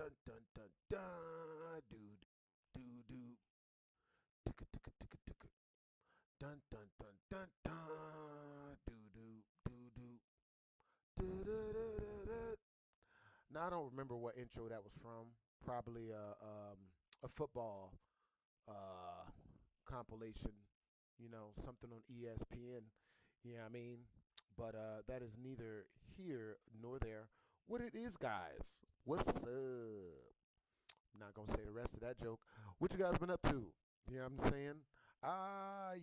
Dun dun dun dun. Do do do. Ticka ticka ticka ticka. Dun dun dun dun dun. Do do do do. Do do do do do. Now I don't remember what intro that was from. Probably a football uh compilation. Something on ESPN. Yeah, I mean, but that is neither here nor there. What it is, guys? What's up? Not gonna say the rest of that joke. What you guys been up to? You know what I'm saying?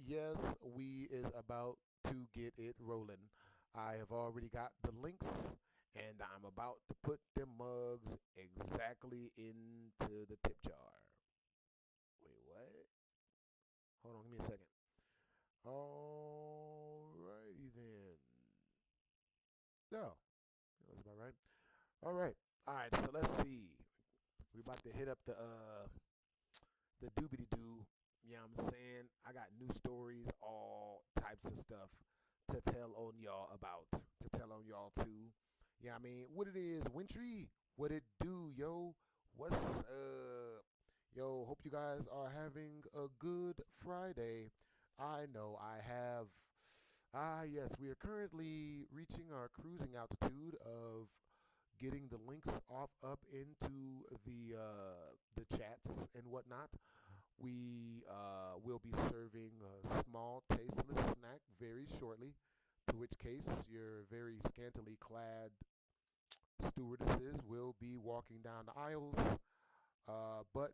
Yes, we is about to get it rolling. I have already got the links, and I'm about to put them mugs exactly into the tip jar. Wait, what? Hold on, give me a second. Alrighty then. No, that was about right. All right. All right. So let's see. We about to hit up the doobity doo. You know what I'm saying? I got new stories, all types of stuff to tell on y'all about, to tell on y'all too. Yeah, I mean, what it is, Wintry, what it do, yo? What's up? Yo, hope you guys are having a good Friday. I know I have. Yes, we are currently reaching our cruising altitude of getting the links off up into the chats and whatnot. We will be serving a small tasteless snack very shortly. To which case, your very scantily clad stewardesses will be walking down the aisles. But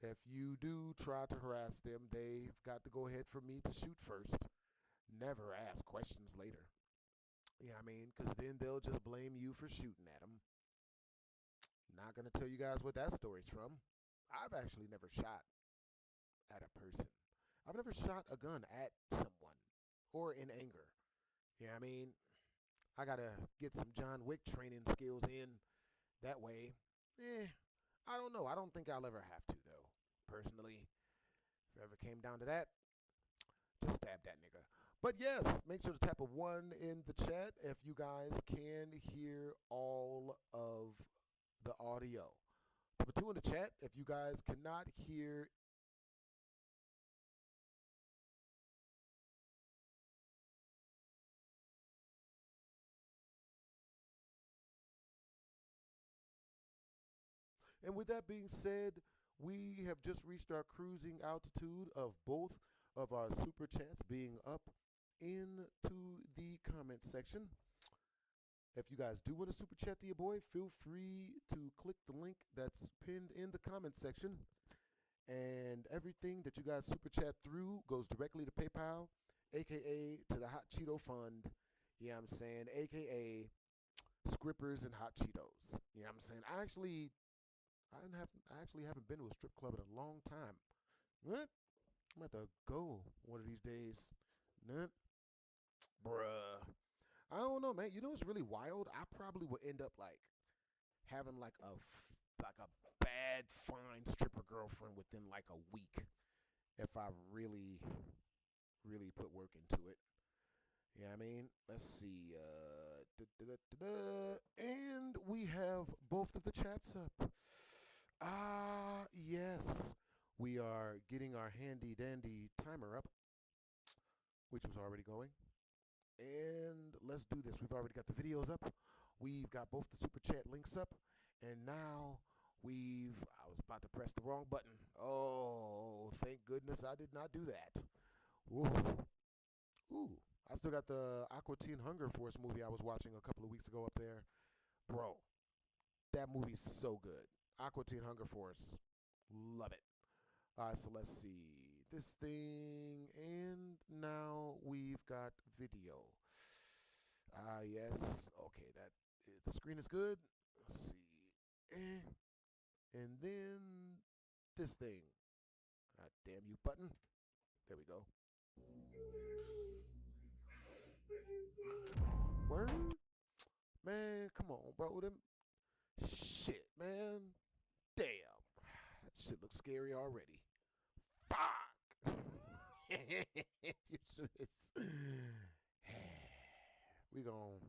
if you do try to harass them, they've got to go ahead for me to shoot first. Never ask questions later. Yeah, I mean, because then they'll just blame you for shooting at them. Not going to tell you guys what that story's from. I've actually never shot at a person. I've never shot a gun at someone or in anger. Yeah, I mean, I got to get some John Wick training skills in that way. I don't know. I don't think I'll ever have to, though. Personally, if it ever came down to that, just stab that nigga. But yes, make sure to tap a one in the chat if you guys can hear all of the audio. Tap a two in the chat if you guys cannot hear. And with that being said, we have just reached our cruising altitude of both of our super chats being up into the comment section. If you guys do want to super chat to your boy, feel free to click the link that's pinned in the comment section. And everything that you guys super chat through goes directly to PayPal, aka to the Hot Cheeto Fund. Yeah, I'm saying, aka Scrippers and Hot Cheetos. Yeah, I'm saying. I actually haven't been to a strip club in a long time. What? I'm about to go one of these days. Nah, bruh. I don't know, man. You know what's really wild? I probably would end up like having like a bad fine stripper girlfriend within like a week if I really put work into it. Yeah, I mean, let's see. And we have both of the chats up. Yes. We are getting our handy dandy timer up, which was already going. And let's do this. We've already got the videos up. We've got both the super chat links up. And now I was about to press the wrong button. Oh, thank goodness I did not do that. Ooh. Ooh. I still got the Aqua Teen Hunger Force movie I was watching a couple of weeks ago up there. Bro, that movie's so good. Aqua Teen Hunger Force. Love it. All right, so let's see this thing, and now we've got video. Yes. Okay, the screen is good. Let's see, and then this thing. God damn you, button. There we go. Word, man. Come on, bro. Them shit, man. Damn, that shit looks scary already. Fuck. we gon'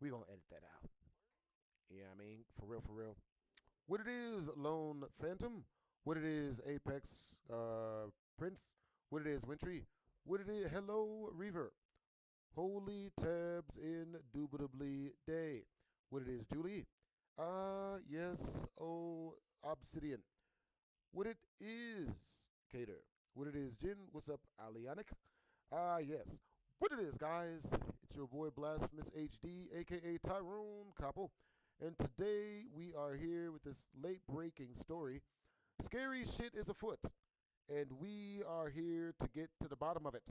we gonna edit that out. Yeah, I mean, for real, for real. What it is, Lone Phantom. What it is, Apex Prince. What it is, Wintry. What it is, hello, Reaver. Holy tabs indubitably day. What it is, Julie. Yes, oh, Obsidian. What it is, Cater. What it is, Jin. What's up, Alianic? Yes. What it is, guys. It's your boy Blasphemous HD, aka Tyrone Koppel. And today we are here with this late breaking story. Scary shit is afoot. And we are here to get to the bottom of it.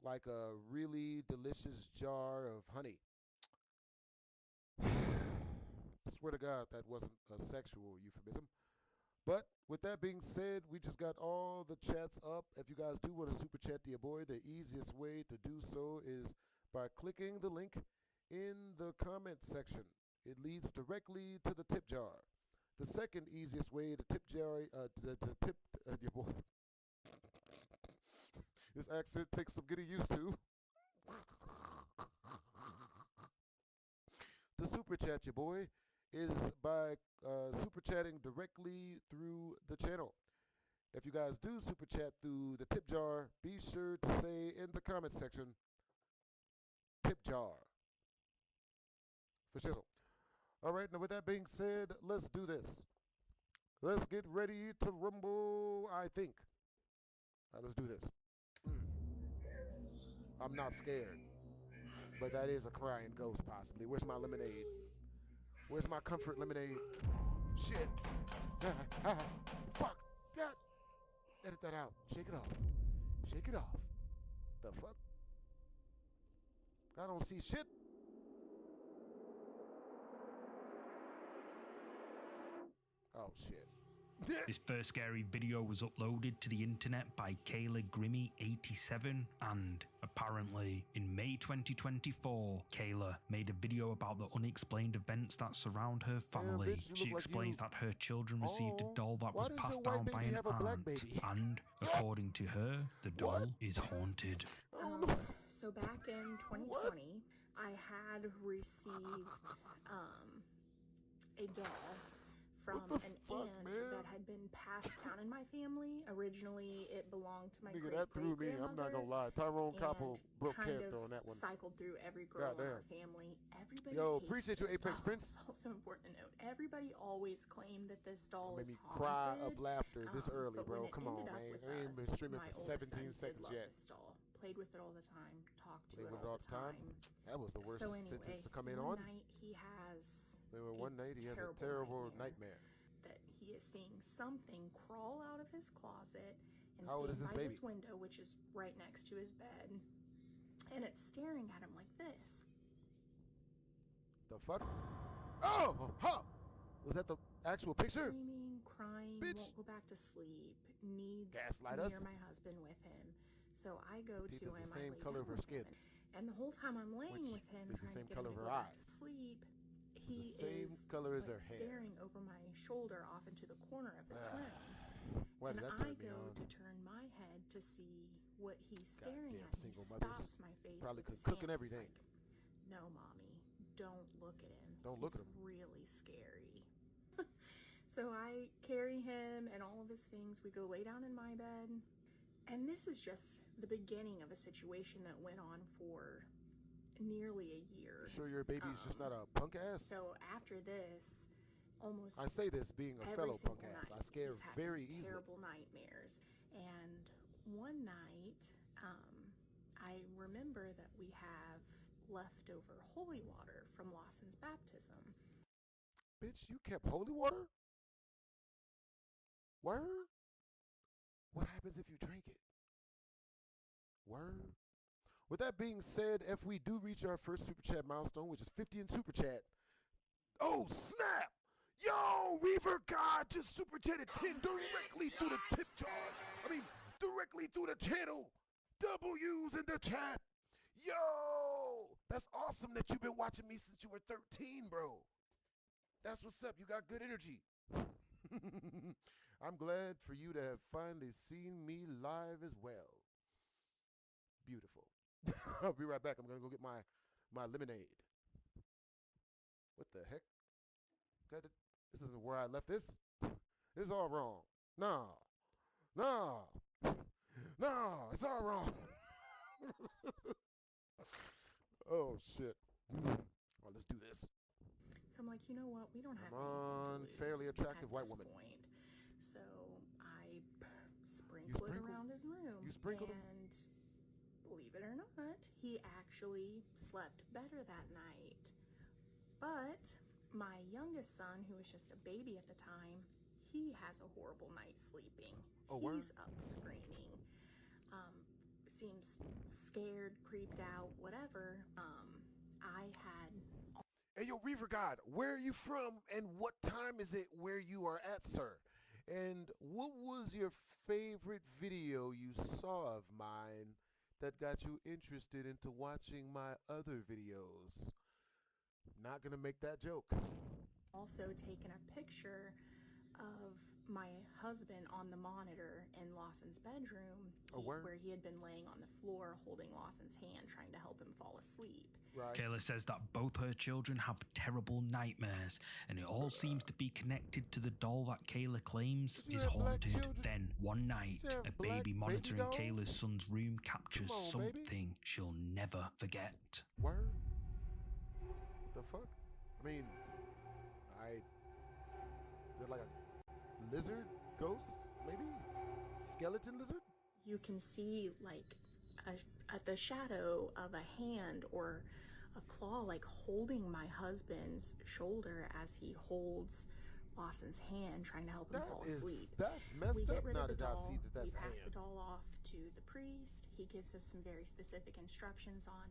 Like a really delicious jar of honey. I swear to God, that wasn't a sexual euphemism. But with that being said, we just got all the chats up. If you guys do want to super chat your boy, the easiest way to do so is by clicking the link in the comment section. It leads directly to the tip jar. The second easiest way to tip jar to tip your boy. This accent takes some getting used to. To super chat your boy is by super chatting directly through the channel. If you guys do super chat through the tip jar, be sure to say in the comment section, tip jar. For shizzle. All right, now with that being said, let's do this. Let's get ready to rumble, I think. Let's do this. I'm not scared, but that is a crying ghost possibly. Where's my lemonade? Where's my comfort lemonade? Shit. Fuck. God. Edit that out. Shake it off. Shake it off. The fuck? I don't see shit. Oh, shit. This first scary video was uploaded to the internet by Kayla Grimmy87, and apparently in May 2024, Kayla made a video about the unexplained events that surround her family. She explains that her children received a doll that was passed down by an aunt, and according to her, the doll is haunted. So back in 2020, I had received a doll from an aunt that had been passed down in my family. Originally, it belonged to my Nigga, that threw me. I'm not gonna lie. Tyrone Koppel broke character on that one. Cycled through every girl in our family. Everybody appreciate you, Apex Prince. Also important to note, everybody always claimed that this doll made is me cry haunted. of laughter this early, But bro. when it Come on, ended up man. with I ain't been us, streaming my for oldest 17 son seconds did love yet. this doll. Played with it all the time. Talked to Played it with it all the time. That was the worst So anyway, sentence to come in one on. night he has One night he has a terrible nightmare. that he is seeing something crawl out of his closet and How old is stand this by baby? his window, which is right next to his bed, and it's staring at him like this. The fuck? Oh, huh. Was that the actual picture? Screaming, crying, Bitch. won't go back to sleep, needs Gaslight me us? or my husband with him. So I go Teeth to is him, the same I lay color down of her with skin. him, and the whole time I'm laying Which with him, is the trying same to get color him of to her go back to eyes. sleep, It's he the same is color as like, her hair. staring over my shoulder off into the corner of this room. Why And does that I turn me go on? to turn my head to see what he's staring Goddamn at. He single mothers. stops my face. Probably with his cooking hand. everything. He's like, no, mommy, don't look at him. Don't look at him. Really scary. So I carry him and all of his things. We go lay down in my bed. And this is just the beginning of a situation that went on for nearly a year. You sure your baby's just not a punk ass? So after this, almost I say this being a every fellow punk single ass. night, I scare he's having very easily. terrible nightmares. And one night, I remember that we have leftover holy water from Lawson's baptism. Bitch, you kept holy water? Word? What happens if you drink it? Word? With that being said, if we do reach our first Super Chat milestone, which is 50 in Super Chat, oh snap! Yo, Reaver God just Super Chatted 10 directly through the tip jar. I mean, directly through the channel. W's in the chat. Yo, that's awesome that you've been watching me since you were 13, bro. That's what's up. You got good energy. I'm glad for you to have finally seen me live as well. Beautiful. I'll be right back. I'm going to go get my lemonade. What the heck? This isn't where I left this. This is all wrong. No. It's all wrong. Oh shit. Well, let's do this. So I'm like, you know what? We don't have Come on, anything to lose fairly attractive at white this woman. point. So I sprinkle it around his room. You sprinkled him? And believe it or not, he actually slept better that night. But my youngest son, who was just a baby at the time, he has a horrible night sleeping. Oh, word? He's up screaming. Seems scared, creeped out, whatever. I had... Hey, yo, Reaver God, where are you from and what time is it where you are at, sir? And what was your favorite video you saw of mine that got you interested into watching my other videos? Not gonna make that joke. Also taken a picture of my husband on the monitor in Lawson's bedroom, where he had been laying on the floor holding Lawson's hand trying to help him fall asleep. Right. Kayla says that both her children have terrible nightmares, and it all seems to be connected to the doll that Kayla claims is haunted. Then, one night, a baby monitor in Kayla's son's room captures something she'll never forget. Word? The fuck? I mean, they're like a lizard ghost, maybe? Skeleton lizard? You can see like the shadow of a hand or a claw like holding my husband's shoulder as he holds Lawson's hand trying to help him fall asleep. That's messed up. Now that I see that that's we pass the doll off to the priest. He gives us some very specific instructions on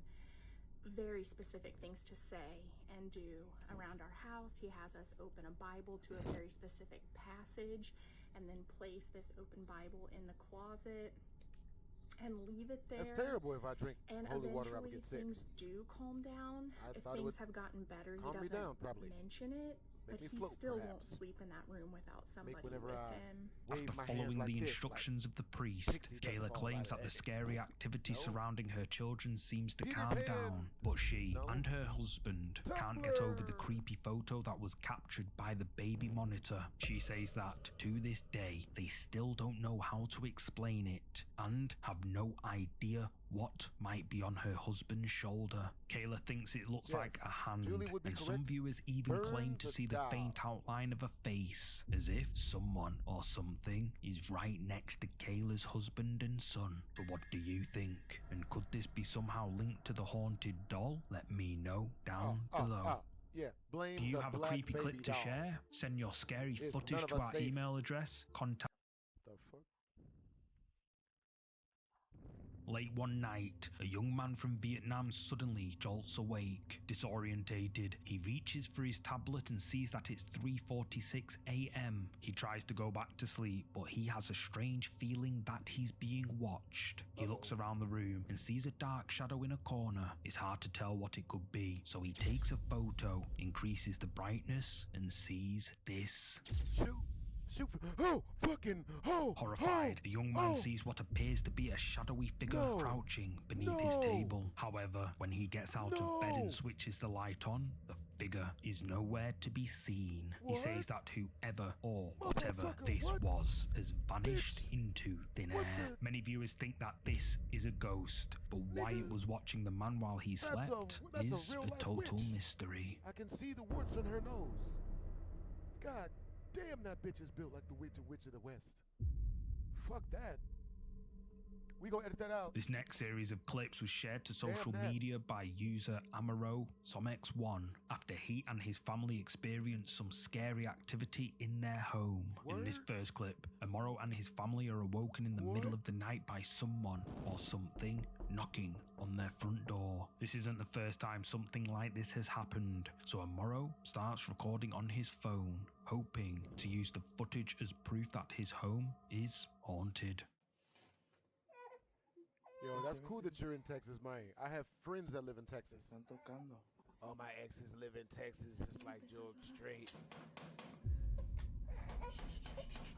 very specific things to say and do around our house. He has us open a Bible to a very specific passage and then place this open Bible in the closet and leave it there. That's terrible. If I drink holy water, I would get sick. Things do calm down. If things have gotten better, he calm me doesn't down, probably. mention it. But he still won't sleep in that room without somebody with him. After following the instructions of the priest, Kayla claims that the scary activity surrounding her children seems to calm down, but she and her husband can't get over the creepy photo that was captured by the baby monitor. She says that, to this day, they still don't know how to explain it and have no idea what might be on her husband's shoulder. Kayla thinks it looks like a hand, and some viewers even claim to see the faint outline of a face, as if someone or something is right next to Kayla's husband and son. But what do you think? And could this be somehow linked to the haunted doll? Let me know down below. Yeah, blame Do you the have a black creepy baby clip to doll. share? Send your scary It's footage none of to us our safe. email address. Contact. The fuck? Late one night, a young man from Vietnam suddenly jolts awake. Disorientated, he reaches for his tablet and sees that it's 3:46 a.m. He tries to go back to sleep, but he has a strange feeling that he's being watched. He looks around the room and sees a dark shadow in a corner. It's hard to tell what it could be, so he takes a photo, increases the brightness, and sees this. Shoot! Horrified, the young man sees what appears to be a shadowy figure crouching beneath his table. However, when he gets out of bed and switches the light on, the figure is nowhere to be seen. He says that whoever or whatever this was has vanished into thin air. Many viewers think that this is a ghost, but why it was watching the man while he slept is a total mystery. I can see the warts on her nose. God damn, that bitch is built like the Witch of the West. Fuck that. We gonna edit that out. This next series of clips was shared to social media by user Amaro Somex1 after he and his family experienced some scary activity in their home. In this first clip, Amaro and his family are awoken in the middle of the night by someone or something knocking on their front door. This isn't the first time something like this has happened, so Amaro starts recording on his phone, hoping to use the footage as proof that his home is haunted. Yo, that's cool that you're in Texas, man. I have friends that live in Texas. All my exes live in Texas, just like George Strait.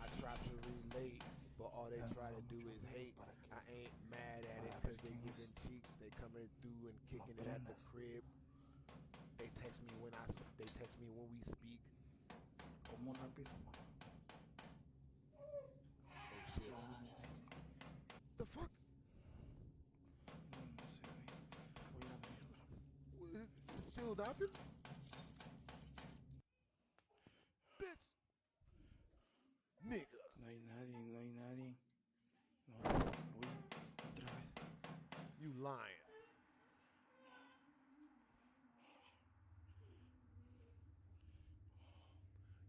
I try to relate, but all they try to do is hate. I ain't mad at it because they giving cheeks. They coming through and kicking it at the crib. They text me when we speak. nothing? Bitch. Nigga. No hay nadie, no hay nadie. No, uy, otra vez. You lying.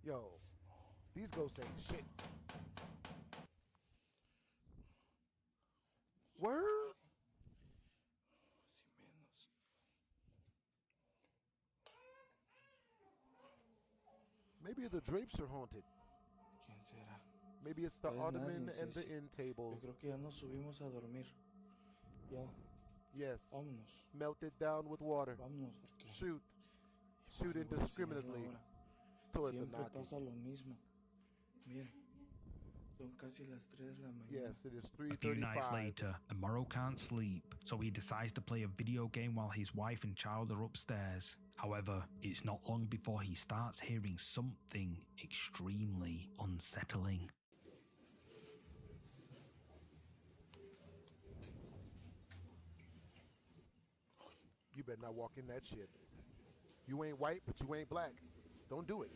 Yo, these ghosts ain't shit. Word? Así menos. Maybe the drapes are haunted. ¿Quién será? Maybe it's the Puede ottoman nadie, and the Ceci. end table. Yo creo que ya nos subimos a dormir. Ya, Yes. vámonos. Melted down with water. Vámonos porque Shoot. Shoot voy a enseñar la indiscriminately hora. toward the Siempre knocking. pasa lo mismo. Mire, son casi las 3 de la mañana. Yes, it is A few nights 3:35. later, Amaro can't sleep, so he decides to play a video game while his wife and child are upstairs. However, it's not long before he starts hearing something extremely unsettling. You better not walk in that shit. You ain't white, but you ain't black. Don't do it.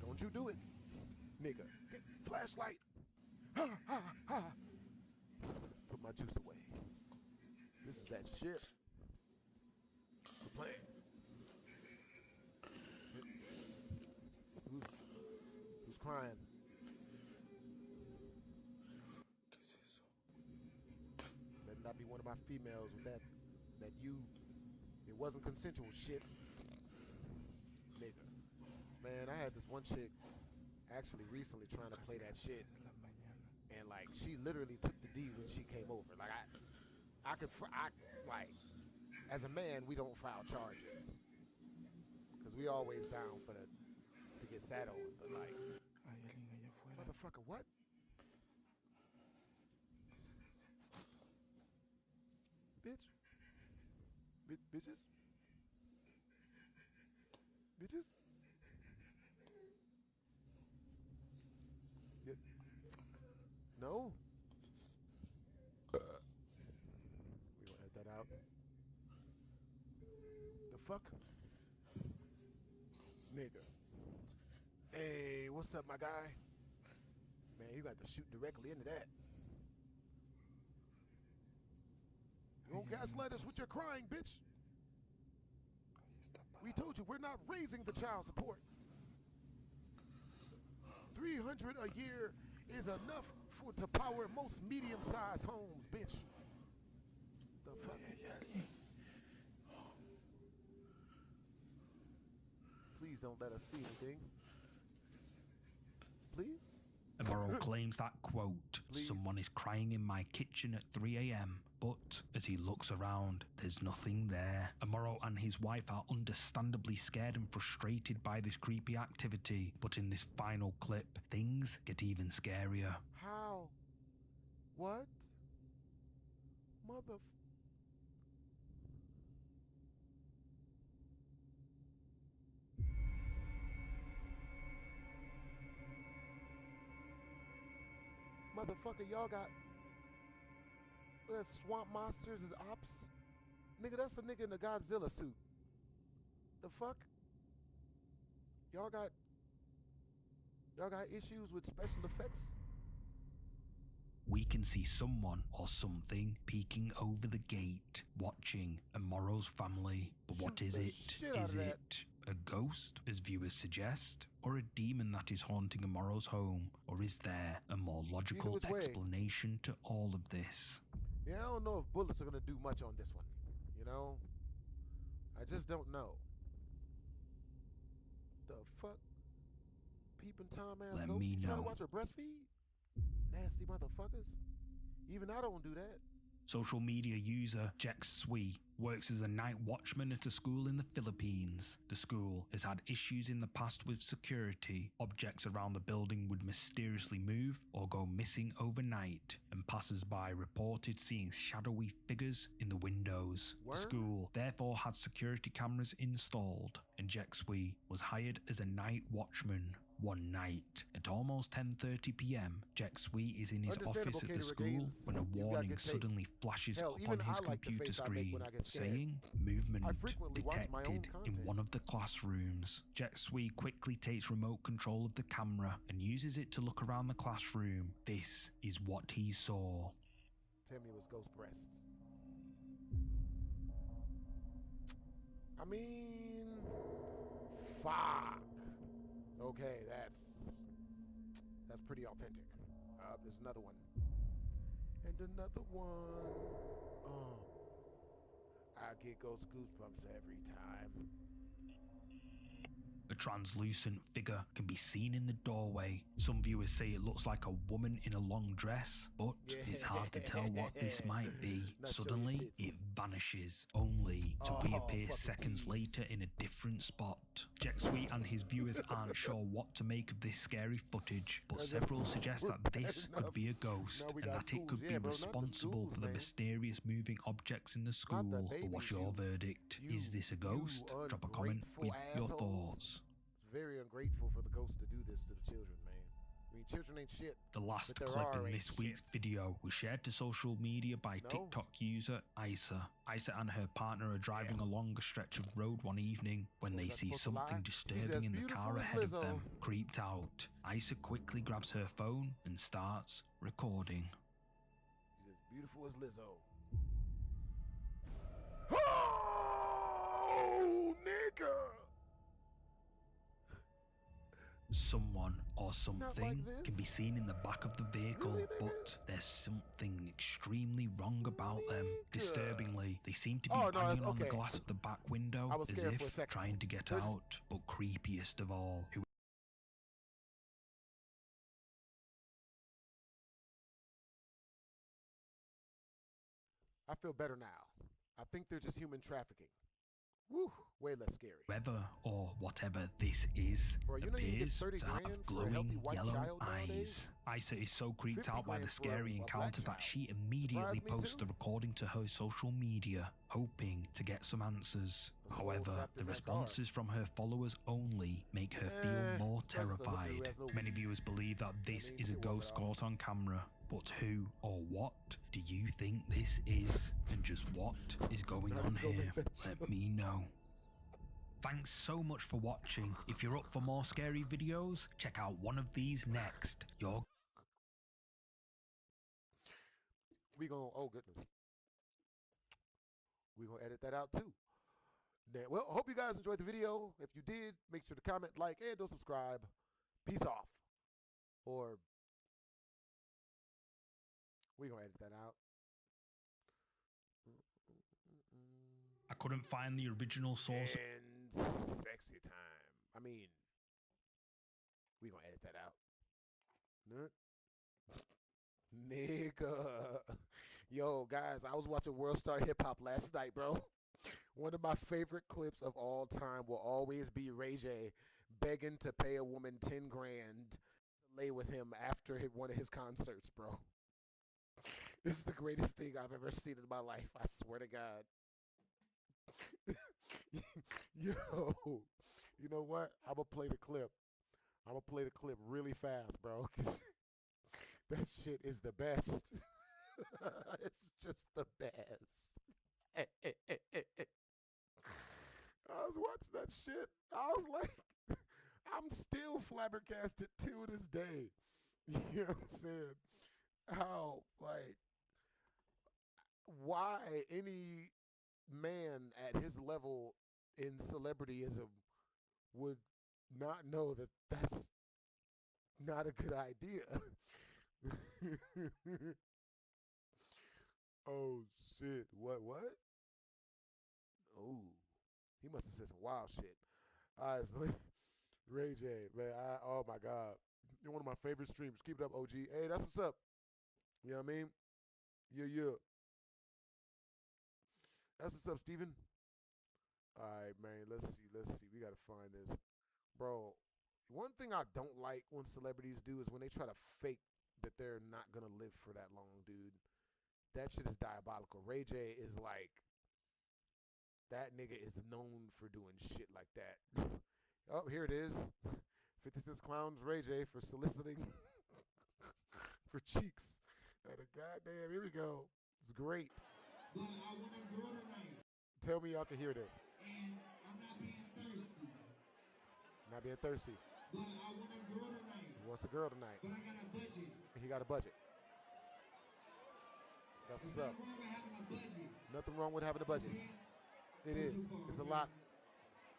Don't you do it. Nigga, get flashlight. Ha, ha, ha. Put my juice away. This is that shit. Quit playing. Who's crying? ¿Qué es eso? Better not be one of my females with that you. It wasn't consensual shit. Nigga. Man, I had this one chick actually recently trying to play that shit. De la mañana. And like she literally took the D when she came over. Like I like as a man we don't file charges because we always down for to get sat on. But like Hay alguien allá afuera. motherfucker, what? Bitch. Bitches. Bitches. Yeah. No. We gonna edit that out. The fuck? Nigga. Hey, what's up, my guy? Man, you got to shoot directly into that. You don't gaslight us with your crying, bitch. Ahí está We parado. told you we're not raising the child support. 300 a year is enough to power most medium-sized homes, bitch. The fuck? Ahí hay alguien. Please don't let us see anything. Please? Amaro claims that, quote, Please. someone is crying in my kitchen at 3 a.m. But as he looks around, there's nothing there. Amaro and his wife are understandably scared and frustrated by this creepy activity. But in this final clip, things get even scarier. How? What? Mother. Motherfucker, y'all got swamp monsters as ops? Nigga, that's a nigga in a Godzilla suit. The fuck? Y'all got issues with special effects? We can see someone or something peeking over the gate, watching Amoro's family. But what Shoot is the it? shit out Is of that. it a ghost, as viewers suggest? Or a demon that is haunting Amoro's home? Or is there a more logical which way. explanation to all of this? Yeah, I don't know if bullets are gonna do much on this one. You know? I just don't know. The fuck? Peeping Tom ass Let ghost? me You trying to know. watch her breastfeed? Nasty motherfuckers. Even I don't do that. Social media user Jex Sui works as a night watchman at a school in the Philippines. The school has had issues in the past with security. Objects around the building would mysteriously move or go missing overnight, and passers-by reported seeing shadowy figures in the windows. Word? The school therefore had security cameras installed, and Jex Sui was hired as a night watchman. One night, at almost 10:30 p.m., Jack Sweet is in his Understandable, office at the Katie school Gaines. when a You've got warning good taste. suddenly flashes Hell, up even on his I like the computer face I make screen, when I get scared. saying movement I frequently watch my own detected in content. one of the classrooms. Jack Sweet quickly takes remote control of the camera and uses it to look around the classroom. This is what he saw. Tell me it was ghost breasts. I mean, fuck. Okay, that's pretty authentic. There's another one. And another one. Oh, I get ghost goosebumps every time. A translucent figure can be seen in the doorway. Some viewers say it looks like a woman in a long dress, but it's hard to tell what this might be. Not showing Suddenly, tits. it vanishes, only to Oh, reappear fucking seconds tease. later in a different spot. Jack Sweet and his viewers aren't sure what to make of this scary footage, but As if several suggest we're that bad this enough. could be a ghost Now we and got that it could schools. be Yeah, bro, not the responsible schools, for the man. mysterious moving objects in the school. But babies, what's your you- verdict? you- Is this a you ghost? Drop a comment ungrateful with your assholes. thoughts. It's very ungrateful for the ghost to do this to the children, man. I mean, children ain't shit. The last But there clip are in eight this week's shits. video was shared to social media by No? TikTok user Isa. Isa and her partner are driving along a stretch of road one evening when So they is that see supposed to lie? something She's disturbing as in the beautiful car as ahead of them. Lizzo. Creeped out, Isa quickly grabs her phone and starts recording. She's as beautiful as Lizzo. Oh, nigga! Someone or like something can be this. seen in the back of the vehicle, Really, nigga? but there's something extremely wrong about them. Nigga. Disturbingly, they seem to be Oh, no, that's banging on the okay. glass of the back window I was as scared for a if second. trying to get They're just- out. But creepiest of all, I feel better now. I think they're just human trafficking. Woo, way less scary. whoever or whatever this is Bro, you know you can get appears 30 to have grand for a glowing healthy white yellow child eyes. nowadays? Isa is so creeped 50 out by the grand for a scary black encounter that child. she immediately Surprised me posts a too. recording to her social media, hoping to get some answers. A soul However, trapped the in that car. responses from her followers only make her Eh, feel more that's the hooker who terrified. has no Many weed. viewers believe that this mean, is a you can walk ghost it off. caught on camera. But who or what do you think this is? And just what is going Not on even here? going Let me know. Thanks so much for watching. If you're up for more scary videos, check out one of these next. We gonna, oh goodness. We gonna edit that out too. Well, I hope you guys enjoyed the video. If you did, make sure to comment, like, and don't subscribe. Peace off. Or we gonna edit that out. I couldn't find the original source. And sexy time. I mean, we gonna edit that out. Nigga. Yo, guys, I was watching World Star Hip Hop last night, bro. One of my favorite clips of all time will always be Ray J begging to pay a woman 10 grand to lay with him after one of his concerts, bro. This is the greatest thing I've ever seen in my life. I swear to God. Yo, you know what? I'm going to play the clip. I'm going to play the clip really fast, bro, because that shit is the best. It's just the best. I was watching that shit. I was like, I'm still flabbergasted to this day. You know what I'm saying? How, like, why any man at his level in celebrityism would not know that that's not a good idea. Oh shit! What? Oh, he must have said some wild shit. Honestly, Ray J, man. Oh my God, you're one of my favorite streamers. Keep it up, OG. Hey, that's what's up. You know what I mean? Yeah. That's what's up, Steven. All right, man. Let's see. We gotta find this, bro. One thing I don't like when celebrities do is when they try to fake that they're not gonna live for that long, dude. That shit is diabolical. Ray J is like, that nigga is known for doing shit like that. Oh, here it is. 50 Cent's Clowns Ray J for soliciting for cheeks. And a goddamn, here we go. It's great. But I want a girl tonight, Tell me y'all can hear this. and I'm not being thirsty. Not being thirsty. But I want a girl tonight, He wants a girl tonight. but I got a budget. And he got a budget. That's what's There's up. nothing wrong with having a budget. Nothing wrong with having a budget. Yeah, It is. It's a lot.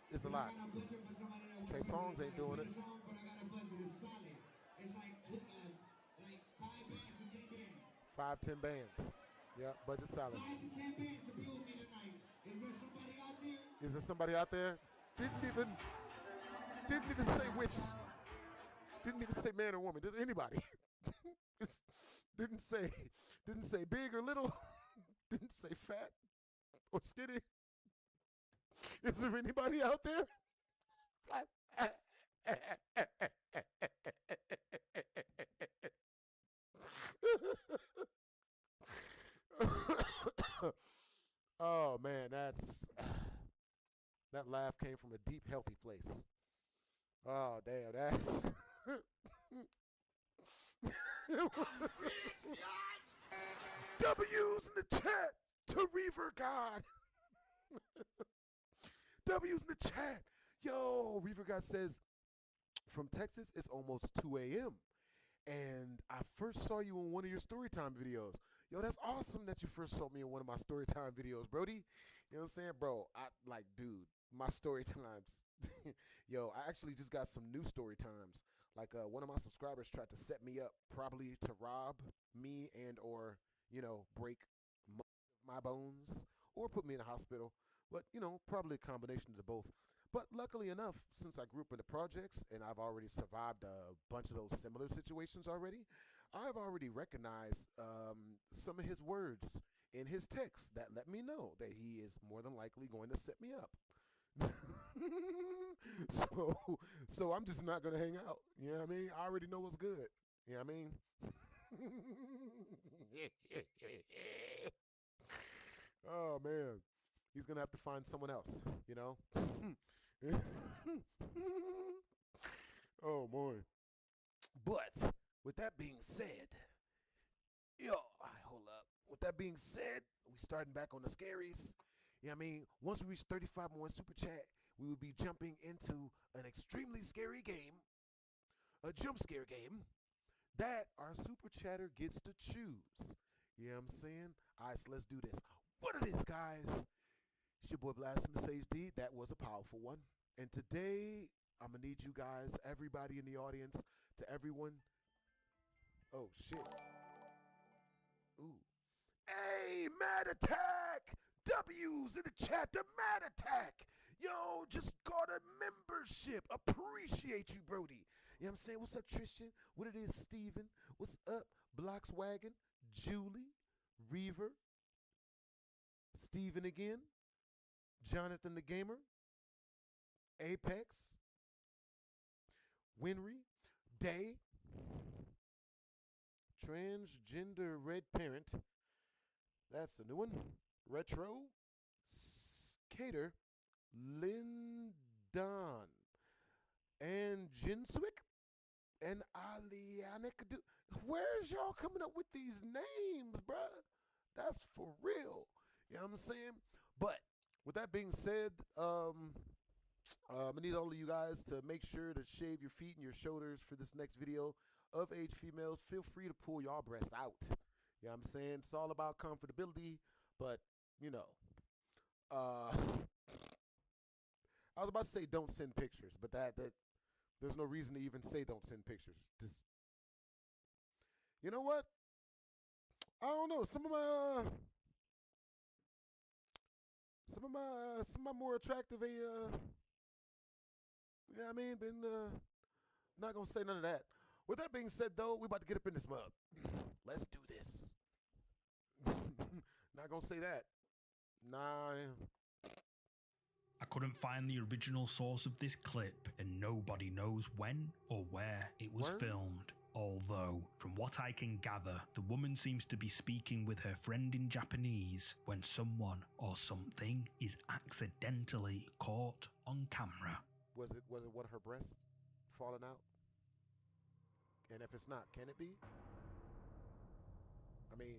It's a lot. I got a budget for somebody that Trey Songz ain't doing it. Song, but I got a budget. It's solid. It's like 5 bands to 10 bands. 5-10 bands. Yeah, budget solid. 5 to 10 bands to be with me tonight. Is there somebody out there? Is there somebody out there? Didn't even say which. Didn't even say man or woman. Just anybody. It's, didn't say big or little. Didn't say fat or skinny. Is there anybody out there? Oh man, that laugh came from a deep, healthy place. Oh damn, that's W's in the chat to Reaver God. W's in the chat. Yo, Reaver God says, from Texas, it's almost 2 a.m. And I first saw you in one of your storytime videos. Yo, that's awesome that you first saw me in one of my storytime videos, Brody. You know what I'm saying? Bro, dude, my story times. Yo, I actually just got some new story times. Like one of my subscribers tried to set me up, probably to rob me and or, break my bones or put me in a hospital. But, probably a combination of the both. But luckily enough, since I grew up in the projects and I've already survived a bunch of those similar situations already, I've already recognized some of his words in his text that let me know that he is more than likely going to set me up. So I'm just not gonna hang out. You know what I mean? I already know what's good. You know what I mean? Oh man, he's gonna have to find someone else. Oh boy. But with that being said, hold up. With that being said, we starting back on the scaries. You know what I mean? Once we reach 35 more in Super Chat, we will be jumping into an extremely scary game, a jump scare game, that our Super Chatter gets to choose. You know what I'm saying? All right, so let's do this. What it is, guys? It's your boy Blasphemous HD. That was a powerful one. And today, I'm going to need you guys, everybody in the audience, to everyone. Oh, shit. Ooh. Hey, Mad Attack! W's in the chat, the Mad Attack. Yo, just got a membership. Appreciate you, Brody. You know what I'm saying? What's up, Tristan? What it is, Steven? What's up, Blockswagon? Julie, Reaver, Steven again, Jonathan the Gamer, Apex, Winry, Day, Transgender Red Parent. That's a new one. Retro, Skater, Lindon, and Jinswick, and Alianic. Where's y'all coming up with these names, bruh? That's for real. You know what I'm saying? But with that being said, I need all of you guys to make sure to shave your feet and your shoulders for this next video of age females. Feel free to pull y'all breast out. You know what I'm saying? It's all about comfortability, but, I was about to say don't send pictures, but that there's no reason to even say don't send pictures. Just, you know what? I don't know. Some of my more attractive, you know what I mean? Then not gonna say none of that. With that being said, though, we about to get up in this mug. Let's do this. Not gonna say that. Nah. I couldn't find the original source of this clip, and nobody knows when or where it was Word? filmed. Although, from what I can gather, the woman seems to be speaking with her friend in Japanese when someone or something is accidentally caught on camera. Was it one of her breasts falling out? And if it's not, can it be? I mean,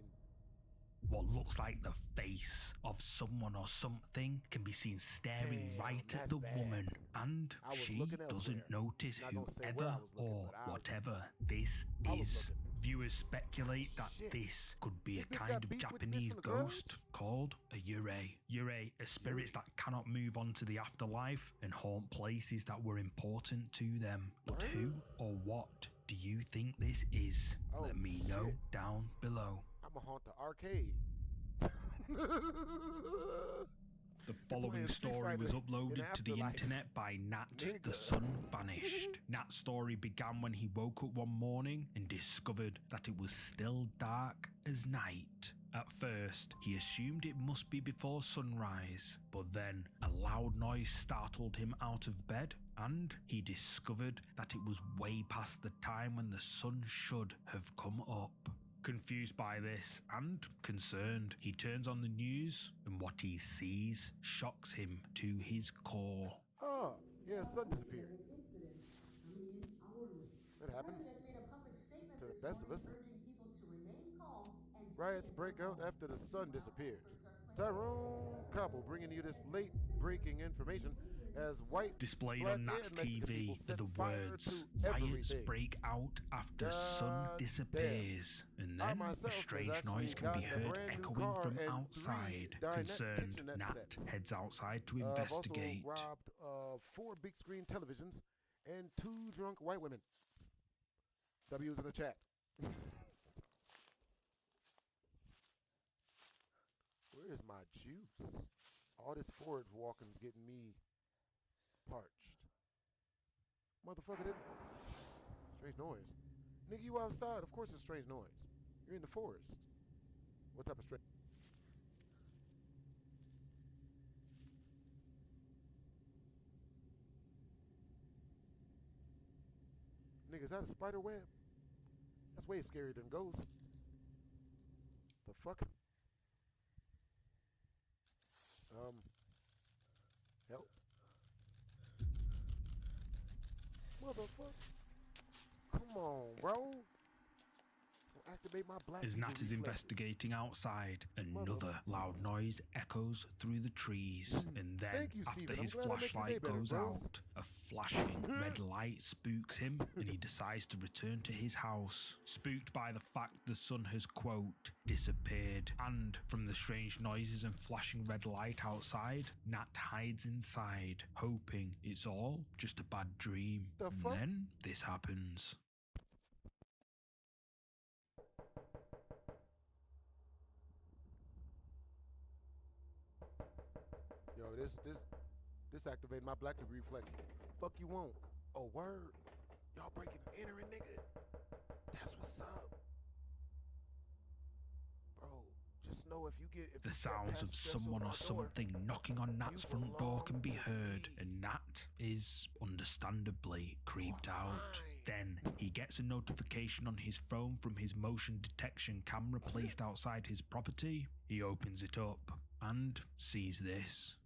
What looks like the face of someone or something can be seen staring Damn, right at that's the bad. woman, and I was she looking doesn't elsewhere. notice Not gonna say where whoever I was looking, or but I was- whatever this I was is. looking. Viewers speculate that Shit. this could be a This bitch kind got of beef with the bitch Japanese from the garage? ghost called a yurei. Yurei are spirits that cannot move on to the afterlife and haunt places that were important to them. But who or what do you think this is? Oh, Let me know shit. down below. I'ma haunt the arcade. The following playing Street story was Fighter in uploaded to the Afterlife. internet by Nat the Nigga. Sun Vanished. Nat's story began when he woke up one morning and discovered that it was still dark as night. At first, he assumed it must be before sunrise, but then a loud noise startled him out of bed, and he discovered that it was way past the time when the sun should have come up. Confused by this and concerned, he turns on the news, and what he sees shocks him to his core. Oh, yeah, sun disappeared. It happens to the best of us. Riots break out after the sun disappears. Tyrone Copple bringing you this late breaking information as white Displayed black, on Nat's and Mexican TV people are set the fire words, to riots everything. break out after sun God disappears, and I then myself a has strange actually noise can be gotten a heard brand new echoing car from and outside. 3 dinette Concerned, kitchenette Nat sets. heads outside to I've also investigate. robbed 4 big screen televisions and 2 drunk white women. W's in the chat. Where is my juice? All this forage walking's getting me parched. Motherfucker, that strange noise. Nigga, you outside. Of course it's strange noise. You're in the forest. What type of strange? Nigga, is that a spider web? That's way scarier than ghosts. The fuck? Help. Motherfucker. Come on, bro. Don't activate my black As people Nat is reflexes. investigating outside, another loud noise echoes through the trees, and then Thank you, after Steven. I'm his glad I make your flashlight day better, goes bros. out, a flashing red light spooks him, and he decides to return to his house, spooked by the fact the sun has, quote, disappeared, and from the strange noises and flashing red light outside, Nat hides inside, hoping it's all just a bad dream. The And fuck? then this happens. Yo, this activated my black people reflexes. Fuck you won't. Oh, word. Y'all breaking and entering, nigga. That's what's up. Bro, just know if you get if The you step sounds past of the threshold someone of or my door, something knocking on Nat's you front door can be belong to heard, me. and Nat is understandably creeped out. mine. Then he gets a notification on his phone from his motion detection camera placed outside his property. He opens it up and sees this.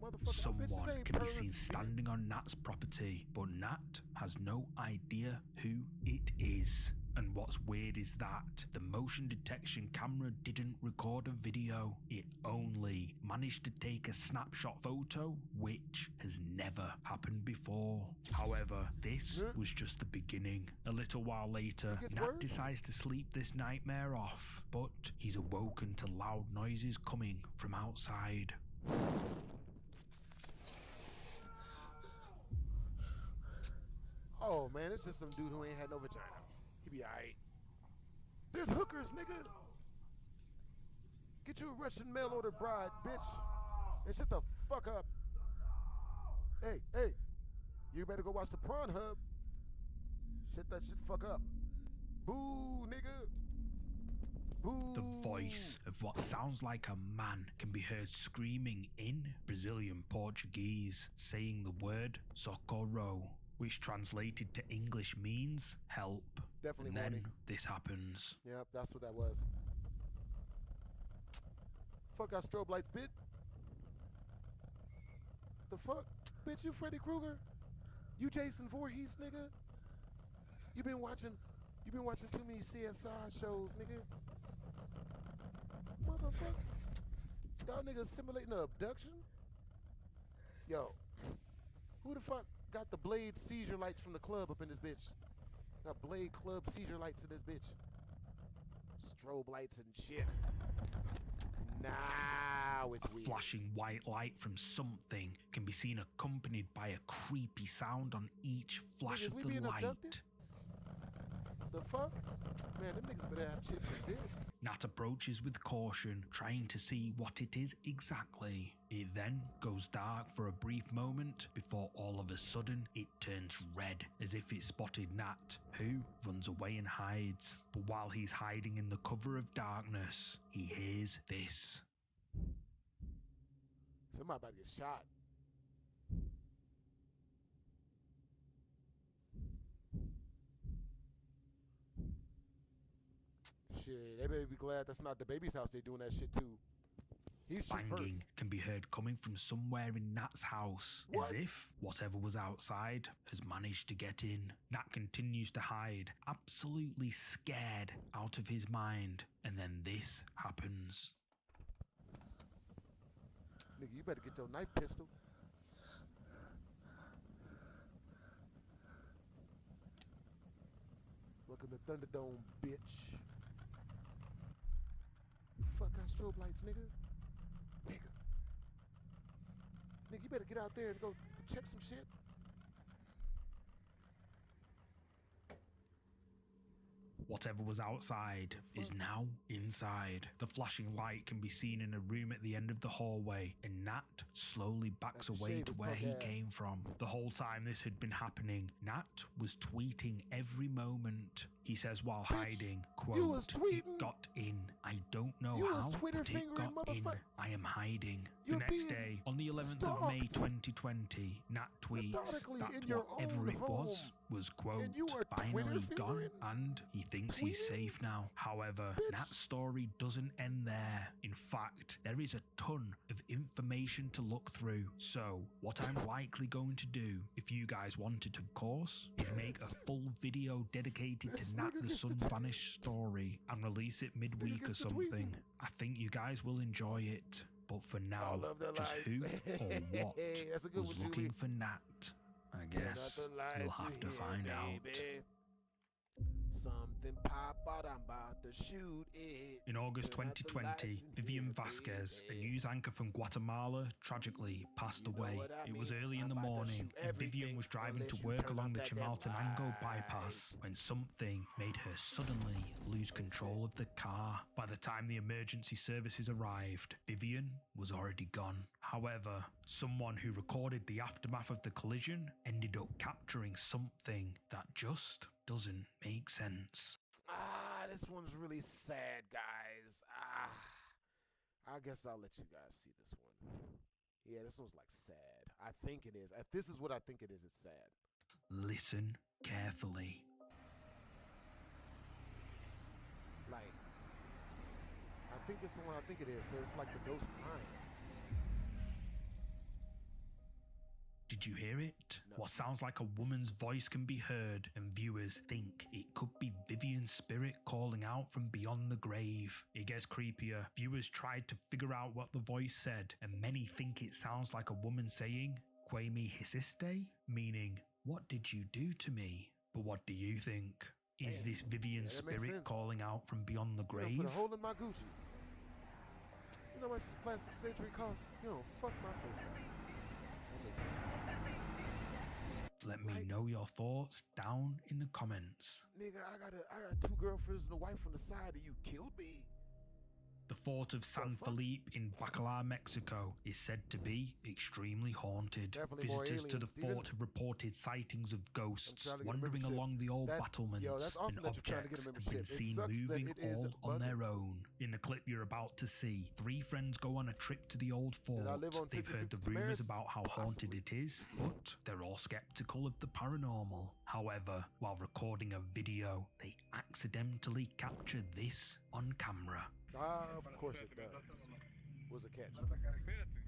Motherfucker, bitches Someone ain't can be pervs, seen bitch. standing on Nat's property, but Nat has no idea who it is. And what's weird is that the motion detection camera didn't record a video. It only managed to take a snapshot photo, which has never happened before. However, this was just the beginning. A little while later, It gets Nat worse? decides to sleep this nightmare off, but he's awoken to loud noises coming from outside. Oh man, it's just some dude who ain't had no vagina. He be alright. There's hookers, nigga. Get you a Russian mail order bride, bitch. And shut the fuck up. Hey, you better go watch the Prawn Hub. Shut that shit fuck up. Boo, nigga. Boo. The voice of what sounds like a man can be heard screaming in Brazilian Portuguese, saying the word socorro, which translated to English means help. Definitely and then horny. this happens. Yep, that's what that was. Fuck our strobe lights, bitch. The fuck? Bitch, you Freddy Krueger? You Jason Voorhees, nigga? You been watching too many CSI shows, nigga. Motherfucker. Y'all niggas simulating an abduction? Yo, who the fuck got the Blade seizure lights from the club up in this bitch? Got Blade Club seizure lights in this bitch. Strobe lights and shit. Now it's A weird. flashing white light from something can be seen accompanied by a creepy sound on each flash Niggas, of we the being light. abducted? The fuck? Man, them niggas better have chips and dip. Nat approaches with caution, trying to see what it is exactly. It then goes dark for a brief moment before all of a sudden it turns red, as if it spotted Nat, who runs away and hides. But while he's hiding in the cover of darkness, he hears this. Somebody about to get shot. Shit, they better be glad that's not the baby's house they doing that shit too. He's shoot first. Banging can be heard coming from somewhere in Nat's house, What? as if whatever was outside has managed to get in. Nat continues to hide, absolutely scared out of his mind, and then this happens. Nigga, you better get your knife pistol. Welcome to Thunderdome, bitch. Fuck got strobe lights, nigga. Nigga. Nigga, you better get out there and go check some shit. Whatever was outside is now inside. The flashing light can be seen in a room at the end of the hallway, and Nat slowly backs Have to away shave to his where punk he ass. came from. The whole time this had been happening, Nat was tweeting every moment. He says while hiding, quote, you was "It tweeting. got in. I don't know You how, was Twitter but it fingering, got in. motherfucker. I am hiding." You're The next being day, on the 11th of May stalked. 2020, Nat tweets Methodically that in your whatever own it was home. quote, And you are finally Twitter gone, fingering? and he thinks he's Tweeting? safe now. However, Bitch. Nat's story doesn't end there. In fact, there is a ton of information to look through. So, what I'm likely going to do, if you guys want it of course, is make a full video dedicated This to Nat nigga the gets to Sun tweet. Vanished story and release it midweek or gets to tweet. something. I think you guys will enjoy it. But for now, I love the just lights. who or what That's a good was one, looking Julie. for Nat? I guess we'll have to find out. Something pop out, I'm about to shoot it. In August Turn out the 2020, lights in Vivian here, Vasquez, a baby. news anchor from Guatemala, tragically passed You know away. what I It was mean? early in I'm the about to morning, shoot and Vivian everything was driving to unless you work turn along off the that damn Chimaltenango light. bypass when something made her suddenly lose control of the car. By the time the emergency services arrived, Vivian was already gone. However, someone who recorded the aftermath of the collision ended up capturing something that just doesn't make sense. This one's really sad, guys. I guess I'll let you guys see this one. Yeah, this one's like sad. I think it is. If this is what I think it is, it's sad. Listen carefully. Like, I think it's the one I think it is. So it's like the ghost crying. Did you hear it? No. What sounds like a woman's voice can be heard, and viewers think it could be Vivian's spirit calling out from beyond the grave. It gets creepier. Viewers tried to figure out what the voice said, and many think it sounds like a woman saying, "Que me hiciste?" Meaning, "What did you do to me?" But what do you think? Is Damn. this Vivian's Yeah, that makes spirit sense. calling out from beyond the You grave? know, put a hole in my Gucci. You know how much this plastic surgery costs? You know, fuck my face up. That makes sense. Let me Like- know your thoughts down in the comments. Nigga, I got two girlfriends and a wife on the side, and you killed me. The fort of San fuck? Felipe in Bacalar, Mexico is said to be extremely haunted. Definitely more Visitors to the aliens, Steven. fort have reported sightings of ghosts trying to get a wandering membership. along the old That's- battlements, yo, that's awesome and that you're trying to get a objects have membership. been It seen sucks that moving it is all on bugging. their own. In the clip you're about to see, three friends go on a trip to the old fort. I live on They've heard the 50/50 rumors Damaris? about how haunted Possibly. it is, but they're all skeptical of the paranormal. However, while recording a video, they accidentally captured this on camera. Of course it does. What's a catch?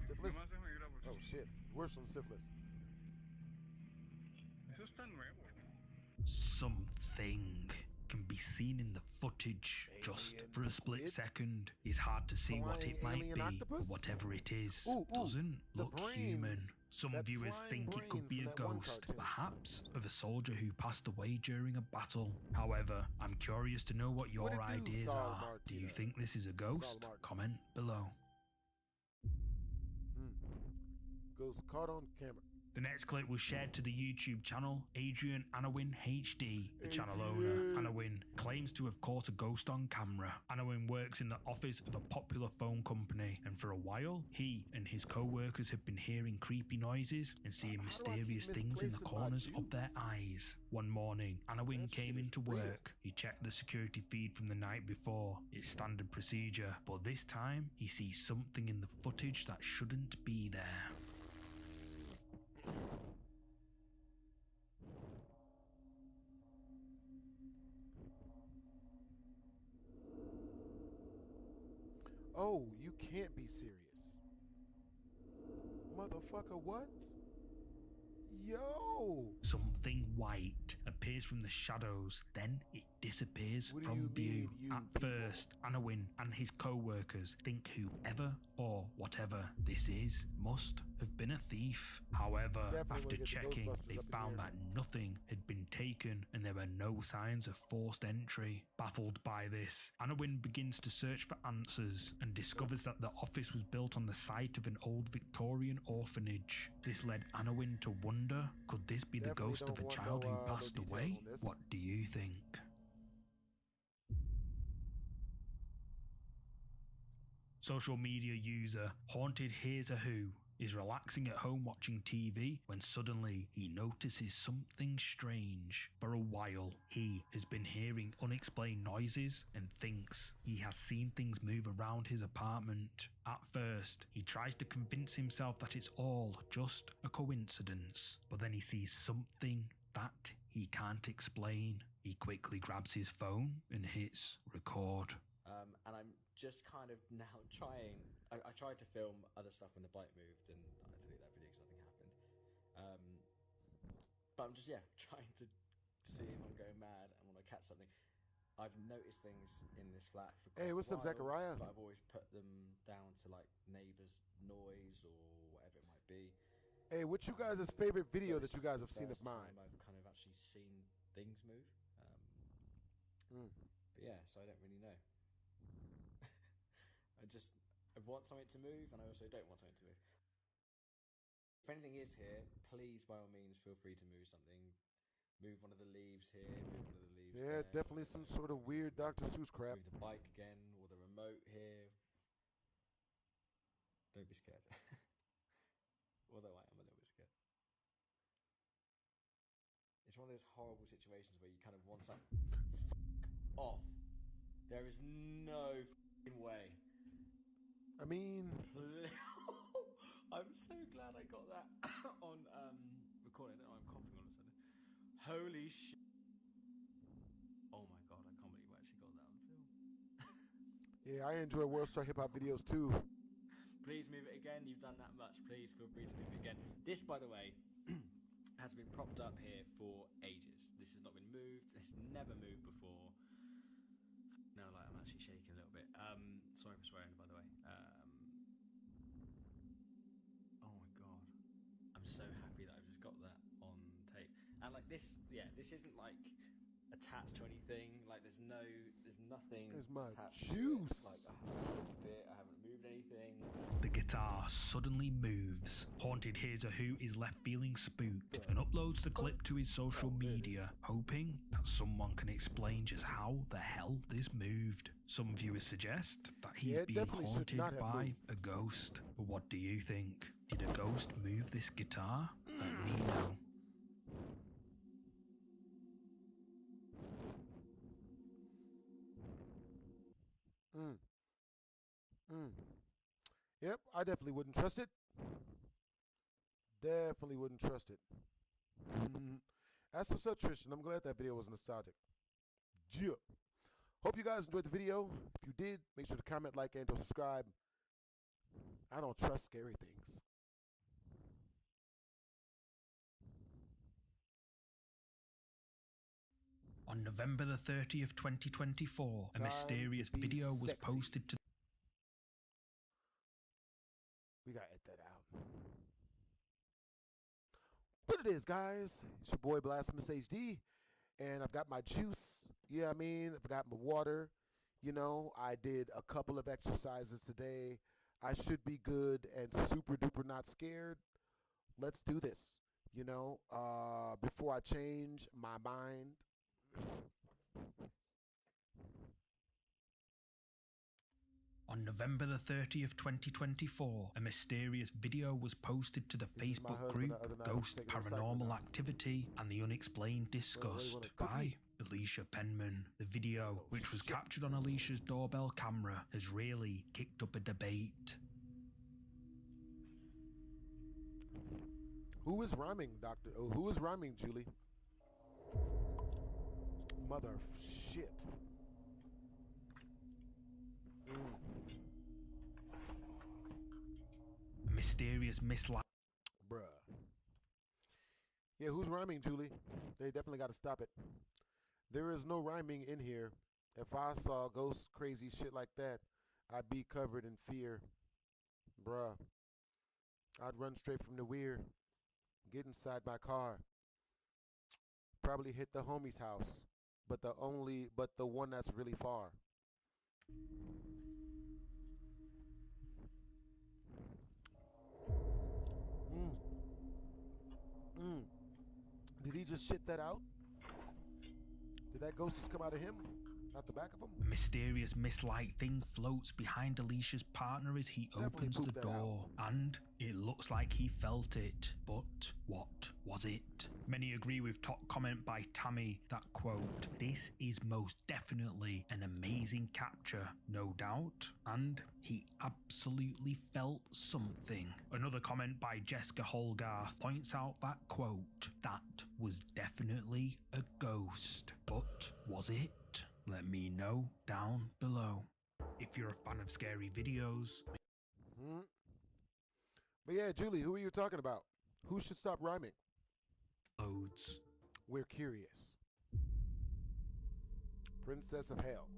Syphilis? Oh shit. Worse than syphilis. Eso está nuevo. Something can be seen in the footage just Alien for a split squid? second. It's hard to see what it Flying might alien be, but octopus? whatever it is, Ooh, doesn't the look brain. human. Some That viewers flying think it could be brain a from that one ghost, cartoon. perhaps of a soldier who passed away during a battle. However, I'm curious to know what your What it do, ideas Saul are. Do you Martina? think this is a ghost? Martin. Comment below. Ghost caught on camera. The next clip was shared to the YouTube channel Adrian Anawin HD. The channel owner, Anawin, claims to have caught a ghost on camera. Anawin works in the office of a popular phone company, and for a while, he and his co-workers have been hearing creepy noises and seeing How do I keep mysterious things in the misplacing my corners of their juice? eyes. One morning, Anawin That came shit is into real. work. He checked the security feed from the night before. It's standard procedure, but this time, he sees something in the footage that shouldn't be there. Oh, you can't be serious. Motherfucker, what? Yo! Something white appears from the shadows, then it disappears What do from you view. mean, you At people? first, Anawin and his co-workers think whoever or whatever this is must have been a thief. However, Definitely wanna after get the checking, Ghostbusters they up in found here. that nothing had been taken and there were no signs of forced entry. Baffled by this, Anawin begins to search for answers and discovers that the office was built on the site of an old Victorian orphanage. This led Anawin to wonder, could this be the Definitely ghost of don't a want child no, who no passed details away? on this. What do you think? Social media user Haunted Here's a Who is relaxing at home watching TV when suddenly he notices something strange. For a while, he has been hearing unexplained noises and thinks he has seen things move around his apartment. At first, he tries to convince himself that it's all just a coincidence, but then he sees something that he can't explain. He quickly grabs his phone and hits record. And I'm just kind of now trying. I tried to film other stuff when the bike moved, and I had to delete that video because nothing happened. But I'm just trying to see if I'm going mad and want to catch something. I've noticed things in this flat for quite Hey, what's a up, while, Zachariah? But I've always put them down to like neighbours' noise or whatever it might be. Hey, what's you guys' favorite video But that you this guys is have the seen of first mine? time I've kind of actually seen things move. Mm. But yeah, so I don't really know. I want something to move, and I also don't want something to move. If anything is here, please, by all means, feel free to move something. Move one of the leaves here, move one of the leaves Yeah, there. definitely some sort of weird Dr. Seuss crap. Move the bike again, or the remote here. Don't be scared. Although I am a little bit scared. It's one of those horrible situations where you kind of want to off. There is no f***ing way. I mean, I'm so glad I got that on recording. I don't know, I'm coughing all of a sudden. Holy shit. Oh my god, I can't believe I actually got that on film. yeah, I enjoy World Star Hip Hop videos too. Please move it again. You've done that much. Please feel free to move it again. This, by the way, has been propped up here for ages. This has not been moved. It's never moved before. No, like I'm actually shaking a little bit. Sorry for swearing, by the way. Oh my god, I'm so happy that I've just got that on tape. And like this, this isn't like attached to anything. Like there's nothing. There's my attached to it. juice. Like I haven't moved it. I haven't moved anything. The guitar suddenly moves. Haunted Here's a Who is left feeling spooked and uploads the clip to his social media, hoping that someone can explain just how the hell this moved. Some viewers suggest that he's Yeah, it being definitely should haunted not have by moved. a ghost. But what do you think? Did a ghost move this guitar? Let me know. Yep, I definitely wouldn't trust it. Definitely wouldn't trust it. That's what's up, Tristan. I'm glad that video was nostalgic. Yeah. Hope you guys enjoyed the video. If you did, make sure to comment, like, and or subscribe. I don't trust scary things. On November the 30th, 2024, a Time mysterious to be video was sexy. posted to We gotta edit that out. What it is, guys? It's your boy Blasphemous HD, and I've got my juice. Yeah, I mean, I've got my water. You know, I did a couple of exercises today. I should be good and super duper not scared. Let's do this. You know, before I change my mind. On November the 30th, 2024, a mysterious video was posted to the This is my Facebook husband group the other night. Ghost Taking a cycle Paranormal now. Activity and the Unexplained you Disgust want, a by cookie? Alicia Penman. The video, Oh, which was shit. captured on Alicia's doorbell camera, has really kicked up a debate. Who is rhyming, Doctor? Oh, who is rhyming, Julie? Mother of shit. A mysterious mislight. Bruh. Yeah, who's rhyming, Julie? They definitely got to stop it. There is no rhyming in here. If I saw ghost crazy shit like that, I'd be covered in fear. Bruh. I'd run straight from the rear, get inside my car, probably hit the homie's house, but the one that's really far. Did he just shit that out? Did that ghost just come out of him? Out the back of him? A mysterious mist-like thing floats behind Alicia's partner as he Definitely opens the pooped that door, and it looks like he felt it. But what was it? Many agree with top comment by Tammy that, quote, "This is most definitely an amazing capture, no doubt, and he absolutely felt something." Another comment by Jessica Holgarth points out that, quote, "That was definitely a ghost. But was it? Let me know down below. If you're a fan of scary videos, But yeah, Julie, who are you talking about? Who should stop rhyming? loads. We're curious. Princess of Hell.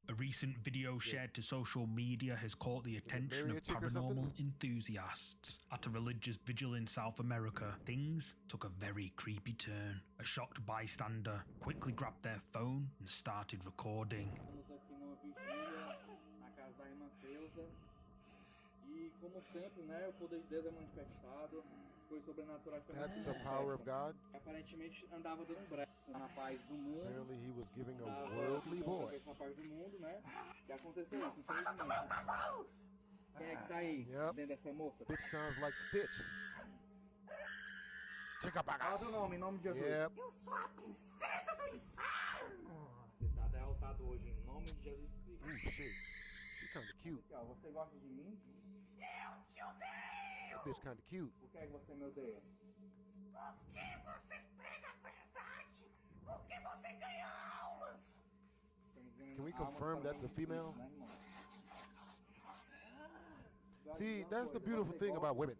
A recent video shared to social media has caught the attention Mary of a chick or something? paranormal enthusiasts. At a religious vigil in South America, things took a very creepy turn. A shocked bystander quickly grabbed their phone and started recording. Estamos aqui numa vigília na casa da irmã Cleusa e, como sempre, né, o poder de Deus é manifestado, as coisas sobrenaturais também That's the power of God. Aparentemente andava dando brecha na paz do mundo, Apparently he was giving a andava worldly boy. na paz do mundo, né? E aconteceu isso, infelizmente. Quem é que tá aí Yep. dentro dessa moça? Bitch sounds like Stitch. Chicka Fala baka. teu nome, em nome de Jesus. Yep. Eu sou a princesa do inferno. Você tá derrotado hoje, em nome de Jesus Cristo. Ooh, shit. She kinda cute. Aqui, ó, você gosta de mim? Eu te odeio! That bitch kinda cute. Por que é que você me odeia? Porque você prega a verdade. Porque você ganha almas. Can we confirm that's a female? See, that's the beautiful thing about women.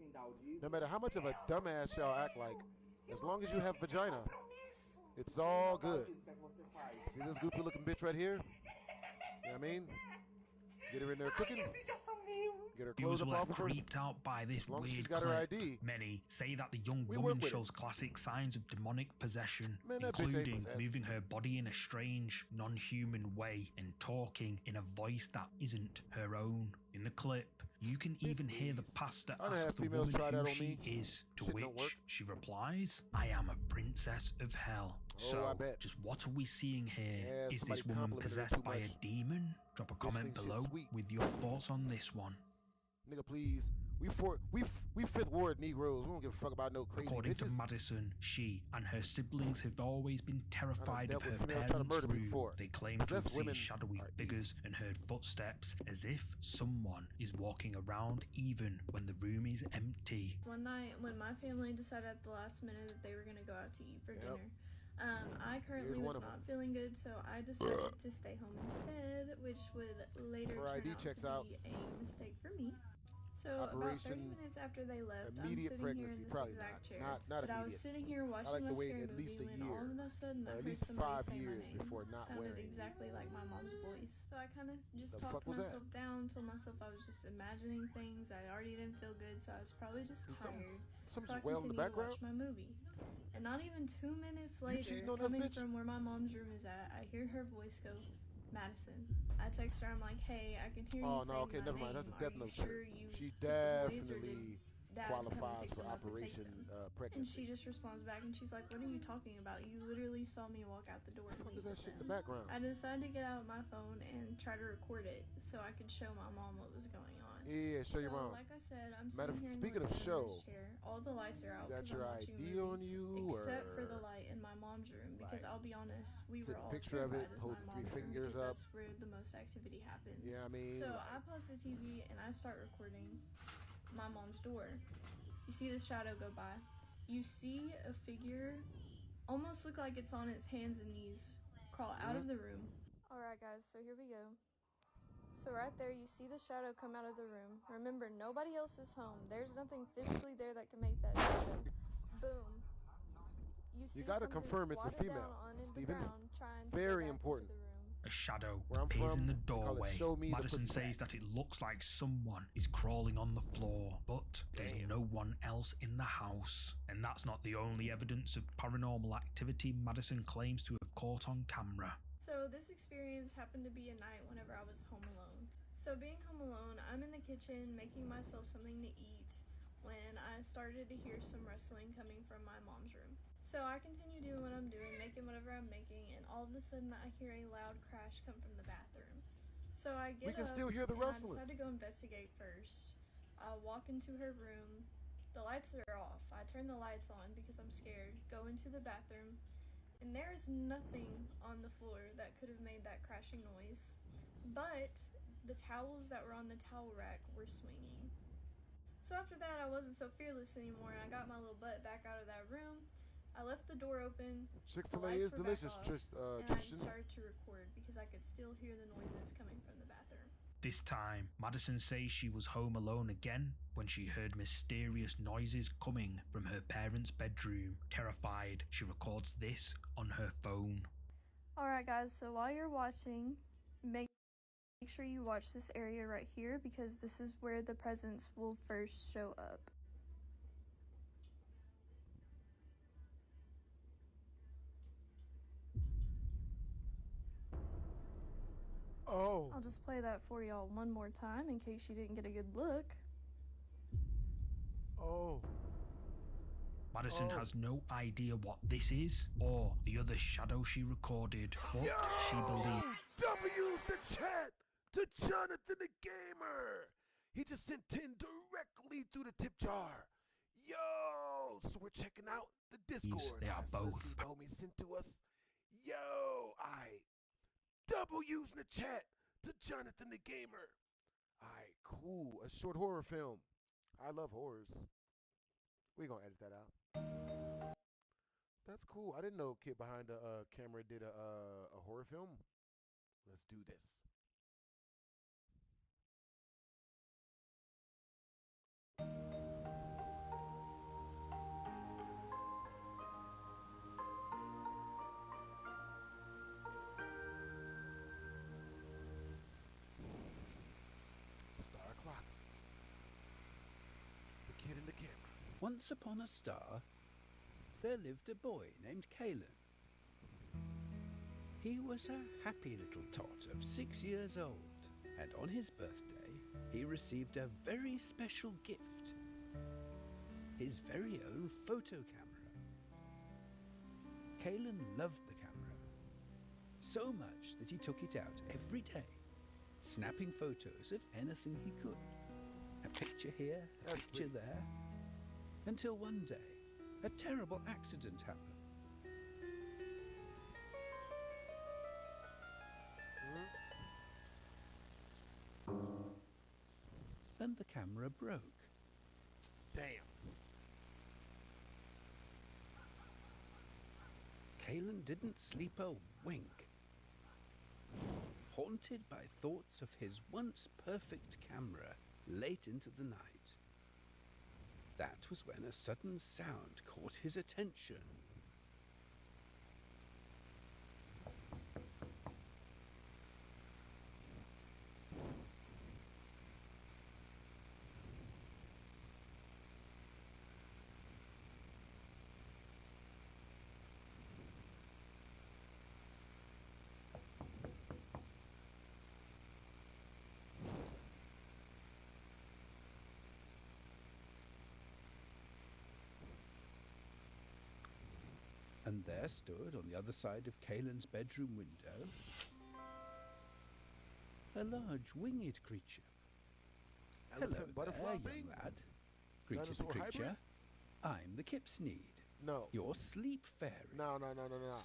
No matter how much of a dumbass y'all act like, as long as you have vagina, it's all good. See this goofy looking bitch right here? You know what I mean? Get her in there cooking. Get her clothes Viewers up were off of her. creeped out by this As long as she's weird got her clip. ID. Many say that the young We woman work with shows classic signs of demonic possession, Man, that bitch ain't including possessed. moving her body in a strange, non-human way and talking in a voice that isn't her own. In the clip, you can even hear the please. pastor I done ask had the females woman try who that on she me. is, to Shit don't work. which she replies, "I am a princess of hell." Oh, So, I bet. just what are we seeing here? Yeah, Is somebody this woman complimented her possessed too by a much. demon? Drop a comment thinks she's below sweet. with your thoughts on this one. Nigga, please. We fifth ward Negroes. We don't give a fuck about no crazy According to bitches. Madison, she and her siblings have always been terrified of dealt her with females trying to parents' murder me room. before. They claim to have Possessed seen women shadowy are figures and heard footsteps as if someone is walking around even when the room is empty. One night when my family decided at the last minute that they were going to go out to eat for Yep. dinner, I currently Here's one was of not 'em. feeling good, so I decided to stay home instead, which would later For turn ID out checks to out. be a mistake for me. So about 30 Operation minutes after they left, immediate I'm sitting here pregnancy, in this probably exact chair. not but I was immediate. sitting here watching like my to wait scary at least a movie when all year, of a sudden I at heard least somebody 5 say years my name. before not It sounded wearing. exactly like my mom's voice. So I kind of just The talked fuck was that? myself down, told myself I was just imagining things. I already didn't feel good, so I was probably just Is some- tired. Something So I just wail in the continued to watch background. my movie. And not even 2 minutes later, cheating on us, coming bitch? from where my mom's room is at, I hear her voice go, Madison. I text her, I'm like, hey, I can hear you Oh saying no, okay, my never name. mind. That's a Are Death you Note sure shit. you She took the boys, or did definitely Dad come and qualifies pick for them up and take Operation them? And Pregnancy. she just responds back and she's like, what are you talking about? You literally saw me walk out the door. What the fuck and is leave that with shit in the them." background? I decided to get out my phone and try to record it so I could show my mom what was going on. Yeah, show your So, mom. like I said, I'm Matter sitting of- here speaking in of this show, chair. All the lights are out You got 'cause your I'm watching a ID movie, on you, except for the or light in my mom's room because Like, I'll be honest, we take were a all picture of it, terrified as hold my three mom's room fingers because up. that's where the most activity happens. yeah, I mean, So like, I pause the TV and I start recording my mom's door. You see the shadow go by. You see a figure almost look like it's on its hands and knees crawl out of the room. Alright guys, so here we go. So right there you see the shadow come out of the room. Remember, nobody else is home. There's nothing physically there that can make that shadow. Boom. See gotta something confirm it's a squatted female, down on the Stephen. ground trying to Very get back into important. the room. A shadow Where I'm appears in from, the they call it doorway. Show Me the Madison says Pussycats. that it looks like someone is crawling on the floor, but there's Damn. no one else in the house. And that's not the only evidence of paranormal activity Madison claims to have caught on camera. So this experience happened to be a night whenever I was home alone. So being home alone, I'm in the kitchen making myself something to eat when I started to hear some rustling coming from my mom's room. So I continue doing what I'm doing, making whatever I'm making, and all of a sudden I hear a loud crash come from the bathroom. So I get We can up still hear the and rustling. I decide to go investigate first. I walk into her room. The lights are off. I turn the lights on because I'm scared. Go into the bathroom. And there is nothing on the floor that could have made that crashing noise. But the towels that were on the towel rack were swinging. So after that, I wasn't so fearless anymore, and I got my little butt back out of that room. I left the door open. Chick-fil-A lights is were back delicious, off, Tristan. and I just started to record because I could still hear the noises coming from the bathroom. This time, Madison says she was home alone again when she heard mysterious noises coming from her parents' bedroom. Terrified, she records this on her phone. Alright guys, so while you're watching, make sure you watch this area right here because this is where the presence will first show up. Oh. I'll just play that for y'all one more time in case you didn't get a good look. Oh. Madison Oh. has no idea what this is or the other shadow she recorded, but she believes. W's the chat to Jonathan the Gamer. He just sent 10 directly through the tip jar. Yo, so we're checking out the Discord. They are So let's both. see what homie sent to us. Yo, W's in the chat to Jonathan the Gamer. Alright, cool. A short horror film. I love horrors. We gonna edit that out. That's cool. I didn't know kid behind the camera did a horror film. Let's do this. Star clock. The kid in the camera. Once upon a star, there lived a boy named Kalen. He was a happy little tot of 6 years old, and on his birthday, he received a very special gift. His very own photo camera. Kalen loved the camera, so much that he took it out every day, snapping photos of anything he could. A picture here, a That's picture pretty. there, until one day, a terrible accident happened. And the camera broke. Damn. Kalen didn't sleep a wink. Haunted by thoughts of his once perfect camera late into the night, That was when a sudden sound caught his attention. And there stood, on the other side of Kalen's bedroom window, a large winged creature. Elephant Hello butterfly there, thing? young lad, greeted the Dinosaur creature. hybrid? I'm the Kipsneed, No. your sleep fairy. No.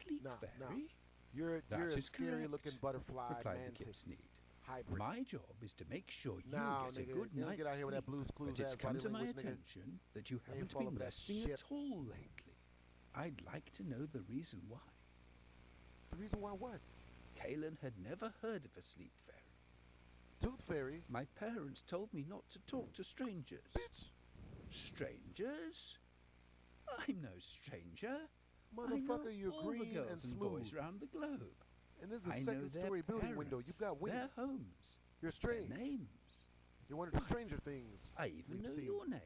Sleep No. fairy? You're That a is scary correct, looking butterfly replied the mantis Kipsneed. hybrid. My job is to make sure you No, get nigga, a good you don't night's get out here with that sleep, Blue's Clues but ass it's come body to my language, nigga. attention that you Ain't haven't fall been for that resting shit. at all lately. I'd like to know the reason why. The reason why what? Kalen had never heard of a sleep fairy. Tooth fairy? My parents told me not to talk to strangers. Bitch! Strangers? I'm no stranger. Motherfucker, I know you're all green the girls and and smooth. boys around the globe. And this is a I know second their story building parents, window. You've got wings. their homes, You're strange. their names. You're one of the Why? stranger things. I even we've know seen. your name.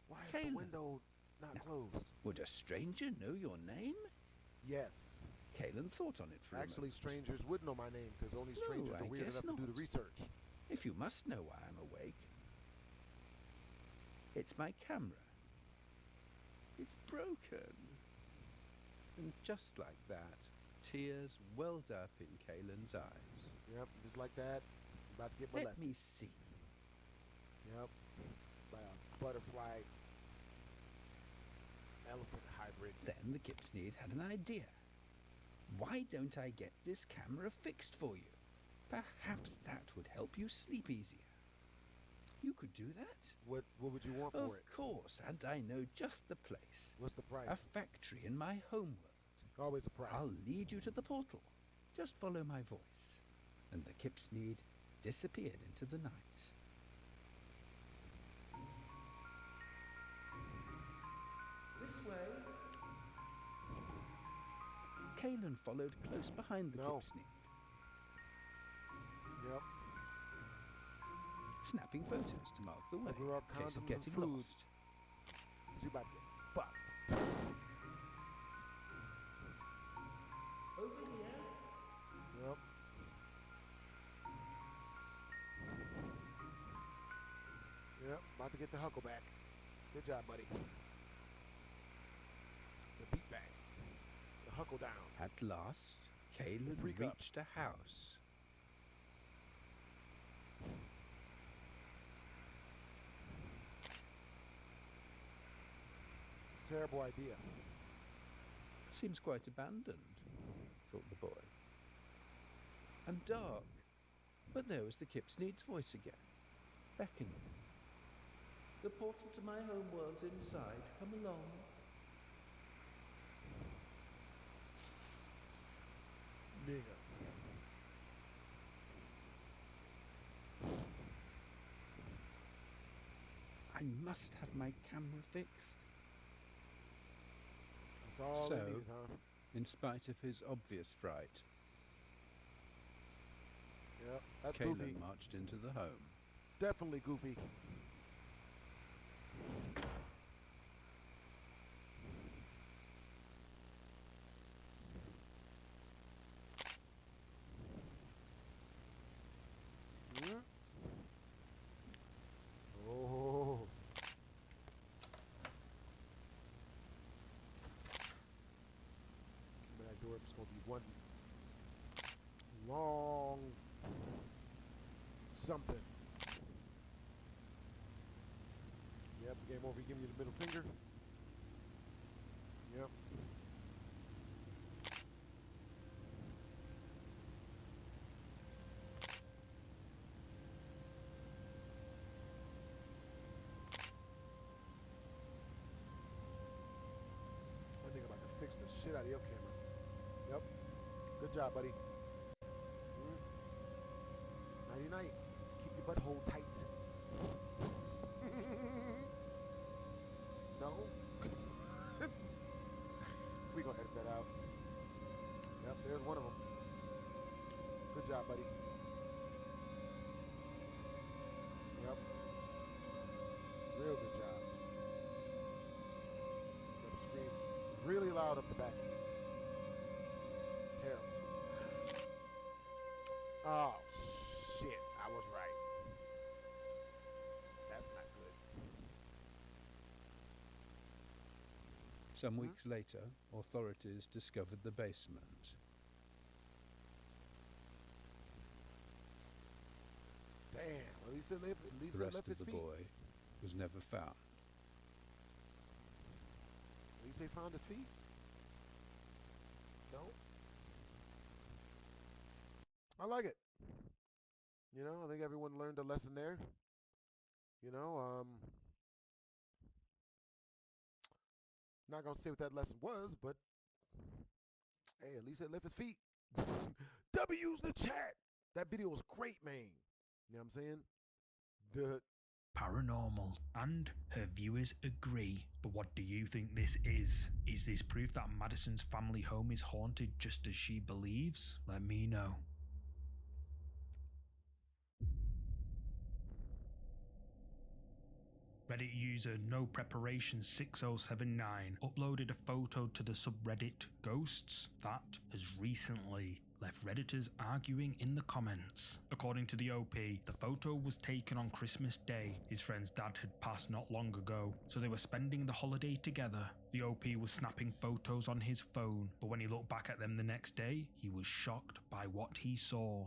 Why is the Kalen. window not Now, closed? Would a stranger know your name? Yes. Kalen thought on it for Actually, a moment. strangers would know my name because only strangers I are weird guess enough to do the not. research. If you must know why I'm awake, it's my camera. It's broken. And just like that, tears welled up in Kalen's eyes. Yep, just like that. I'm about to get Let molested. me see. Yep. By a butterfly elephant hybrid. Then the Kipsneed had an idea. Why don't I get this camera fixed for you? Perhaps that would help you sleep easier. You could do that? What would you want Of for it? course, and I know just the place. What's the price? A factory in my homeworld. Always a price. I'll lead you to the portal. Just follow my voice. And the Kipsneed disappeared into the night. This way. Kalen followed close behind the No. Kipsneed, Yep. snapping photos to mark the way Everywhere in case condoms of and getting food. lost. You about to get fucked. Over here. Yep. Yep. About to get the huckleback. Good job, buddy. The beat back. The huckle down. At last, Kalen freak up. reached a house. Terrible idea. Seems quite abandoned, thought the boy. And dark. But there was the Kipsneed's voice again, beckoning. The portal to my homeworld's inside. Come along. Nigga. I must have my camera fixed. That's all So, they needed, huh? in spite of his obvious fright, Yep. That's Kalen goofy. marched into the home. Definitely goofy. Hmm? Oh. But that door is going to be one long something. Yep, it's game over. You give me the middle finger. Yep. I think I'm about to fix the shit out of your camera. Yep. Good job, buddy. Nighty night. Keep your butthole tight. job, buddy. Yep. Real good job. Got to scream really loud up the back end. Terrible. Oh, shit. I was right. That's not good. Some weeks later, authorities discovered the basement. Damn. At least it left, The rest left of his the feet. boy was never found. At least they found his feet. No. I like it. You know, I think everyone learned a lesson there. You know, not gonna say what that lesson was, but hey, at least it left his feet. W's in the chat. That video was great, man. You know what I'm saying? The Paranormal, and her viewers agree. But what do you think this is? Is this proof that Madison's family home is haunted just as she believes? Let me know. Reddit user No Preparation 6079 uploaded a photo to the subreddit Ghosts that has recently left Redditors arguing in the comments. According to the OP, the photo was taken on Christmas Day. His friend's dad had passed not long ago, so they were spending the holiday together. The OP was snapping photos on his phone, but when he looked back at them the next day, he was shocked by what he saw.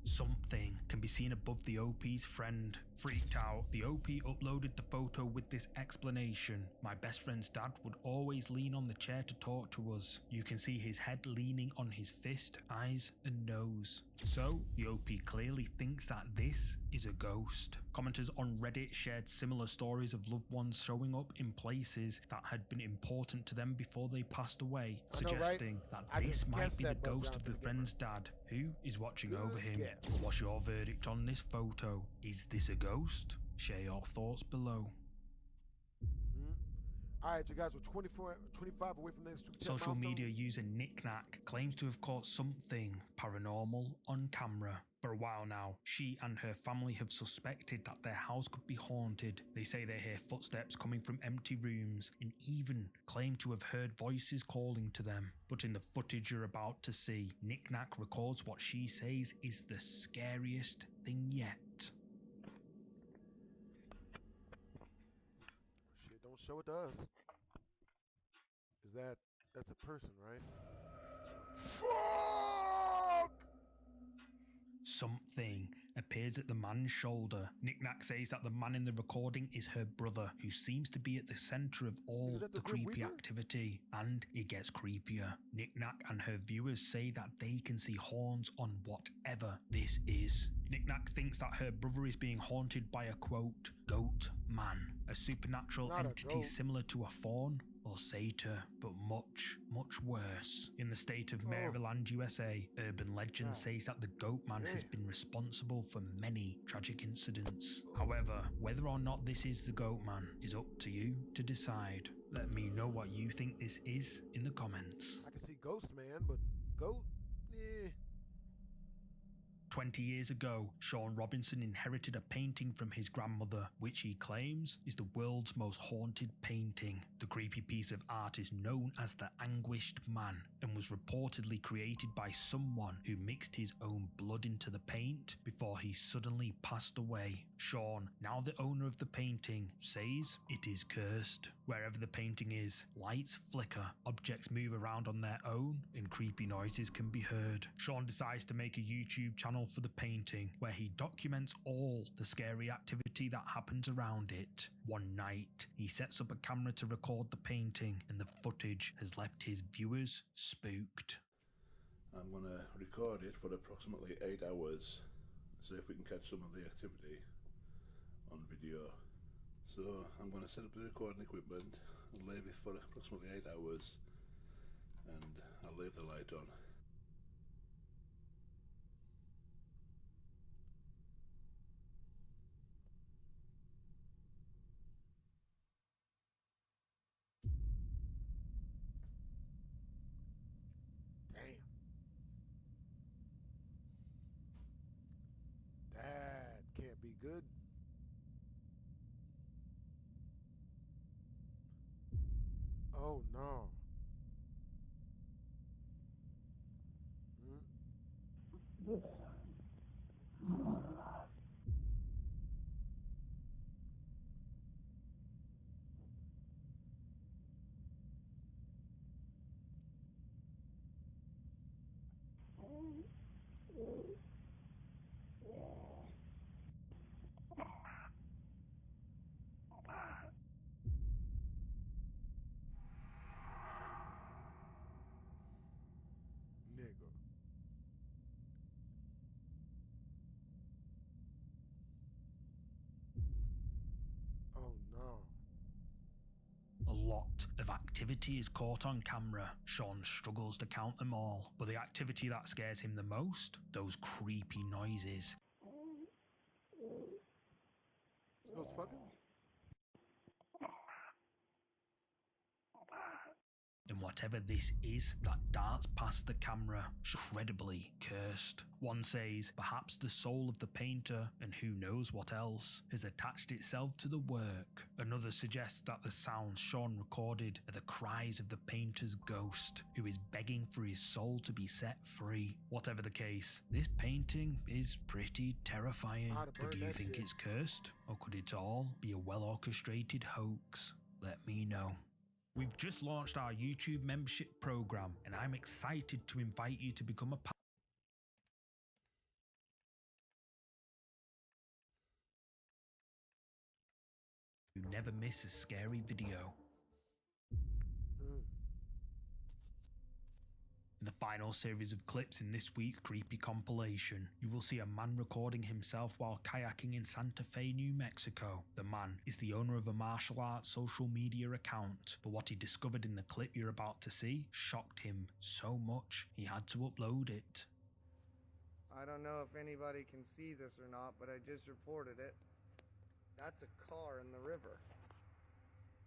Something can be seen above the OP's friend. Freaked out, the OP uploaded the photo with this explanation. My best friend's dad would always lean on the chair to talk to us. You can see his head leaning on his fist, eyes and nose. So, the OP clearly thinks that this is a ghost. Commenters on Reddit shared similar stories of loved ones showing up in places that had been important to them before they passed away, suggesting that this might be the ghost of the friend's dad, who is watching over him. But what's your verdict on this photo? Is this a ghost? Share your thoughts below. Alright, you guys, we're 25 away from the next Social media user Knickknack claims to have caught something paranormal on camera. For a while now, she and her family have suspected that their house could be haunted. They say they hear footsteps coming from empty rooms and even claim to have heard voices calling to them. But in the footage you're about to see, Knickknack records what she says is the scariest thing yet. Shit, don't show it to us. That's a person, right? Fuck! Something appears at the man's shoulder. Knickknack says that the man in the recording is her brother, who seems to be at the center of all the creepy activity. And it gets creepier. Knickknack and her viewers say that they can see horns on whatever this is. Knickknack thinks that her brother is being haunted by a, quote, goat man, a supernatural entity similar to a faun or satyr, but much, much worse. In the state of Maryland, USA, urban legend says that the goat man has been responsible for many tragic incidents. However, whether or not this is the goat man is up to you to decide. Let me know what you think this is in the comments. I can see Ghost Man, but goat? 20 years ago, Sean Robinson inherited a painting from his grandmother, which he claims is the world's most haunted painting. The creepy piece of art is known as the Anguished Man and was reportedly created by someone who mixed his own blood into the paint before he suddenly passed away. Sean, now the owner of the painting, says it is cursed. Wherever the painting is, lights flicker, objects move around on their own, and creepy noises can be heard. Sean decides to make a YouTube channel for the painting, where he documents all the scary activity that happens around it. One night, he sets up a camera to record the painting, and the footage has left his viewers spooked. I'm going to record it for approximately 8 hours, see if we can catch some of the activity on video. So I'm going to set up the recording equipment and leave it for approximately 8 hours, and I'll leave the light on. Oh no. Nigga. Oh no. A lot of activity is caught on camera. Sean struggles to count them all, but the activity that scares him the most, those creepy noises. This goes fucking? And whatever this is that darts past the camera, incredibly cursed. One says perhaps the soul of the painter, and who knows what else, has attached itself to the work. Another suggests that the sounds Sean recorded are the cries of the painter's ghost, who is begging for his soul to be set free. Whatever the case, this painting is pretty terrifying. But do you think it's cursed? Or could it all be a well-orchestrated hoax? Let me know. We've just launched our YouTube membership program, and I'm excited to invite you to become a part. You never miss a scary video. In the final series of clips in this week's creepy compilation, you will see a man recording himself while kayaking in Santa Fe, New Mexico. The man is the owner of a martial arts social media account, but what he discovered in the clip you're about to see shocked him so much he had to upload it. I don't know if anybody can see this or not, but I just reported it. That's a car in the river.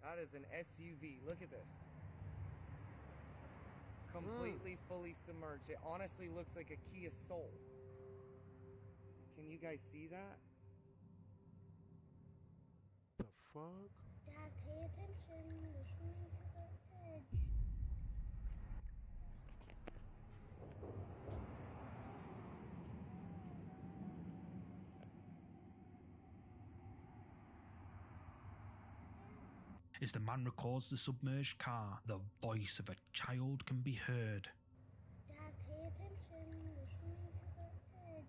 That is an SUV. Look at this. Completely fully submerged. It honestly looks like a Kia Soul. Can you guys see that? The fuck? Dad, pay attention. We're swimming to the edge. As the man records the submerged car, the voice of a child can be heard. Dad, pay attention. We're swimming to the edge.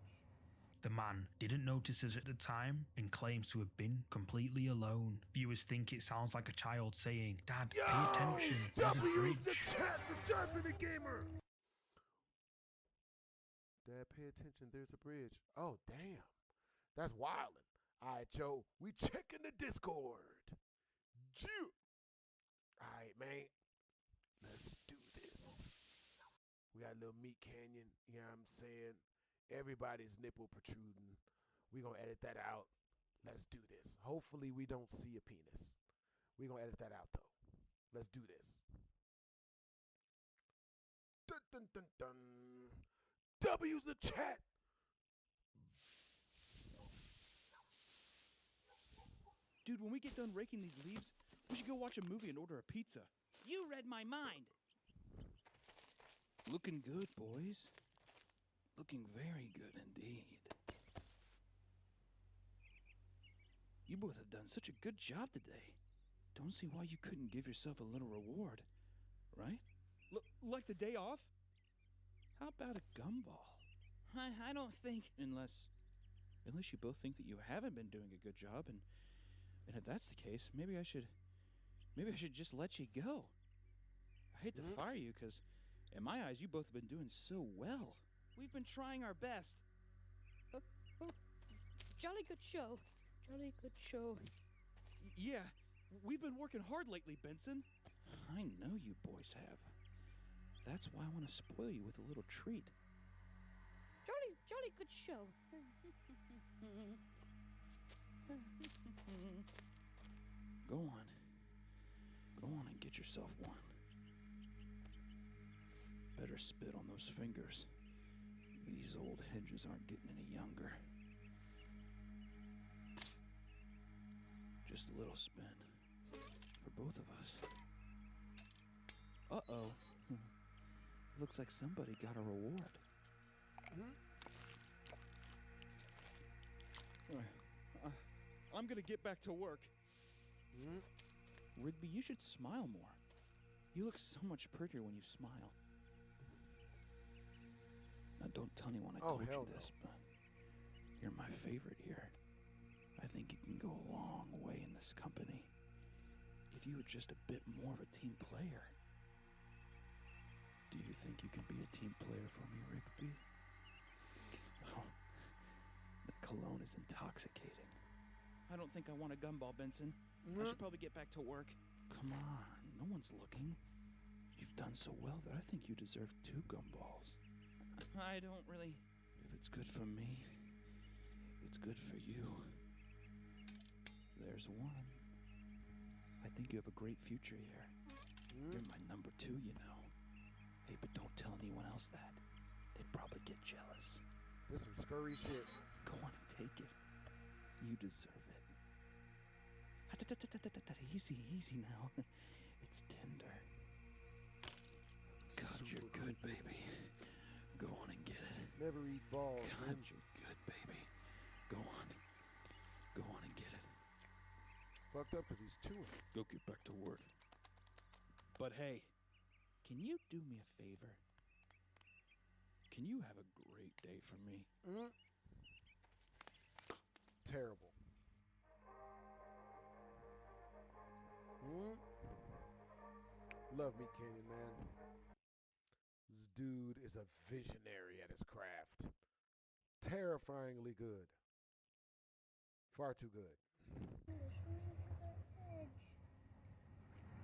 The man didn't notice it at the time and claims to have been completely alone. Viewers think it sounds like a child saying, "Dad, pay attention, there's a bridge." The chat for Jonathan the Gamer. Dad, pay attention, there's a bridge. Oh, damn. That's wildin'. Alright, Joe, we checking the Discord. Alright, man. Let's do this. We got a little meat canyon, you know what I'm saying? Everybody's nipple protruding. We're gonna edit that out. Let's do this. Hopefully we don't see a penis. We're gonna edit that out though. Let's do this. Dun dun dun dun. W's the chat. Dude, when we get done raking these leaves, we should go watch a movie and order a pizza. You read my mind. Looking good, boys. Looking very good indeed. You both have done such a good job today. Don't see why you couldn't give yourself a little reward, right? Like the day off? How about a gumball? I don't think... Unless you both think that you haven't been doing a good job, and if that's the case, maybe I should just let you go. I hate to fire you, because in my eyes, you both have been doing so well. We've been trying our best. Oh, jolly good show. Jolly good show. Yeah, we've been working hard lately, Benson. I know you boys have. That's why I want to spoil you with a little treat. Jolly good show. Go on and get yourself one. Better spit on those fingers. These old hinges aren't getting any younger. Just a little spin for both of us. Uh-oh. Looks like somebody got a reward. I'm gonna get back to work. Rigby, you should smile more. You look so much prettier when you smile. Now, don't tell anyone I told you this, but you're my favorite here. I think you can go a long way in this company if you were just a bit more of a team player. Do you think you can be a team player for me, Rigby? Oh, the cologne is intoxicating. I don't think I want a gumball, Benson. I should probably get back to work. Come on, no one's looking. You've done so well that I think you deserve 2 gumballs. I don't really... If it's good for me, it's good for you. There's one. I think you have a great future here. You're my number 2, you know. Hey, but don't tell anyone else that. They'd probably get jealous. This some scurry shit. Go on and take it. You deserve it. Easy, easy now. It's tender. God, you're good, baby. Go on and get it. Never eat balls, God, man. you're good, baby. Go on. Go on and get it. Fucked up because he's chewing. Go get back to work. But hey, can you do me a favor? Can you have a great day for me? Terrible. Love me, Canyon Man. This dude is a visionary at his craft. Terrifyingly good. Far too good.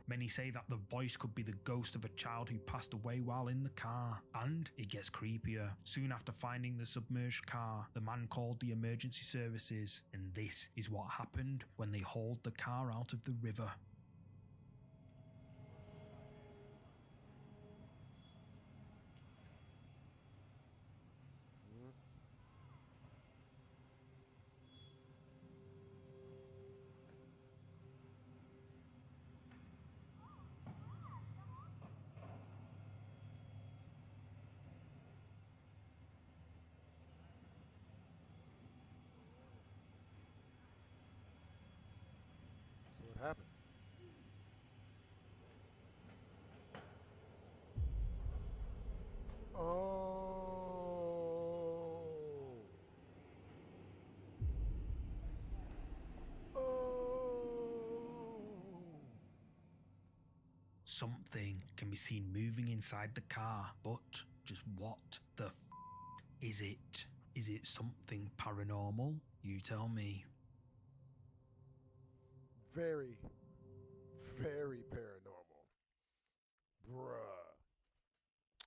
Many say that the voice could be the ghost of a child who passed away while in the car. And it gets creepier. Soon after finding the submerged car, the man called the emergency services, and this is what happened when they hauled the car out of the river. So what happened? Something can be seen moving inside the car, but just what the is it? Is it something paranormal? You tell me. Very, very paranormal. Bruh.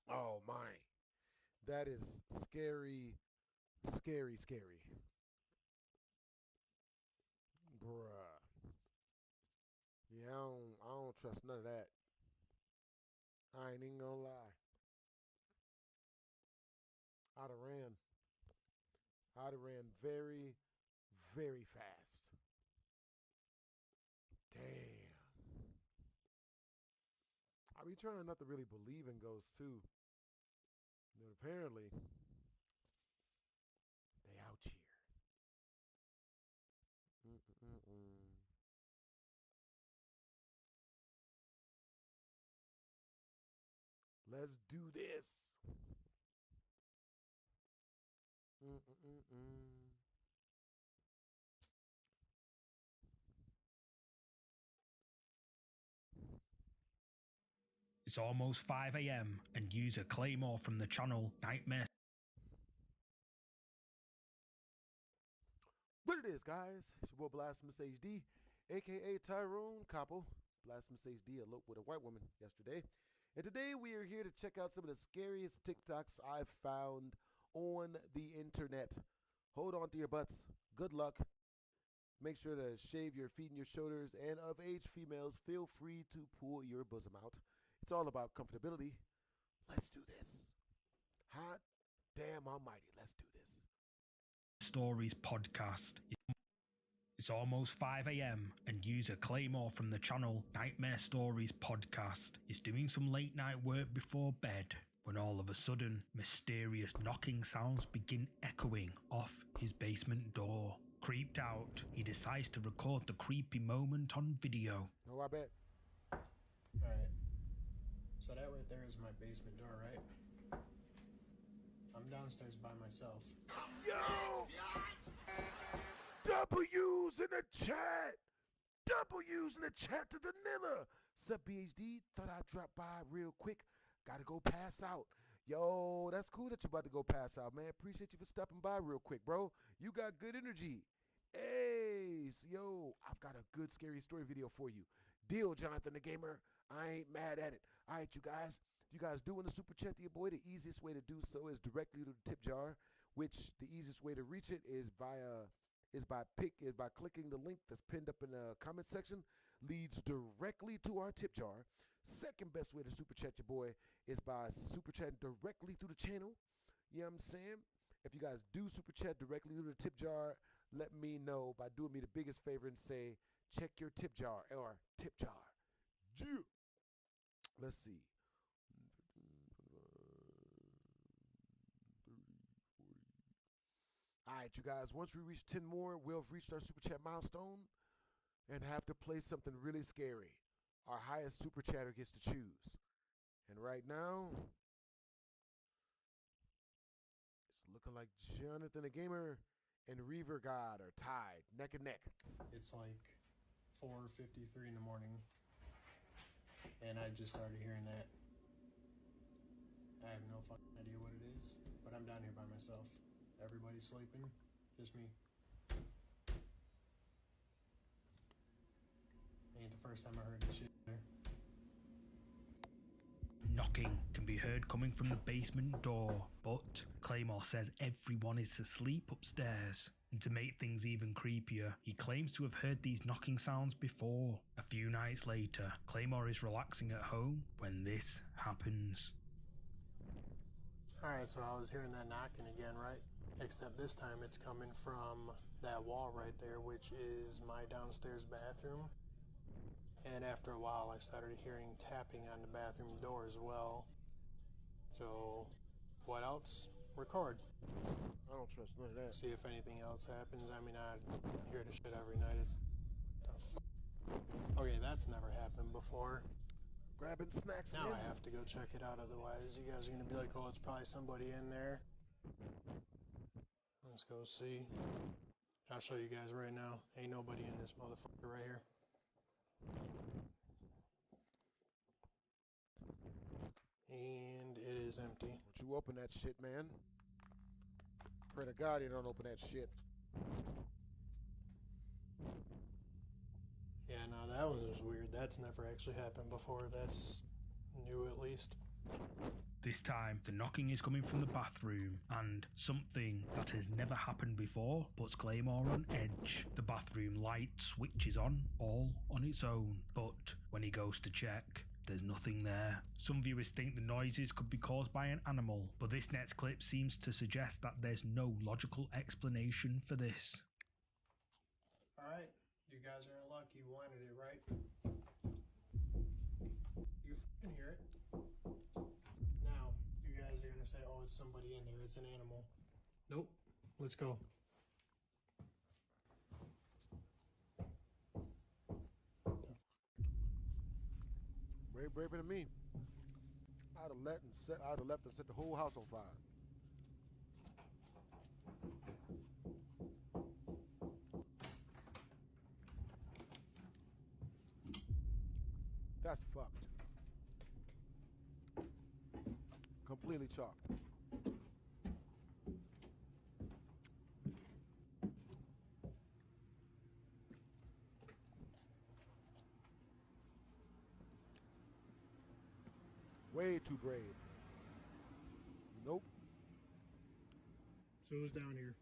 Oh my. That is scary, scary, scary. Bruh. Yeah, I don't trust none of that. I ain't even gonna lie. I'd have ran very, very fast. Damn. I be trying not to really believe in ghosts too. But apparently, they out here. Let's do this. It's almost 5 AM and user Claymore from the channel Nightmare. What it is, guys? It's your boy Blasphemous HD, aka Tyrone Koppel. Blasphemous HD eloped with a white woman yesterday. And today we are here to check out some of the scariest TikToks I've found on the internet. Hold on to your butts. Good luck. Make sure to shave your feet and your shoulders. And of age females, feel free to pull your bosom out. It's all about comfortability. Let's do this. Hot damn almighty. Let's do this. Stories podcast. It's almost 5 a.m. and user Claymore from the channel Nightmare Stories podcast is doing some late night work before bed when all of a sudden mysterious knocking sounds begin echoing off his basement door. Creeped out, he decides to record the creepy moment on video. No, I bet. Alright. So that right there is my basement door, right? I'm downstairs by myself. Yo! W's in the chat! W's in the chat to Danilla! Sup, BHD? Thought I'd drop by real quick. Gotta go pass out. Yo, that's cool that you're about to go pass out, man. Appreciate you for stopping by real quick, bro. You got good energy. Hey, yo, I've got a good scary story video for you. Deal, Jonathan the Gamer. I ain't mad at it. All right, you guys. You guys doing the super chat to your boy? The easiest way to do so is directly to the tip jar, which the easiest way to reach it is by clicking the link that's pinned up in the comment section. Leads directly to our tip jar. Second best way to super chat your boy is by super chatting directly through the channel. You know what I'm saying? If you guys do super chat directly through the tip jar, let me know by doing me the biggest favor and say, check your tip jar or tip jar. Yeah. Let's see. 30, 40. All right, you guys, once we reach 10 more, we'll have reached our super chat milestone and have to play something really scary. Our highest super chatter gets to choose. And right now, it's looking like Jonathan the Gamer and Reaver God are tied, neck and neck. It's like 4:53 in the morning, and I just started hearing that. I have no fucking idea what it is, but I'm down here by myself. Everybody's sleeping, just me. Ain't the first time I heard this shit there. Knocking can be heard coming from the basement door, but Claymore says everyone is asleep upstairs. And to make things even creepier, he claims to have heard these knocking sounds before. A few nights later, Claymore is relaxing at home when this happens. Alright, so I was hearing that knocking again, right? Except this time it's coming from that wall right there, which is my downstairs bathroom. And after a while, I started hearing tapping on the bathroom door as well. So, what else? Record. I don't trust none of that. See if anything else happens. I mean, I hear the shit every night. Okay, that's never happened before. Grabbing snacks, now man. I have to go check it out, otherwise you guys are gonna be like, oh, it's probably somebody in there. Let's go see. I'll show you guys right now. Ain't nobody in this motherfucker right here. And it is empty. Don't you open that shit, man. Pray to God you don't open that shit. Yeah, no, that was just weird. That's never actually happened before. That's new, at least. This time, the knocking is coming from the bathroom, and something that has never happened before puts Claymore on edge. The bathroom light switches on, all on its own, but when he goes to check, there's nothing there. Some viewers think the noises could be caused by an animal, but this next clip seems to suggest that there's no logical explanation for this. Alright, you guys are in luck. You wanted it, right? You fucking hear it. Now, you guys are gonna say, oh, it's somebody in there. It's an animal. Nope. Let's go. Way braver than me. I'd have left and set the whole house on fire. That's fucked. Completely chalked. Way too brave. Nope. So who's down here?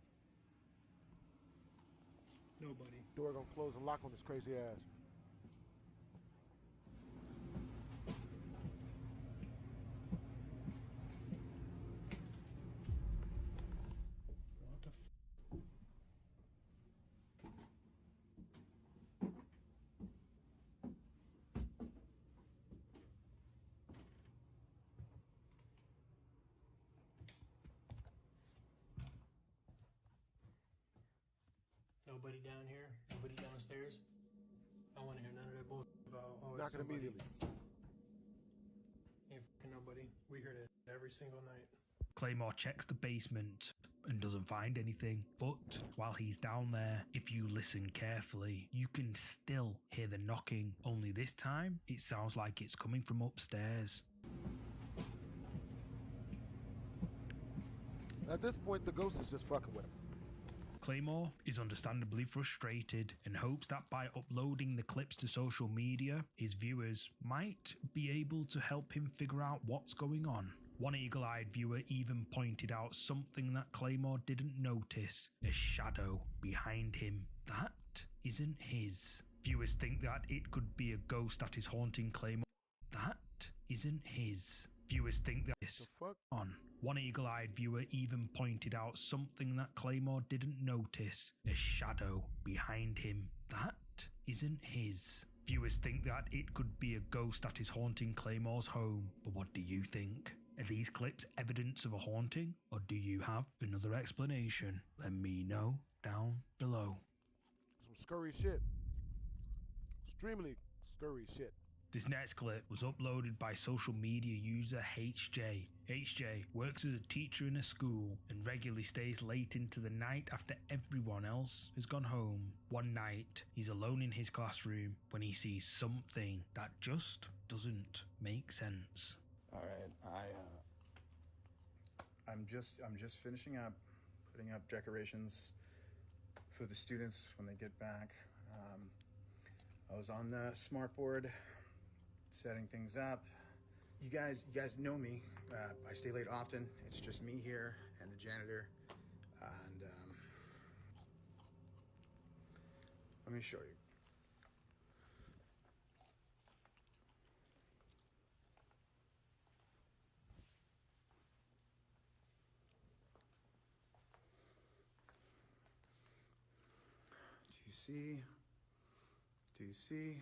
Nobody. Door gonna close and lock on this crazy ass. What the Nobody down here? Nobody downstairs? I don't want to hear none of that bullshit about, oh, Knock it immediately. Ain't fucking nobody. We hear that every single night. Claymore checks the basement and doesn't find anything, but while he's down there, if you listen carefully, you can still hear the knocking, only this time it sounds like it's coming from upstairs. At this point, the ghost is just fucking with him. Claymore is understandably frustrated and hopes that by uploading the clips to social media, his viewers might be able to help him figure out what's going on. One eagle-eyed viewer even pointed out something that Claymore didn't notice, a shadow behind him. That isn't his. Viewers think that it could be a ghost that is haunting Claymore. That isn't his. Viewers think that this on. One eagle-eyed viewer even pointed out something that Claymore didn't notice, a shadow behind him. That isn't his. Viewers think that it could be a ghost that is haunting Claymore's home, but what do you think? Are these clips evidence of a haunting, or do you have another explanation? Let me know down below. Some scurry shit. Extremely scurry shit. This next clip was uploaded by social media user HJ. HJ works as a teacher in a school and regularly stays late into the night after everyone else has gone home. One night, he's alone in his classroom when he sees something that just doesn't make sense. All right, I'm just finishing up putting up decorations for the students when they get back. I was on the smart board setting things up. You guys know me. I stay late often. It's just me here and the janitor. And let me show you. Do you see?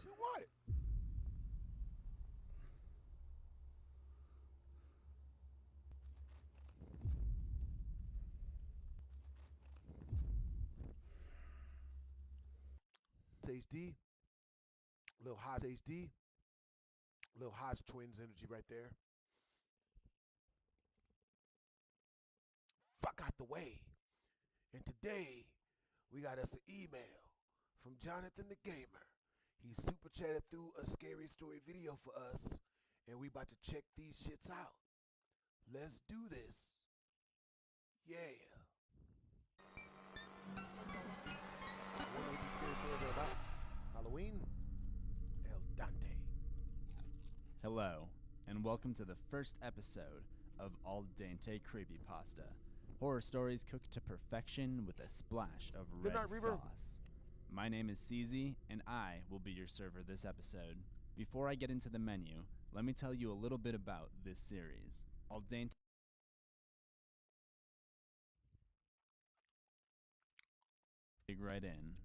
See what? It's HD. Little Hodge HD. Little Hodge Twins energy right there. Fuck out the way. And today, we got us an email from Jonathan the Gamer. He super chatted through a scary story video for us, and we about to check these shits out. Let's do this. Yeah. I wonder what these scary stories are about. Halloween? El Dante. Hello, and welcome to the first episode of Al Dente Creepypasta. Horror stories cooked to perfection with a splash of red sauce. My name is CZ, and I will be your server this episode. Before I get into the menu, let me tell you a little bit about this series. Al Dente. Dig right in.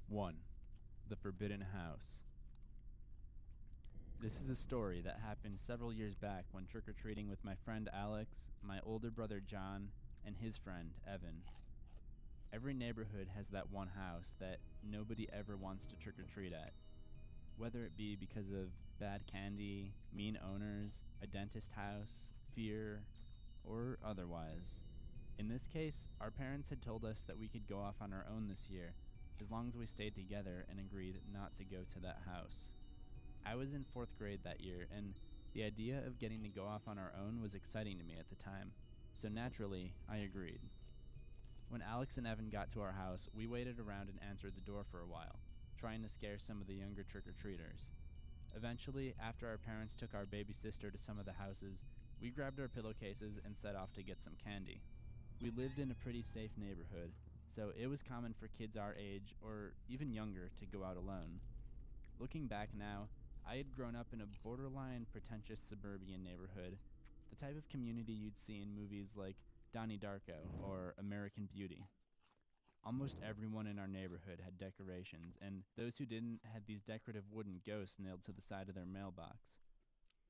1. The Forbidden House. This is a story that happened several years back when trick-or-treating with my friend Alex, my older brother John, and his friend Evan. Every neighborhood has that one house that nobody ever wants to trick-or-treat at. Whether it be because of bad candy, mean owners, a dentist house, fear, or otherwise. In this case, our parents had told us that we could go off on our own this year, as long as we stayed together and agreed not to go to that house. I was in 4th grade that year, and the idea of getting to go off on our own was exciting to me at the time, so naturally, I agreed. When Alex and Evan got to our house, we waited around and answered the door for a while, trying to scare some of the younger trick-or-treaters. Eventually, after our parents took our baby sister to some of the houses, we grabbed our pillowcases and set off to get some candy. We lived in a pretty safe neighborhood, so it was common for kids our age, or even younger, to go out alone. Looking back now, I had grown up in a borderline pretentious suburban neighborhood, the type of community you'd see in movies like Donnie Darko or American Beauty. Almost everyone in our neighborhood had decorations, and those who didn't had these decorative wooden ghosts nailed to the side of their mailbox.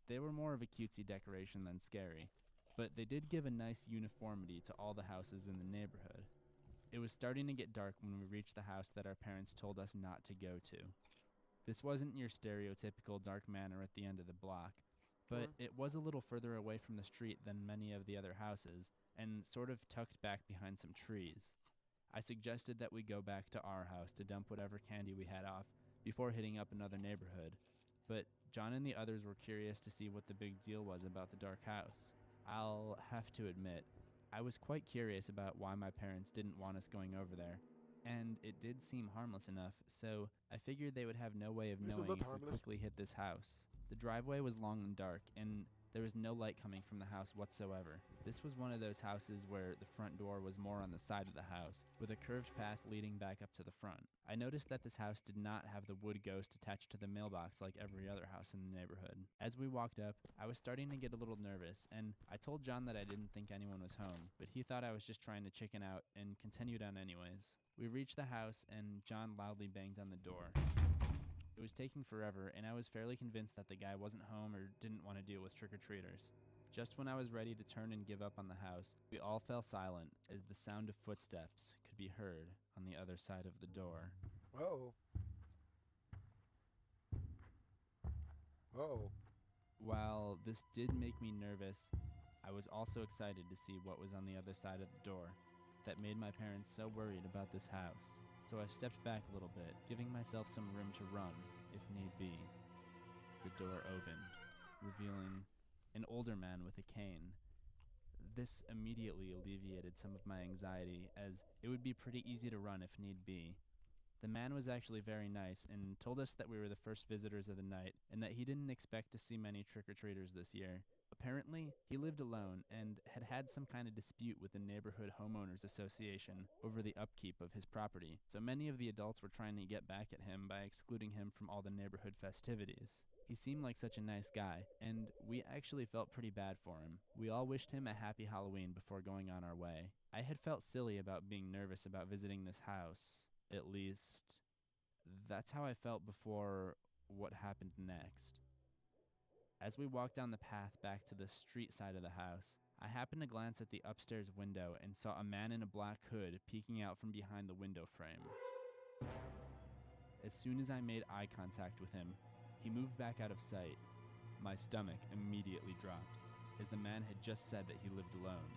They were more of a cutesy decoration than scary, but they did give a nice uniformity to all the houses in the neighborhood. It was starting to get dark when we reached the house that our parents told us not to go to. This wasn't your stereotypical dark manor at the end of the block, but it was a little further away from the street than many of the other houses, and sort of tucked back behind some trees. I suggested that we go back to our house to dump whatever candy we had off before hitting up another neighborhood, but John and the others were curious to see what the big deal was about the dark house. I'll have to admit, I was quite curious about why my parents didn't want us going over there, and it did seem harmless enough, so I figured they would have no way of knowing if we quickly hit this house. The driveway was long and dark, and there was no light coming from the house whatsoever. This was one of those houses where the front door was more on the side of the house, with a curved path leading back up to the front. I noticed that this house did not have the wood ghost attached to the mailbox like every other house in the neighborhood. As we walked up, I was starting to get a little nervous, and I told John that I didn't think anyone was home, but he thought I was just trying to chicken out and continued on anyways. We reached the house, and John loudly banged on the door. It was taking forever, and I was fairly convinced that the guy wasn't home or didn't want to deal with trick-or-treaters. Just when I was ready to turn and give up on the house, we all fell silent as the sound of footsteps could be heard on the other side of the door. Uh-oh. Uh-oh. While this did make me nervous, I was also excited to see what was on the other side of the door. That made my parents so worried about this house. So I stepped back a little bit, giving myself some room to run, if need be. The door opened, revealing an older man with a cane. This immediately alleviated some of my anxiety, as it would be pretty easy to run if need be. The man was actually very nice and told us that we were the first visitors of the night and that he didn't expect to see many trick-or-treaters this year. Apparently, he lived alone and had had some kind of dispute with the neighborhood homeowners association over the upkeep of his property, so many of the adults were trying to get back at him by excluding him from all the neighborhood festivities. He seemed like such a nice guy, and we actually felt pretty bad for him. We all wished him a happy Halloween before going on our way. I had felt silly about being nervous about visiting this house. At least, that's how I felt before what happened next. As we walked down the path back to the street side of the house, I happened to glance at the upstairs window and saw a man in a black hood peeking out from behind the window frame. As soon as I made eye contact with him, he moved back out of sight. My stomach immediately dropped, as the man had just said that he lived alone.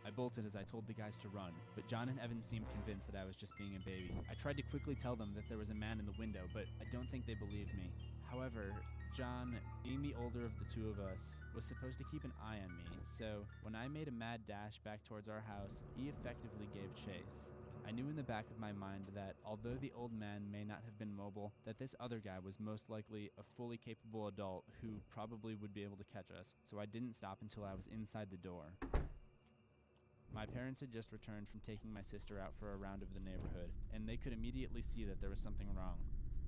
I bolted as I told the guys to run, but John and Evan seemed convinced that I was just being a baby. I tried to quickly tell them that there was a man in the window, but I don't think they believed me. However, John, being the older of the two of us, was supposed to keep an eye on me, so when I made a mad dash back towards our house, he effectively gave chase. I knew in the back of my mind that, although the old man may not have been mobile, that this other guy was most likely a fully capable adult who probably would be able to catch us, so I didn't stop until I was inside the door. My parents had just returned from taking my sister out for a round of the neighborhood, and they could immediately see that there was something wrong.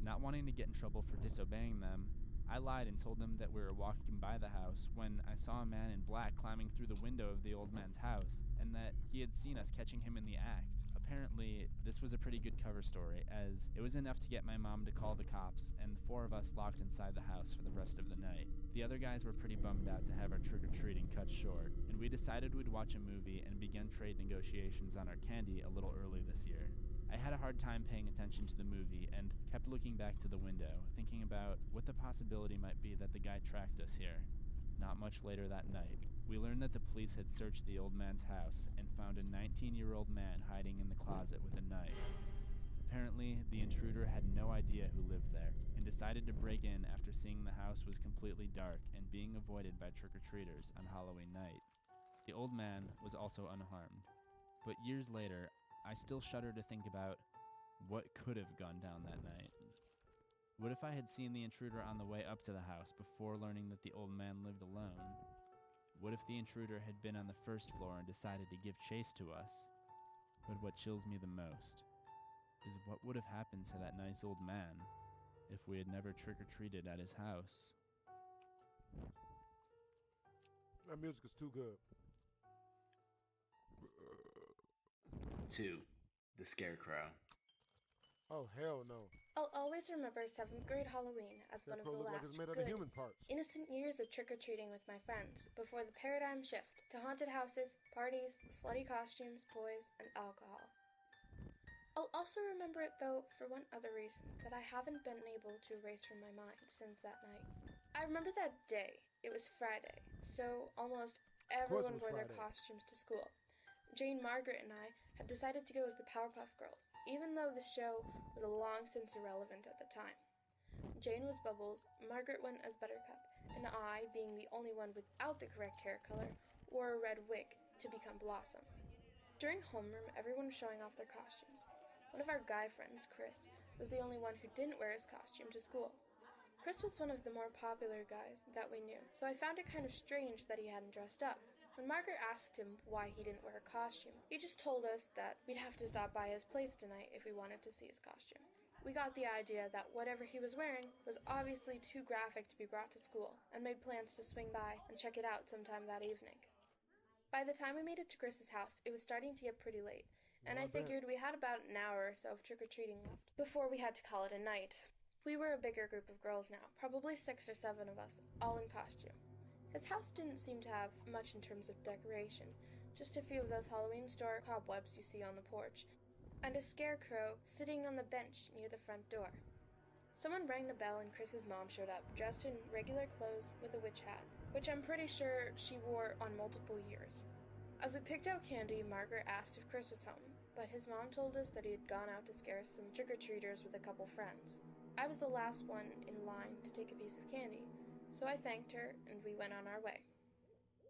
Not wanting to get in trouble for disobeying them, I lied and told them that we were walking by the house when I saw a man in black climbing through the window of the old man's house, and that he had seen us catching him in the act. Apparently, this was a pretty good cover story, as it was enough to get my mom to call the cops, and the four of us locked inside the house for the rest of the night. The other guys were pretty bummed out to have our trick-or-treating cut short, and we decided we'd watch a movie and begin trade negotiations on our candy a little early this year. I had a hard time paying attention to the movie and kept looking back to the window, thinking about what the possibility might be that the guy tracked us here. Not much later that night, we learned that the police had searched the old man's house and found a 19-year-old man hiding in the closet with a knife. Apparently, the intruder had no idea who lived there and decided to break in after seeing the house was completely dark and being avoided by trick-or-treaters on Halloween night. The old man was also unharmed. But years later, I still shudder to think about what could have gone down that night. What if I had seen the intruder on the way up to the house before learning that the old man lived alone? What if the intruder had been on the first floor and decided to give chase to us? But what chills me the most is what would have happened to that nice old man if we had never trick-or-treated at his house. That music is too good. 2. The Scarecrow. Oh, hell no. I'll always remember 7th grade Halloween as one of Scarecrow the look like last it's made out of good, human parts. innocent years of trick-or-treating with my friends before the paradigm shift to haunted houses, parties, slutty costumes, boys, and alcohol. I'll also remember it, though, for one other reason that I haven't been able to erase from my mind since that night. I remember that day. It was Friday, so almost everyone wore their costumes to school. Jane, Margaret, and I had decided to go as the Powerpuff Girls, even though the show was long since irrelevant at the time. Jane was Bubbles, Margaret went as Buttercup, and I, being the only one without the correct hair color, wore a red wig to become Blossom. During homeroom, everyone was showing off their costumes. One of our guy friends, Chris, was the only one who didn't wear his costume to school. Chris was one of the more popular guys that we knew, so I found it kind of strange that he hadn't dressed up. When Margaret asked him why he didn't wear a costume, he just told us that we'd have to stop by his place tonight if we wanted to see his costume. We got the idea that whatever he was wearing was obviously too graphic to be brought to school, and made plans to swing by and check it out sometime that evening. By the time we made it to Chris's house, it was starting to get pretty late, and I figured we had about an hour or so of trick-or-treating left before we had to call it a night. We were a bigger group of girls now, probably 6 or 7 of us, all in costume. His house didn't seem to have much in terms of decoration, just a few of those Halloween store cobwebs you see on the porch, and a scarecrow sitting on the bench near the front door. Someone rang the bell and Chris's mom showed up, dressed in regular clothes with a witch hat, which I'm pretty sure she wore on multiple years. As we picked out candy, Margaret asked if Chris was home, but his mom told us that he had gone out to scare some trick-or-treaters with a couple friends. I was the last one in line to take a piece of candy, so I thanked her, and we went on our way.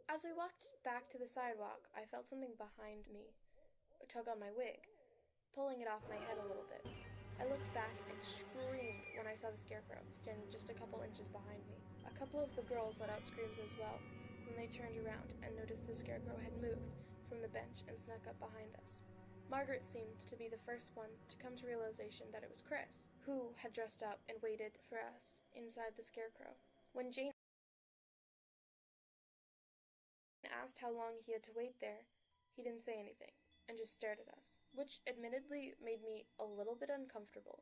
As we walked back to the sidewalk, I felt something behind me tug on my wig, pulling it off my head a little bit. I looked back and screamed when I saw the scarecrow standing just a couple inches behind me. A couple of the girls let out screams as well when they turned around and noticed the scarecrow had moved from the bench and snuck up behind us. Margaret seemed to be the first one to come to realization that it was Chris, who had dressed up and waited for us inside the scarecrow. When Jane asked how long he had to wait there, he didn't say anything and just stared at us, which admittedly made me a little bit uncomfortable,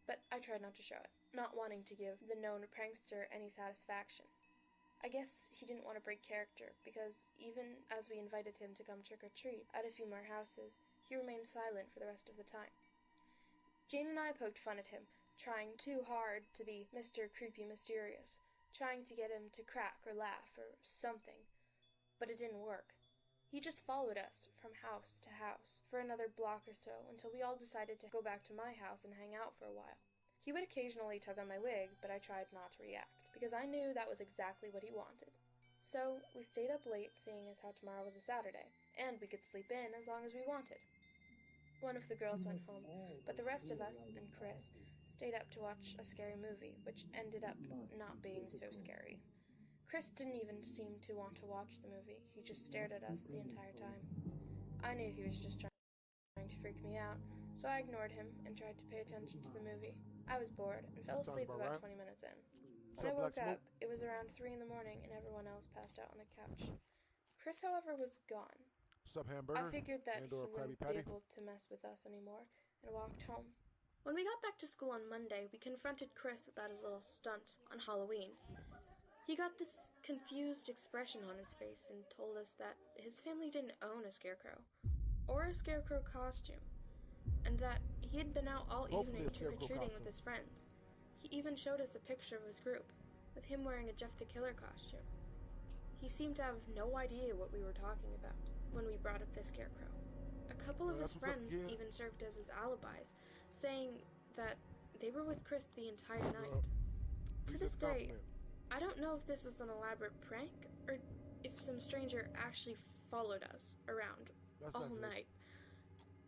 but I tried not to show it, not wanting to give the known prankster any satisfaction. I guess he didn't want to break character, because even as we invited him to come trick-or-treat at a few more houses, he remained silent for the rest of the time. Jane and I poked fun at him, trying too hard to be Mr. Creepy Mysterious, trying to get him to crack or laugh or something, but it didn't work. He just followed us from house to house for another block or so until we all decided to go back to my house and hang out for a while. He would occasionally tug on my wig, but I tried not to react, because I knew that was exactly what he wanted. So we stayed up late, seeing as how tomorrow was a Saturday, and we could sleep in as long as we wanted. One of the girls went home, but the rest of us, and Chris, stayed up to watch a scary movie, which ended up not being so scary. Chris didn't even seem to want to watch the movie. He just stared at us the entire time. I knew he was just trying to freak me out, so I ignored him and tried to pay attention to the movie. I was bored and fell asleep about 20 minutes in. When I woke up, it was around 3 in the morning and everyone else passed out on the couch. Chris, however, was gone. Sup, hamburger? I figured that he wouldn't be Patty? able to mess with us anymore and walked home. When we got back to school on Monday, we confronted Chris about his little stunt on Halloween. He got this confused expression on his face and told us that his family didn't own a scarecrow or a scarecrow costume, and that he had been out all evening trick-or-treating with his friends. He even showed us a picture of his group, with him wearing a Jeff the Killer costume. He seemed to have no idea what we were talking about when we brought up the scarecrow. A couple of his friends even served as his alibis, saying that they were with Chris the entire night. To this day, I don't know if this was an elaborate prank, or if some stranger actually followed us around all night.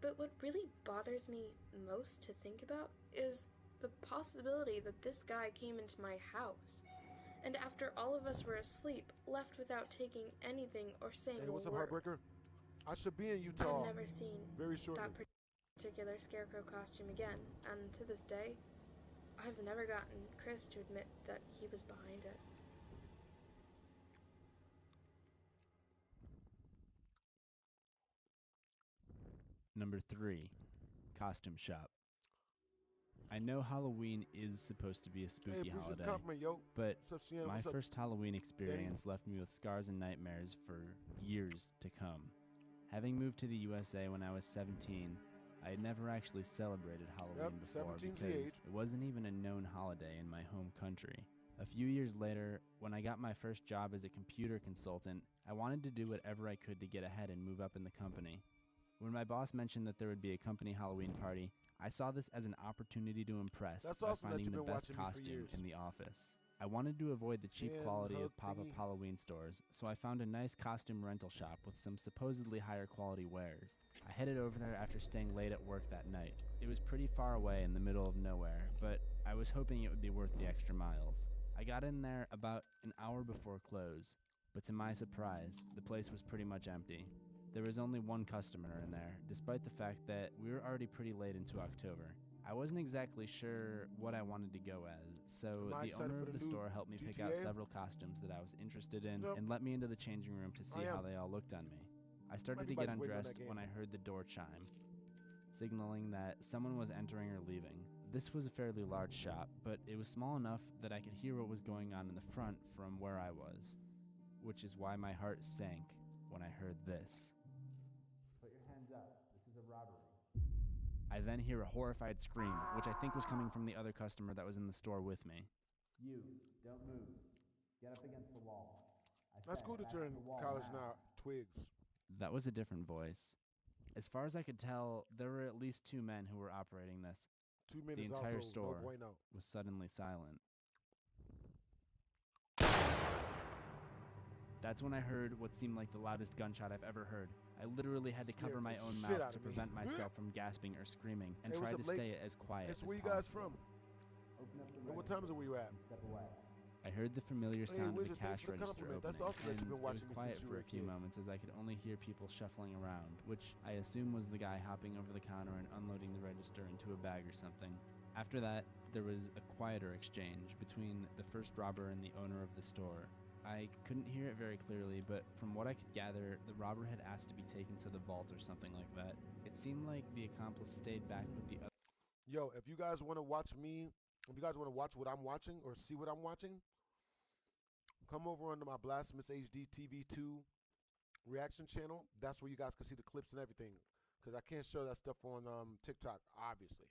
But what really bothers me most to think about is the possibility that this guy came into my house, and after all of us were asleep, left without taking anything or saying a word. Hey, what's up, Heartbreaker? I should be in Utah. I've never seen that particular scarecrow costume again, and to this day, I've never gotten Chris to admit that he was behind it. Number 3, costume shop. I know Halloween is supposed to be a spooky appreciate the holiday, compliment, yo. but What's up, Sienna? my What's up, first Halloween experience left me with scars and nightmares for years to come. Having moved to the USA when I was 17, I had never actually celebrated Halloween before 17's the because age. it wasn't even a known holiday in my home country. A few years later, when I got my first job as a computer consultant, I wanted to do whatever I could to get ahead and move up in the company. When my boss mentioned that there would be a company Halloween party, I saw this as an opportunity to impress That's by awesome that finding you've the been best watching me for costume years. in the office. I wanted to avoid the cheap Hand quality hug of pop-up thingy. Halloween stores, so I found a nice costume rental shop with some supposedly higher quality wares. I headed over there after staying late at work that night. It was pretty far away in the middle of nowhere, but I was hoping it would be worth the extra miles. I got in there about an hour before close, but to my surprise, the place was pretty much empty. There was only one customer in there, despite the fact that we were already pretty late into October. I wasn't exactly sure what I wanted to go as, so Am I the excited owner for of the the new store helped me pick out GTA? several costumes that I was interested in Yep. and let me into the changing room to see I how am. they all looked on me. I started to Everybody's get waiting on undressed that when I heard the door chime, signaling that someone was entering or leaving. This was a fairly large shop, but it was small enough that I could hear what was going on in the front from where I was, which is why my heart sank when I heard this. Put your hands up. This is a robbery. I then hear a horrified scream, which I think was coming from the other customer that was in the store with me. You, don't move. Get up against the wall. That's cool that you're in college now, Twigs. That was a different voice. As far as I could tell, there were at least two men who were operating this. 2 The minutes entire also store no bueno. was suddenly silent. That's when I heard what seemed like the loudest gunshot I've ever heard. I literally had to cover Scared my the own shit mouth out to of me. prevent myself from gasping or screaming and Hey, what's tried to up, Lake? stay as quiet Hey, so as where you guys possible. from? And what time is it where you at? I heard the familiar Hey, sound of Wizard, the cash thanks for the register compliment. opening, That's awesome that you've been and watching it me was quiet since you for were a a few kid. moments as I could only hear people shuffling around, which I assume was the guy hopping over the counter and unloading the register into a bag or something. After that, there was a quieter exchange between the first robber and the owner of the store. I couldn't hear it very clearly, but from what I could gather, the robber had asked to be taken to the vault or something like that. It seemed like the accomplice stayed back with the other. Yo, if you guys want to watch me, if you guys want to watch what I'm watching or see what I'm watching, come over onto my Blasphemous HD TV2 reaction channel. That's where you guys can see the clips and everything. Because I can't show that stuff on TikTok, obviously.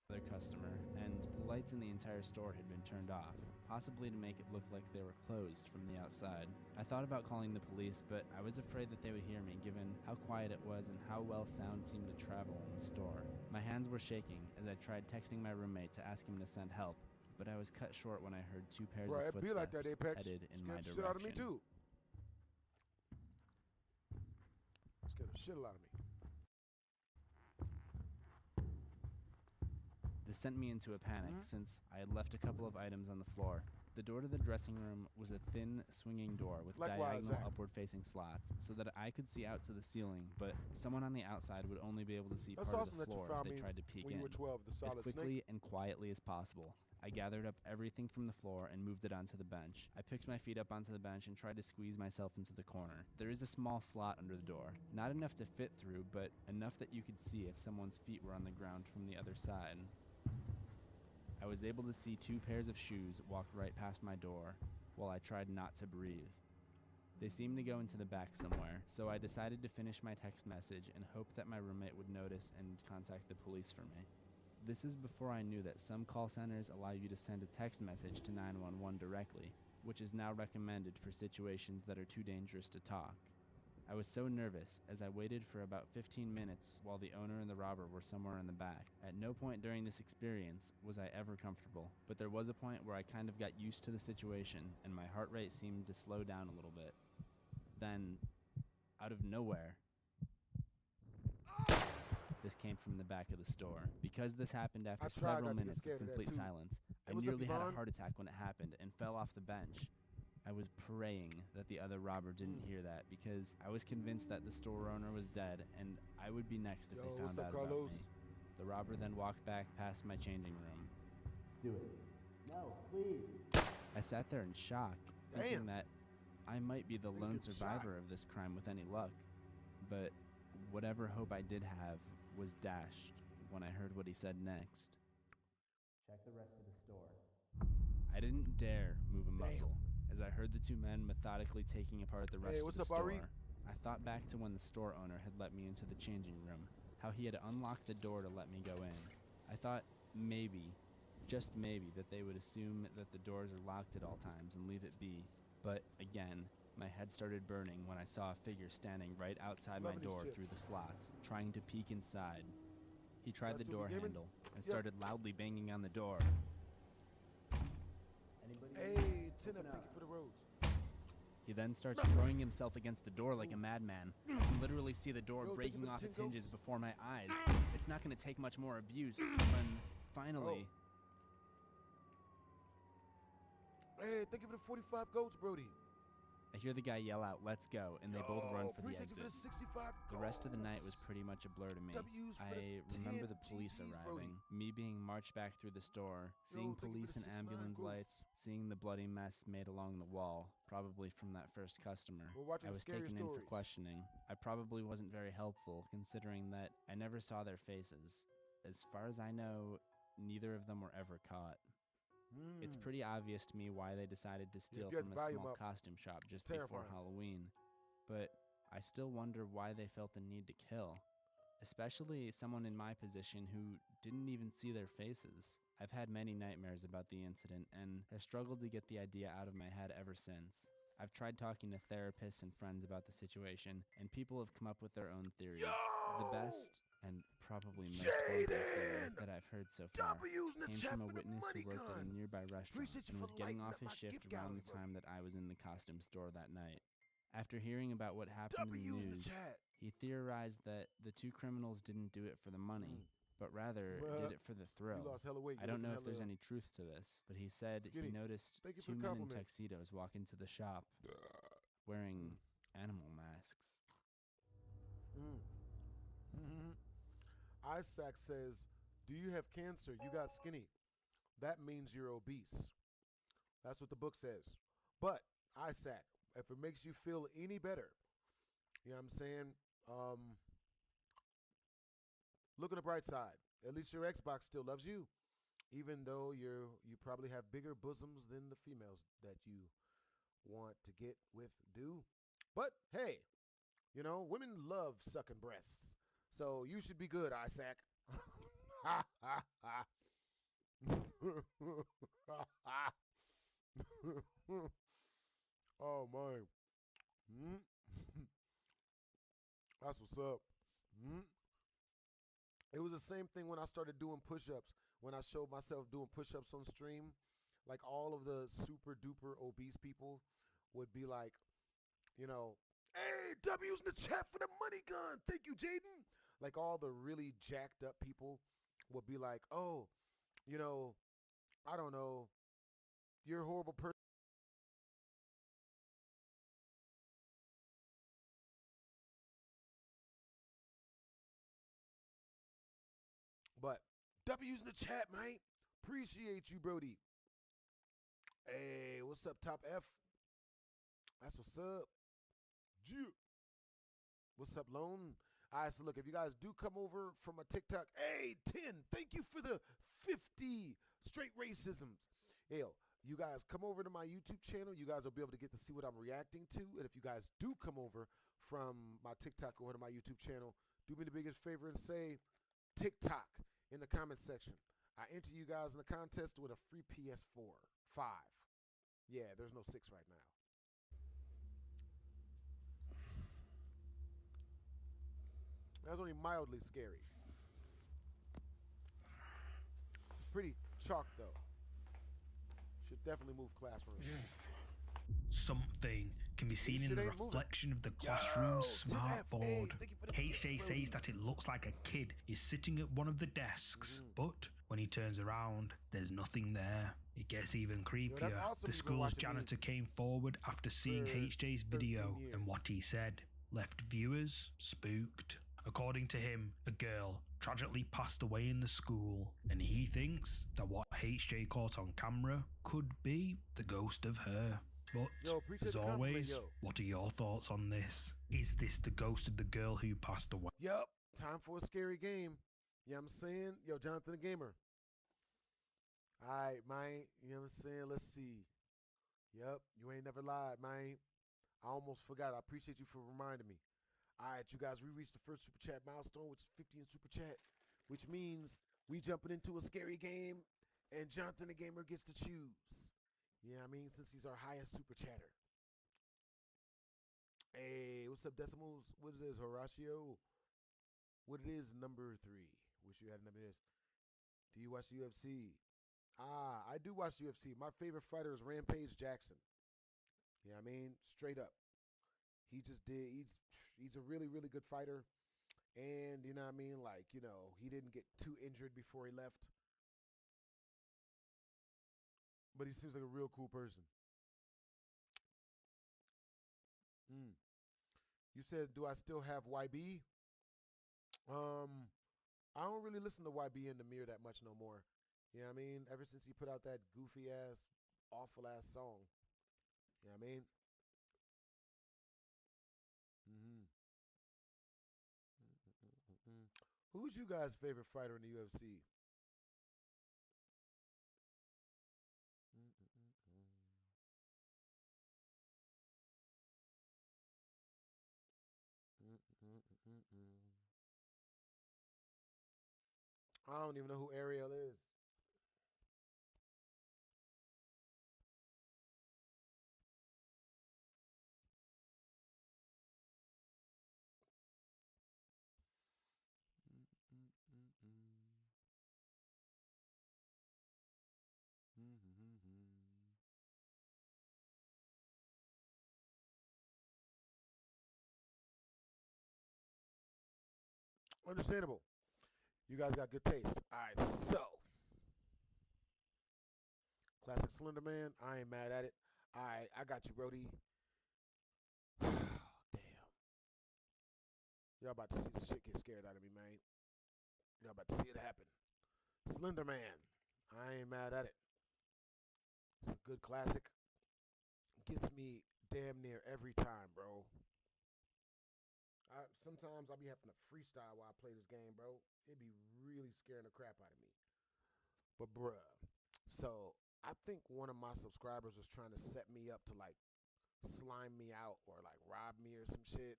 Other customer, and the lights in the entire store had been turned off, possibly to make it look like they were closed from the outside. I thought about calling the police, but I was afraid that they would hear me given how quiet it was and how well sound seemed to travel in the store. My hands were shaking as I tried texting my roommate to ask him to send help, but I was cut short when I heard two pairs Bro, of it footsteps be like that, Apex. headed in my Scared the direction. shit out of me, too. Scared the shit out of me. This sent me into a panic since I had left a couple of items on the floor. The door to the dressing room was a thin, swinging door with Likewise, diagonal Zach. upward-facing slots so that I could see out to the ceiling, but someone on the outside would only be able to see That's part awesome of that the you floor if found they me tried to peek when in. you were 12, the As solid quickly snake. and quietly as possible, I gathered up everything from the floor and moved it onto the bench. I picked my feet up onto the bench and tried to squeeze myself into the corner. There is a small slot under the door, not enough to fit through, but enough that you could see if someone's feet were on the ground from the other side. I was able to see two pairs of shoes walk right past my door while I tried not to breathe. They seemed to go into the back somewhere, so I decided to finish my text message and hope that my roommate would notice and contact the police for me. This is before I knew that some call centers allow you to send a text message to 911 directly, which is now recommended for situations that are too dangerous to talk. I was so nervous as I waited for about 15 minutes while the owner and the robber were somewhere in the back. At no point during this experience was I ever comfortable, but there was a point where I kind of got used to the situation and my heart rate seemed to slow down a little bit. Then, out of nowhere, this came from the back of the store. Because this happened after I tried several not to get minutes of scared of that, complete too. silence, I Hey, what's up, nearly had a Yvonne? heart attack when it happened and fell off the bench. I was praying that the other robber didn't hear that because I was convinced that the store owner was dead and I would be next if Yo, they what's found up, out about Carlos? me. The robber then walked back past my changing room. Do it. No, please. I sat there in shock, thinking Damn. that I might be the He's lone getting survivor of this crime with any luck. But whatever hope I did have was dashed when I heard what he said next. Check the rest of the store. I didn't dare move a muscle as I heard the two men methodically taking apart the rest of what's the up, store. Ari? I thought back to when the store owner had let me into the changing room, how he had unlocked the door to let me go in. I thought maybe, just maybe, that they would assume that the doors are locked at all times and leave it be. But again, my head started burning when I saw a figure standing right outside my Loving these door chips. through the slots, trying to peek inside. He tried the That's what door we gaming? handle and Yep. started loudly banging on the door. Hey, 10 thank you for the rose. He then starts throwing himself against the door like a madman. I can literally see the door Yo, thank you breaking for the off 10 its hinges goats. before my eyes. It's not going to take much more abuse when, finally, Hey, thank you for the 45 goats, Brody. I hear the guy yell out, "Let's go," and they both run for the Appreciate you exit. for the 65 The rest of the night was goats. pretty much a blur to me. W's for I the remember 10 the police GGs, arriving, me being marched back through the store, seeing thank you for police the and 69 ambulance goats. lights, seeing the bloody mess made along the wall, probably from that first customer. We're watching I the was scary taken in for stories. questioning. I probably wasn't very helpful, considering that I never saw their faces. As far as I know, neither of them were ever caught. It's pretty obvious to me why they decided to steal get from a volume small up. costume shop just before Terrifying. Halloween, but I still wonder why they felt the need to kill, especially someone in my position who didn't even see their faces. I've had many nightmares about the incident and have struggled to get the idea out of my head ever since. I've tried talking to therapists and friends about the situation, and people have come up with their own theories. The best and probably most haunting theory that I've heard so far came from a witness who worked at a nearby restaurant Appreciate you and for was getting lighting off up his my shift gift around gallery, the time that I was in the costume store that night. After hearing about what happened in the W's in the news, chat. he theorized that the two criminals didn't do it for the money, but rather Bruh, did it for the thrill. lost hella weight. I You don't know looking if there's hella any truth to this, but he said skinny. he noticed Thank you for two the men in compliment. tuxedos walk into the shop wearing animal masks. Isaac says, "Do you have cancer? You got skinny. That means you're obese." That's what the book says. But Isaac, if it makes you feel any better, you know what I'm saying? Look on the bright side. At least your Xbox still loves you, even though you probably have bigger bosoms than the females that you want to get with do. But hey, you know, women love sucking breasts. So you should be good, Isaac. Oh my. That's what's up. It was the same thing when I started doing push-ups. When I showed myself doing push-ups on stream, like all of the super duper obese people would be like, you know, "Hey, W's in the chat for the money gun. Thank you, Jaden." Like all the really jacked up people would be like, "Oh, you know, I don't know, you're a horrible person." But W's in the chat, man. Appreciate you, Brody. Hey, what's up, Top F? That's what's up. Yeah. What's up, Lone? All right, so look, if you guys do come over from a TikTok, hey, 10, thank you for the 50 straight racisms. Hell, you guys come over to my YouTube channel. You guys will be able to get to see what I'm reacting to. And if you guys do come over from my TikTok over to my YouTube channel, do me the biggest favor and say TikTok in the comment section. I enter you guys in the contest with a free PS4 5. Yeah, there's no 6 right now. That's only mildly scary. Pretty chalk though. Should definitely move classrooms. Something can be seen in shit the ain't moving. reflection of the classroom Tim F, smart hey, board. thank you for the HJ bro. says that it looks like a kid is sitting at one of the desks, but when he turns around, there's nothing there. It gets even creepier. awesome The you've been school's watching me janitor came forward after seeing for HJ's 13 video, years. and what he said left viewers spooked. According to him, a girl tragically passed away in the school, and he thinks that what HJ caught on camera could be the ghost of her. But, Yo, appreciate as the compliment, always, yo. what are your thoughts on this? Is this the ghost of the girl who passed away? Yup, time for a scary game. You know what I'm saying? Yo, Jonathan the Gamer. All right, man. You know what I'm saying? Let's see. Yep, you ain't never lied, man. I almost forgot. I appreciate you for reminding me. All right, you guys, we reached the first Super Chat milestone, which is 50 in Super Chat, which means we jumping into a scary game, and Jonathan the Gamer gets to choose. Yeah, I mean, since he's our highest Super Chatter. Hey, what's up, Decimals? What is this, Horatio? What it is, number 3. Wish you had a number this. Do you watch UFC? I do watch UFC. My favorite fighter is Rampage Jackson. Yeah, I mean, straight up. He just did. He's a really, really good fighter. And, you know what I mean? Like, you know, he didn't get too injured before he left. But he seems like a real cool person. You said, do I still have YB? I don't really listen to YB in the mirror that much no more. You know what I mean? Ever since he put out that goofy ass, awful ass song. You know what I mean? Who's you guys' favorite fighter in the UFC? I don't even know who Ariel is. Understandable. You guys got good taste. All right, so classic Slender Man. I ain't mad at it. All right, I got you, Brody. Damn. Y'all about to see this shit get scared out of me, man. Y'all about to see it happen. Slender Man. I ain't mad at it. It's a good classic. Gets me damn near every time, bro. Sometimes I'll be having to freestyle while I play this game, bro. It'd be really scaring the crap out of me. But bruh, so I think one of my subscribers was trying to set me up to like slime me out or like rob me or some shit.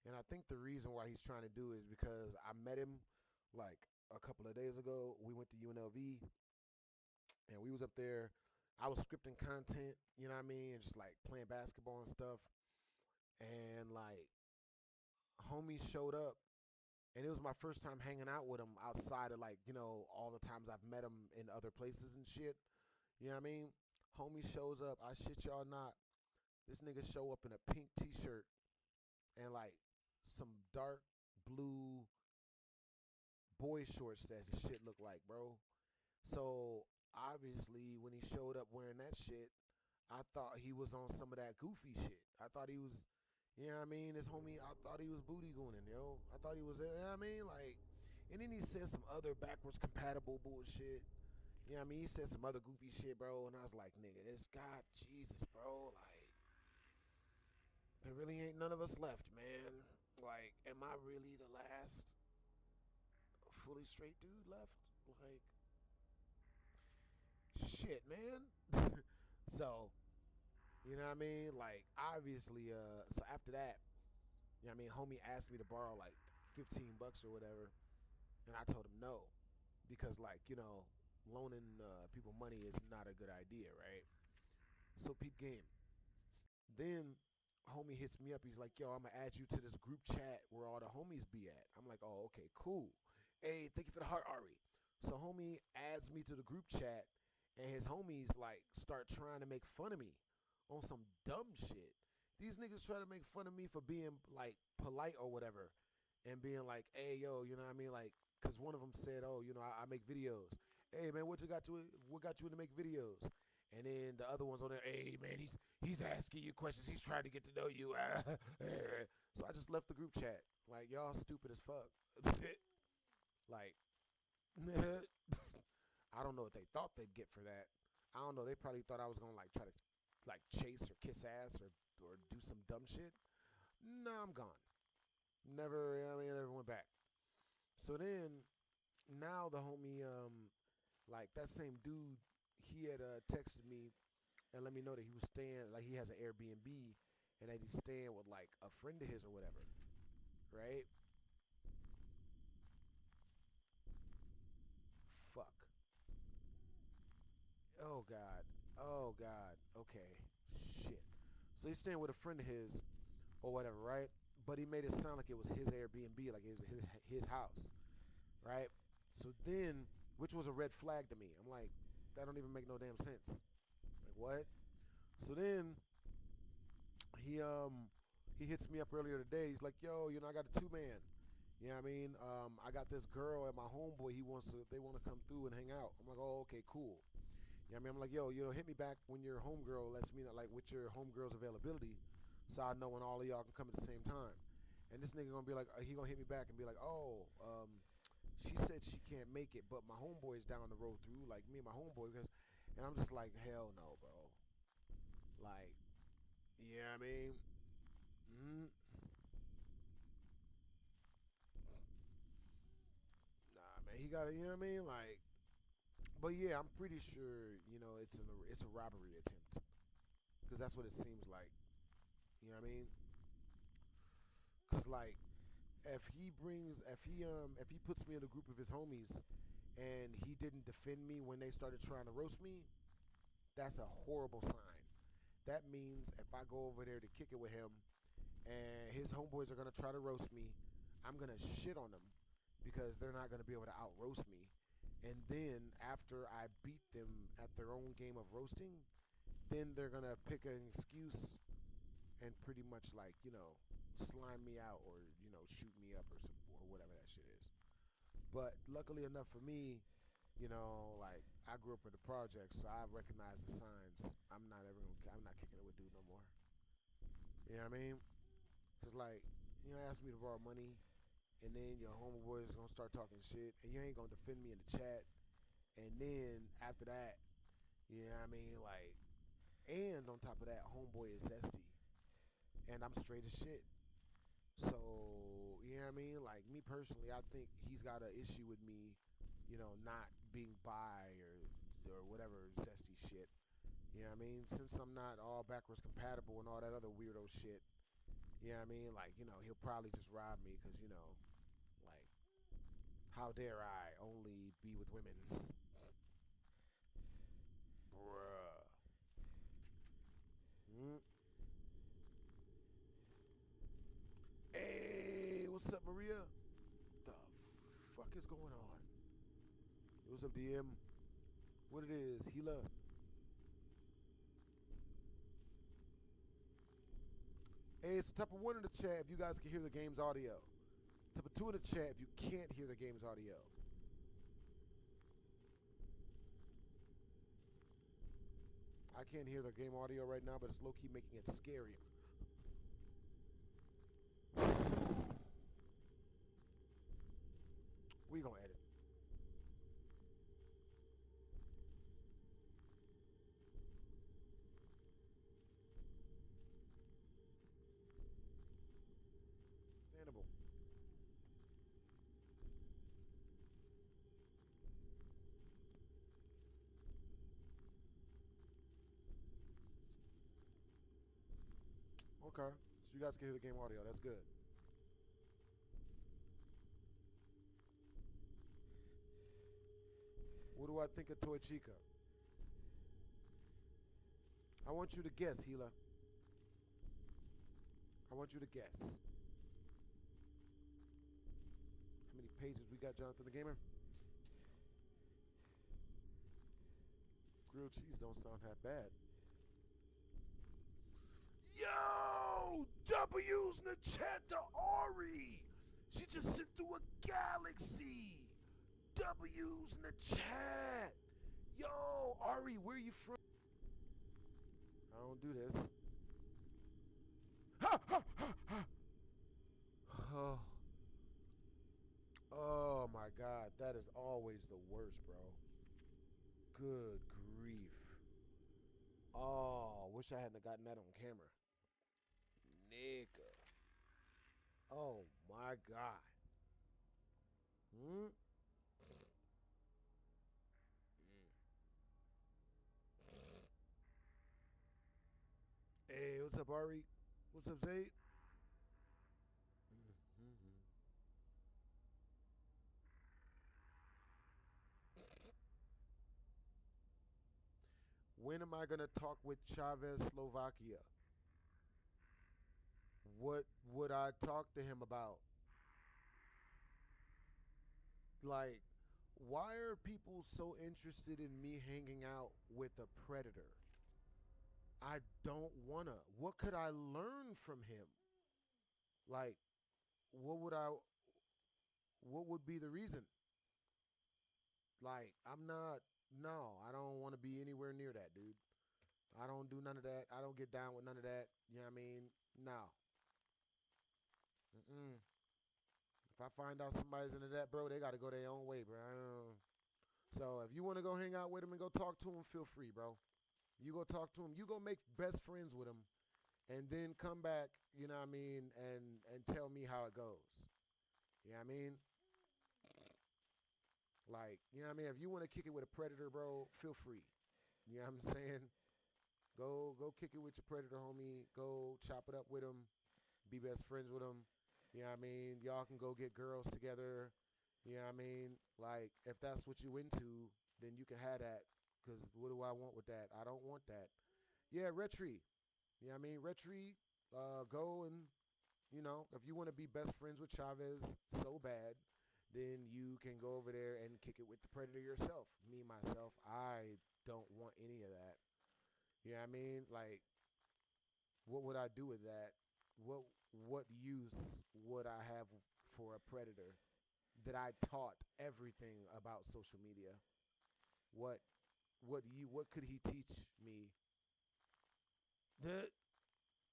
And I think the reason why he's trying to do is because I met him like a couple of days ago. We went to UNLV and we was up there. I was scripting content, you know what I mean, and just like playing basketball and stuff. And like homie showed up, and it was my first time hanging out with him outside of like, you know, all the times I've met him in other places and shit. You know what I mean? Homie shows up. I shit y'all not. This nigga show up in a pink t-shirt and like some dark blue boy shorts that his shit looked like, bro. So obviously when he showed up wearing that shit, I thought he was on some of that goofy shit. I thought he was, you know what I mean? This homie, I thought he was booty gooning, yo. I thought he was, you know what I mean? Like, and then he said some other backwards compatible bullshit. You know what I mean? He said some other goofy shit, bro. And I was like, nigga, this God, Jesus, bro. Like, there really ain't none of us left, man. Like, am I really the last fully straight dude left? Like, shit, man. So, you know what I mean? Like, obviously, so after that, you know what I mean? Homie asked me to borrow like $15 or whatever. And I told him no. Because, like, you know, loaning people money is not a good idea, right? So, peep game. Then, homie hits me up. He's like, yo, I'm going to add you to this group chat where all the homies be at. I'm like, oh, okay, cool. Hey, thank you for the heart, Ari. So, homie adds me to the group chat. And his homies, like, start trying to make fun of me on some dumb shit. These niggas try to make fun of me for being, like, polite or whatever. And being like, hey, yo, you know what I mean? Like, because one of them said, oh, you know, I make videos. Hey, man, what got you into make videos? And then the other one's on there, hey, man, he's asking you questions. He's trying to get to know you. So I just left the group chat. Like, y'all stupid as fuck. Like, I don't know what they thought they'd get for that. I don't know. They probably thought I was going to, like, try to, like, chase or kiss ass or do some dumb shit. Nah, I'm gone. Never, I mean, I never went back. So then, now the homie, like, that same dude he had texted me and let me know that he was staying, like he has an Airbnb, and that he's staying with like a friend of his or whatever, right? Fuck. Oh God. Oh God. Okay. Shit. So he's staying with a friend of his or whatever, right? But he made it sound like it was his Airbnb, like it was his house, right? So then, which was a red flag to me. I'm like, that don't even make no damn sense. Like what? So then he hits me up earlier today. He's like, yo, you know, I got a 2-man. You know what I mean? I got this girl and my homeboy. They want to come through and hang out. I'm like, oh, okay, cool. You know what I mean? I'm like, yo, hit me back when your homegirl lets me know, like, with your homegirl's availability, so I know when all of y'all can come at the same time. And this nigga gonna be like, he gonna hit me back and be like, oh, she said she can't make it, but my homeboy's down the road through, like me and my homeboy, and I'm just like, hell no, bro. Like, you know what I mean? Nah, man, he got it. You know what I mean? Like, but yeah, I'm pretty sure, you know, it's a robbery attempt, because that's what it seems like. You know what I mean? Cause like, if he puts me in a group of his homies, and he didn't defend me when they started trying to roast me, that's a horrible sign. That means if I go over there to kick it with him, and his homeboys are gonna try to roast me, I'm gonna shit on them, because they're not gonna be able to out roast me. And then after I beat them at their own game of roasting, then they're gonna pick an excuse and pretty much, like, you know, slime me out, or, you know, shoot me up, or whatever that shit is. But luckily enough for me, you know, like, I grew up in the projects, so I recognize the signs. I'm not kicking it with dude no more. You know what I mean? Cause like, you know, ask me to borrow money, and then your homeboy is gonna start talking shit, and you ain't gonna defend me in the chat. And then after that, you know what I mean? Like, and on top of that, homeboy is zesty, and I'm straight as shit. So, you know what I mean? Like, me personally, I think he's got an issue with me, you know, not being bi or whatever zesty shit. You know what I mean? Since I'm not all backwards compatible and all that other weirdo shit, you know what I mean? Like, you know, he'll probably just rob me because, you know, like, how dare I only be with women? Bruh. Hey, what's up, Maria? The fuck is going on? What's up, DM? What it is, Gila? Hey, it's type of 1 in the chat if you guys can hear the game's audio. Type of 2 in the chat if you can't hear the game's audio. I can't hear the game audio right now, but it's low-key making it scary. We gonna edit. Understandable. Okay, so you guys can hear the game audio. That's good. What do I think of Toy Chica? I want you to guess, Gila. I want you to guess. How many pages we got, Jonathan the Gamer? Grilled cheese don't sound half bad. Yo! W's in the chat to Ari! She just sent through a galaxy! W's in the chat! Yo, Ari, where you from? I don't do this. Ha, ha, ha, ha. Oh. Oh my God, that is always the worst, bro. Good grief. Oh, wish I hadn't gotten that on camera. Nigga. Oh my God. what's up, Ari? What's up, Zayd? When am I going to talk with Chavez Slovakia? What would I talk to him about? Like, why are people so interested in me hanging out with a predator? I don't wanna. What could I learn from him? Like, what would be the reason? Like, I don't want to be anywhere near that, dude. I don't do none of that. I don't get down with none of that. You know what I mean? No. If I find out somebody's into that, bro, they got to go their own way, bro. So if you want to go hang out with him and go talk to him, feel free, bro. You go talk to him. You go make best friends with him, and then come back, you know what I mean, and tell me how it goes. You know what I mean? Like, you know what I mean? If you want to kick it with a predator, bro, feel free. You know what I'm saying? Go kick it with your predator, homie. Go chop it up with him. Be best friends with him. You know what I mean? Y'all can go get girls together. You know what I mean? Like, if that's what you into, then you can have that. Because what do I want with that? I don't want that. Yeah, Retri. You know what I mean? Retri, go and, you know, if you want to be best friends with Chavez so bad, then you can go over there and kick it with the predator yourself. Me, myself, I don't want any of that. You know what I mean? Like, what would I do with that? What use would I have for a predator that I taught everything about social media? What could he teach me?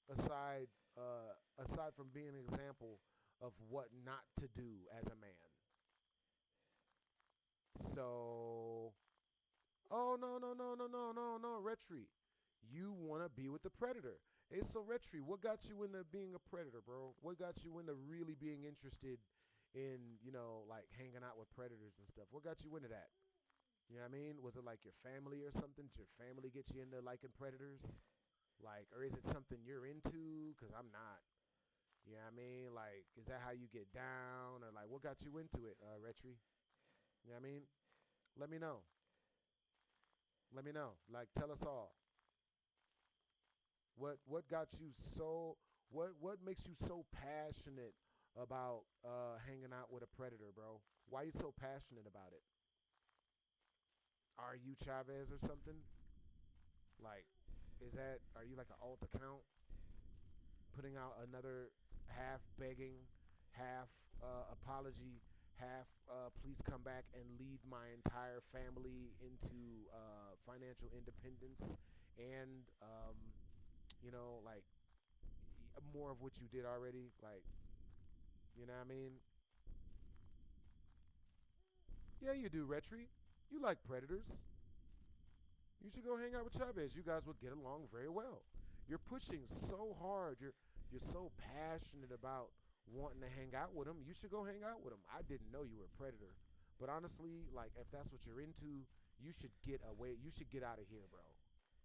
Aside from being an example of what not to do as a man. So, oh, no, Retri. You want to be with the predator. Hey, so Retri, what got you into being a predator, bro? What got you into really being interested in, you know, like hanging out with predators and stuff? What got you into that? You know what I mean? Was it like your family or something? Did your family get you into liking predators? Like, or is it something you're into? Because I'm not. You know what I mean? Like, is that how you get down? Or like, what got you into it, Retri? You know what I mean? Let me know. Let me know. Like, tell us all. What got you so, what makes you so passionate about hanging out with a predator, bro? Why are you so passionate about it? Are you Chavez or something? Like, are you like an alt account? Putting out another half begging, half apology, half please come back and lead my entire family into financial independence and, you know, like more of what you did already. Like, you know what I mean? Yeah, you do, Retri. You like predators. You should go hang out with Chavez. You guys would get along very well. You're pushing so hard. You're so passionate about wanting to hang out with him. You should go hang out with him. I didn't know you were a predator. But honestly, like, if that's what you're into, you should get away. You should get out of here, bro.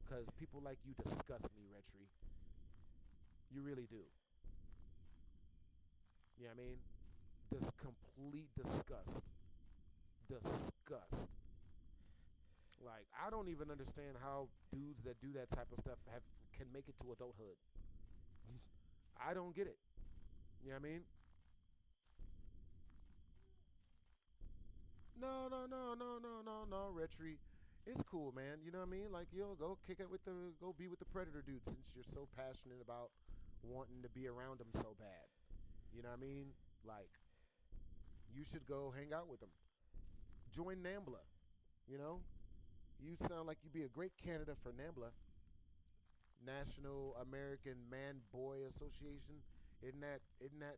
Because people like you disgust me, Retri. You really do. You know what I mean? This complete disgust. Disgust. Like, I don't even understand how dudes that do that type of stuff can make it to adulthood. I don't get it. You know what I mean? No, Retri. It's cool, man. You know what I mean? Like, yo, go be with the predator dude since you're so passionate about wanting to be around him so bad. You know what I mean? Like, you should go hang out with him. Join NAMBLA. You know? You sound like you'd be a great candidate for NAMBLA. National American Man Boy Association. Isn't that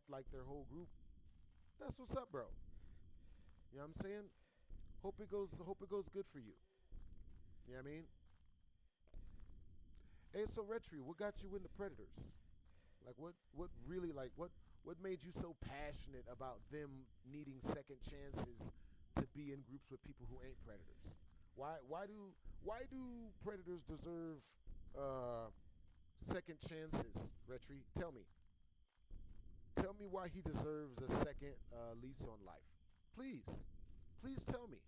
like their whole group? That's what's up, bro. You know what I'm saying? Hope it goes good for you. You know what I mean? Hey, so Retri, what got you into predators? Like, what made you so passionate about them needing second chances to be in groups with people who ain't predators? Why do predators deserve second chances, Retri. Tell me. Tell me why he deserves a second lease on life. Please. Please tell me.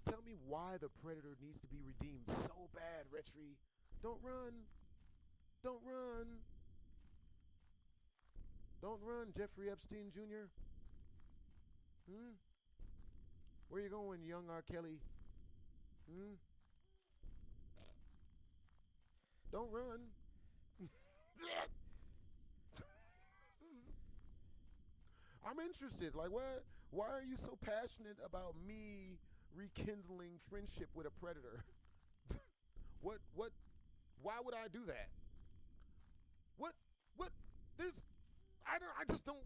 Tell me why the Predator needs to be redeemed so bad, Retri. Don't run. Don't run. Don't run, Jeffrey Epstein Jr. Where you going, young R. Kelly? Don't run. I'm interested. Like, what? Why are you so passionate about me rekindling friendship with a predator? What? Why would I do that? What? There's, I just don't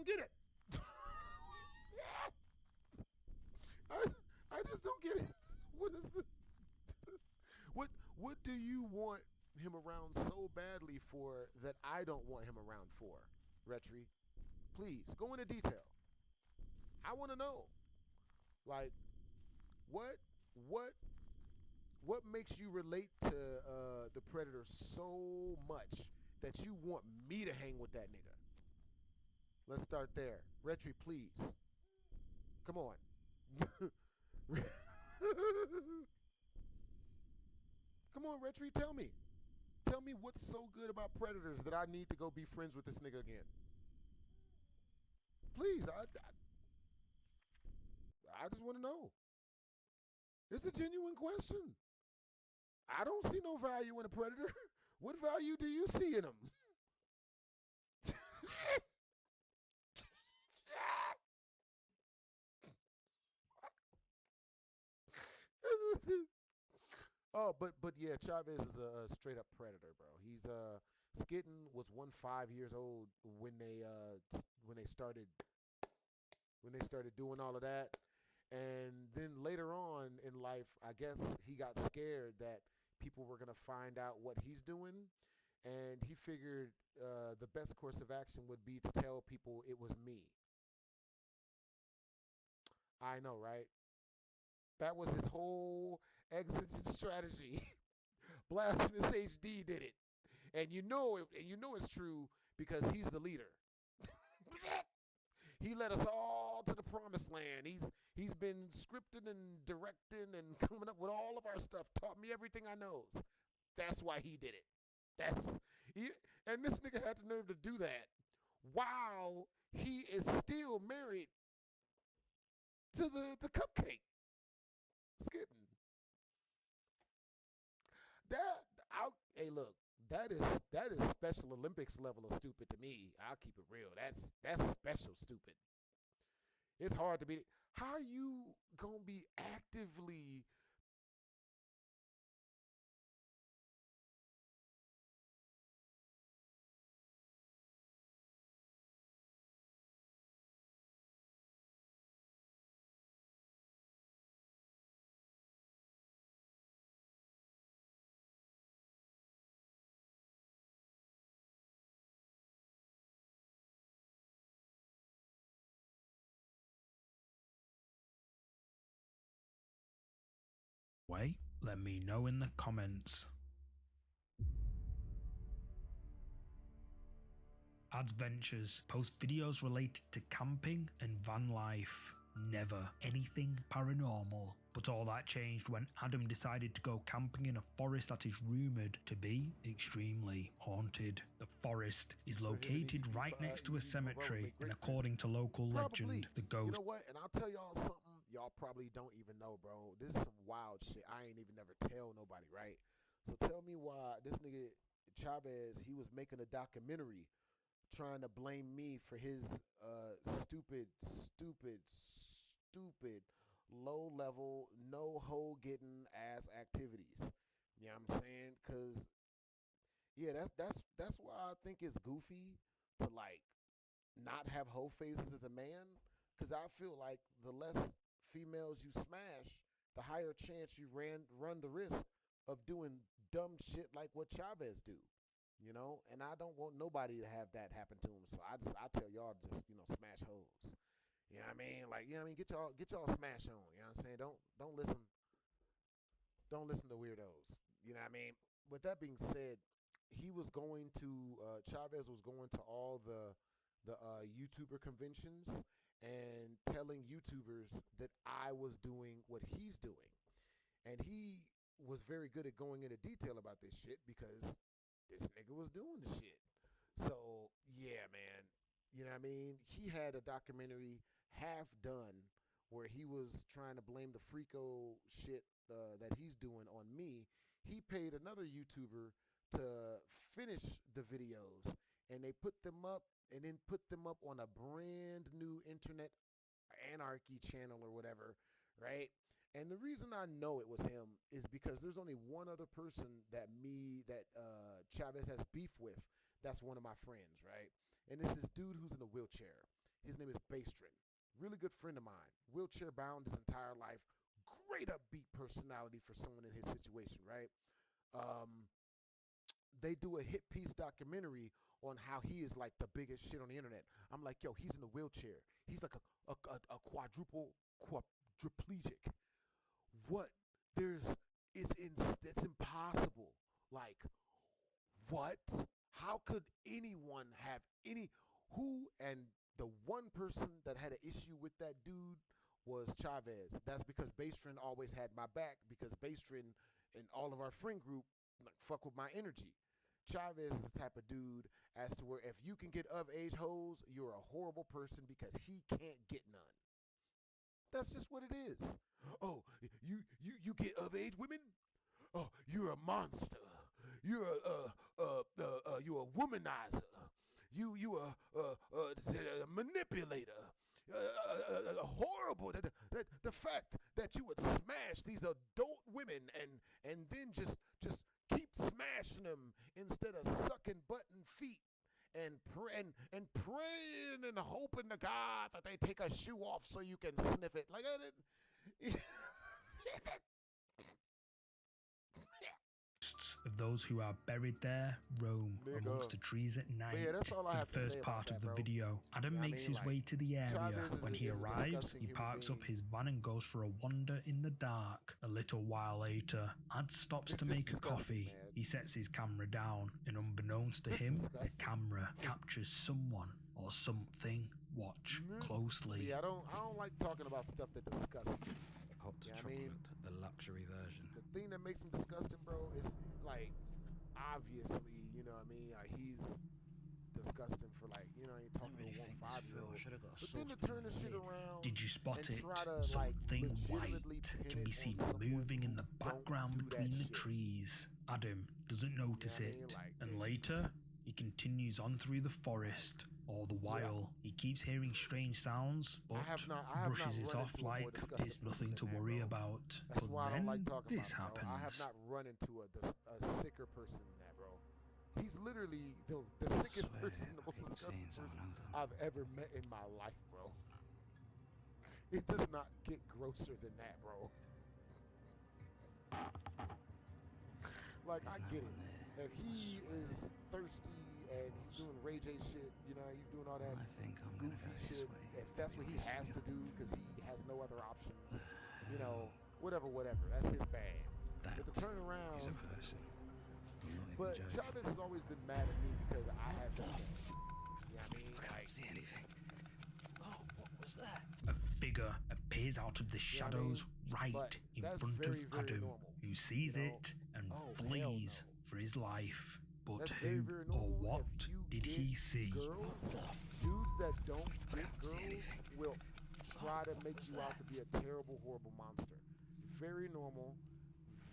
get it. I just don't get it. What is the, what do you want him around so badly for that I don't want him around for, Retri? Please, go into detail. I want to know. Like, what makes you relate to the Predator so much that you want me to hang with that nigga? Let's start there. Retri, please. Come on. Come on, Retri, tell me. Tell me what's so good about Predators that I need to go be friends with this nigga again. Please, I just want to know. It's a genuine question. I don't see no value in a Predator. What value do you see in him? Oh, but yeah, Chavez is a straight up predator, bro. He's Skitten was 5 years old when they started doing all of that, and then later on in life, I guess he got scared that people were gonna find out what he's doing, and he figured the best course of action would be to tell people it was me. I know, right? That was his whole exigent strategy. Blasphemous HD did it, and you know it's true because he's the leader. He led us all to the promised land. He's been scripting and directing and coming up with all of our stuff. Taught me everything I knows. That's why he did it. And this nigga had the nerve to do that while he is still married to the cupcake. Skitten. Hey, look, that is Special Olympics level of stupid to me. I'll keep it real. That's special stupid. It's hard to beat it. How are you gonna be actively way? Let me know in the comments. Adventures post videos related to camping and van life. Never anything paranormal. But all that changed when Adam decided to go camping in a forest that is rumoured to be extremely haunted. The forest is located right next to a cemetery, and according to local legend, the ghost... You know what? And I'll tell y'all something y'all probably don't even know, bro. This is some wild shit. I ain't even never tell nobody, right? So tell me why this nigga Chavez, he was making a documentary trying to blame me for his stupid, low-level, no-hole-getting ass activities. You know what I'm saying? Because, yeah, that's why I think it's goofy to, like, not have hoe phases as a man. Because I feel like the less females you smash, the higher chance you run the risk of doing dumb shit like what Chavez do. You know, and I don't want nobody to have that happen to him. So I tell y'all to just, smash hoes. You know what I mean? Like, you know what I mean? Get y'all smash on. You know what I'm saying? Don't listen to weirdos. You know what I mean? with that being said, he was going to Chavez was going to all the YouTuber conventions and telling YouTubers that I was doing what he's doing, and he was very good at going into detail about this shit because this nigga was doing the shit. So yeah, man, you know what I mean? He had a documentary half done where he was trying to blame the Freako shit that he's doing on me. He paid another YouTuber to finish the videos, and they put them up and then put them up on a brand new Internet Anarchy channel or whatever, right? And the reason I know it was him is because there's only one other person that Chavez has beef with. That's one of my friends, right? And it's this dude who's in a wheelchair. His name is Bastrin. Really good friend of mine. Wheelchair bound his entire life. Great upbeat personality for someone in his situation, right? They do a hit piece documentary on how he is like the biggest shit on the internet. I'm like, yo, he's in a wheelchair. He's like a quadriplegic. What? It's impossible. Like, what? How could anyone have and the one person that had an issue with that dude was Chavez. That's because Bastrin always had my back, because Bastrin and all of our friend group like fuck with my energy. Chavez is the type of dude as to where if you can get of age hoes, you're a horrible person because he can't get none. That's just what it is. Oh, you get of age women? Oh, you're a monster. You're a womanizer. You a manipulator. Horrible. The fact that you would smash these adult women and then just keep smashing them instead of sucking butt and feet and praying and hoping to God that they take a shoe off so you can sniff it. Like of those who are buried there roam amongst the trees at night. yeah, that's all I In have the to first say part about of the that, bro. video, Adam You know what I makes mean? his way to the area. Chavez When he is a arrives, disgusting he human parks up being. his van and goes for a wander in the dark. A little while later, Ad stops It's to just make a disgusting, coffee. man. He sets his camera down, and unbeknownst to It's him, disgusting. the camera captures someone or something. Watch closely. Yeah, I don't like talking about stuff that disgusts me. Hot You know what I chocolate, mean? the luxury version. The thing that makes him disgusting, bro, is like obviously, you know what I mean? Like he's disgusting for like, you know, he talking to a 5-year-old. But then to turn the shit around. Did you spot and it? try to, Something like, white legitimately pin can be it on seen someone moving in who the don't background do that between the shit. trees. Adam doesn't notice You know it, what I mean? Like, and later he continues on through the forest. All the while, he keeps hearing strange sounds, but I have not brushes it run off into a more like disgusting it's nothing to person than that, worry bro. about. That's But why I then don't like talking this about it, bro. I have happens. not run into a sicker person than that, bro. He's literally the sickest person, the most disgusting person I've ever met in my life, bro. It does not get grosser than that, bro. Like, I get it. If he is thirsty and he's doing Ray J shit, you know, he's doing all that goofy shit, if that's what he has to do because he has no other options, you know, whatever, that's his bad. But to turn around, but Chavez has always been mad at me because I have done that. You know what I mean? I can't see anything. Oh, what was that? A figure appears out of the shadows right in that's front very, of very Adam, normal, who sees you know? it and Oh, flees for his life. But That's who very, very or normal. what If you did he get see? Girls, dudes that don't get girls will try to make you out to be a terrible, horrible monster. Very normal,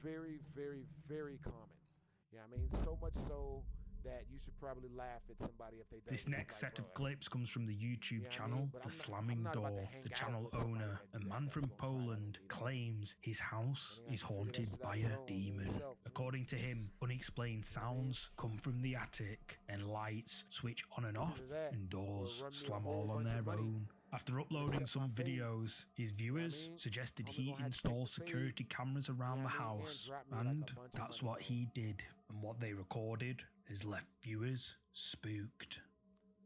very, very, very common. Yeah, I mean, so much so that you should probably laugh at somebody if they don't. This next set of clips comes from the YouTube channel The Slamming Door. The channel owner, a man from Poland, claims his house is haunted by a demon. According to him, unexplained sounds come from the attic, and lights switch on and off, and doors slam all on their own. After uploading some videos, his viewers suggested he install security cameras around the house, and that's what he did. And what they recorded has left viewers spooked.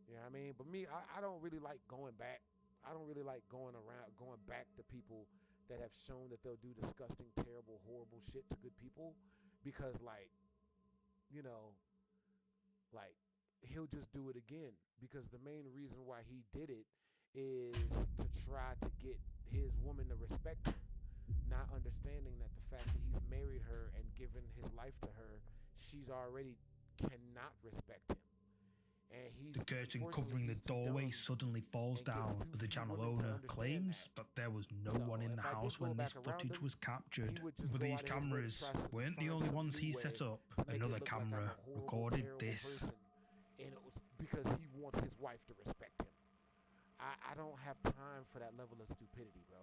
Yeah, I mean, but me, I don't really like going back. I don't really like going back to people that have shown that they'll do disgusting, terrible, horrible shit to good people, because like you know, like he'll just do it again, because the main reason why he did it is to try to get his woman to respect him, not understanding that the fact that he's married her and given his life to her, she's already cannot respect him. And he's The curtain unfortunately, covering the he's too doorway dumb suddenly falls and gets down, too but the few channel women to owner understand claims that. that there was no So one in the if I did house go when back this around footage him, was captured. he would just But go these out of his way to cameras try to weren't the find only some ones new he way set up. to make it Another look like I'm camera a horrible, recorded terrible this. person, and it was because he wants his wife to respect him. I don't have time for that level of stupidity, bro.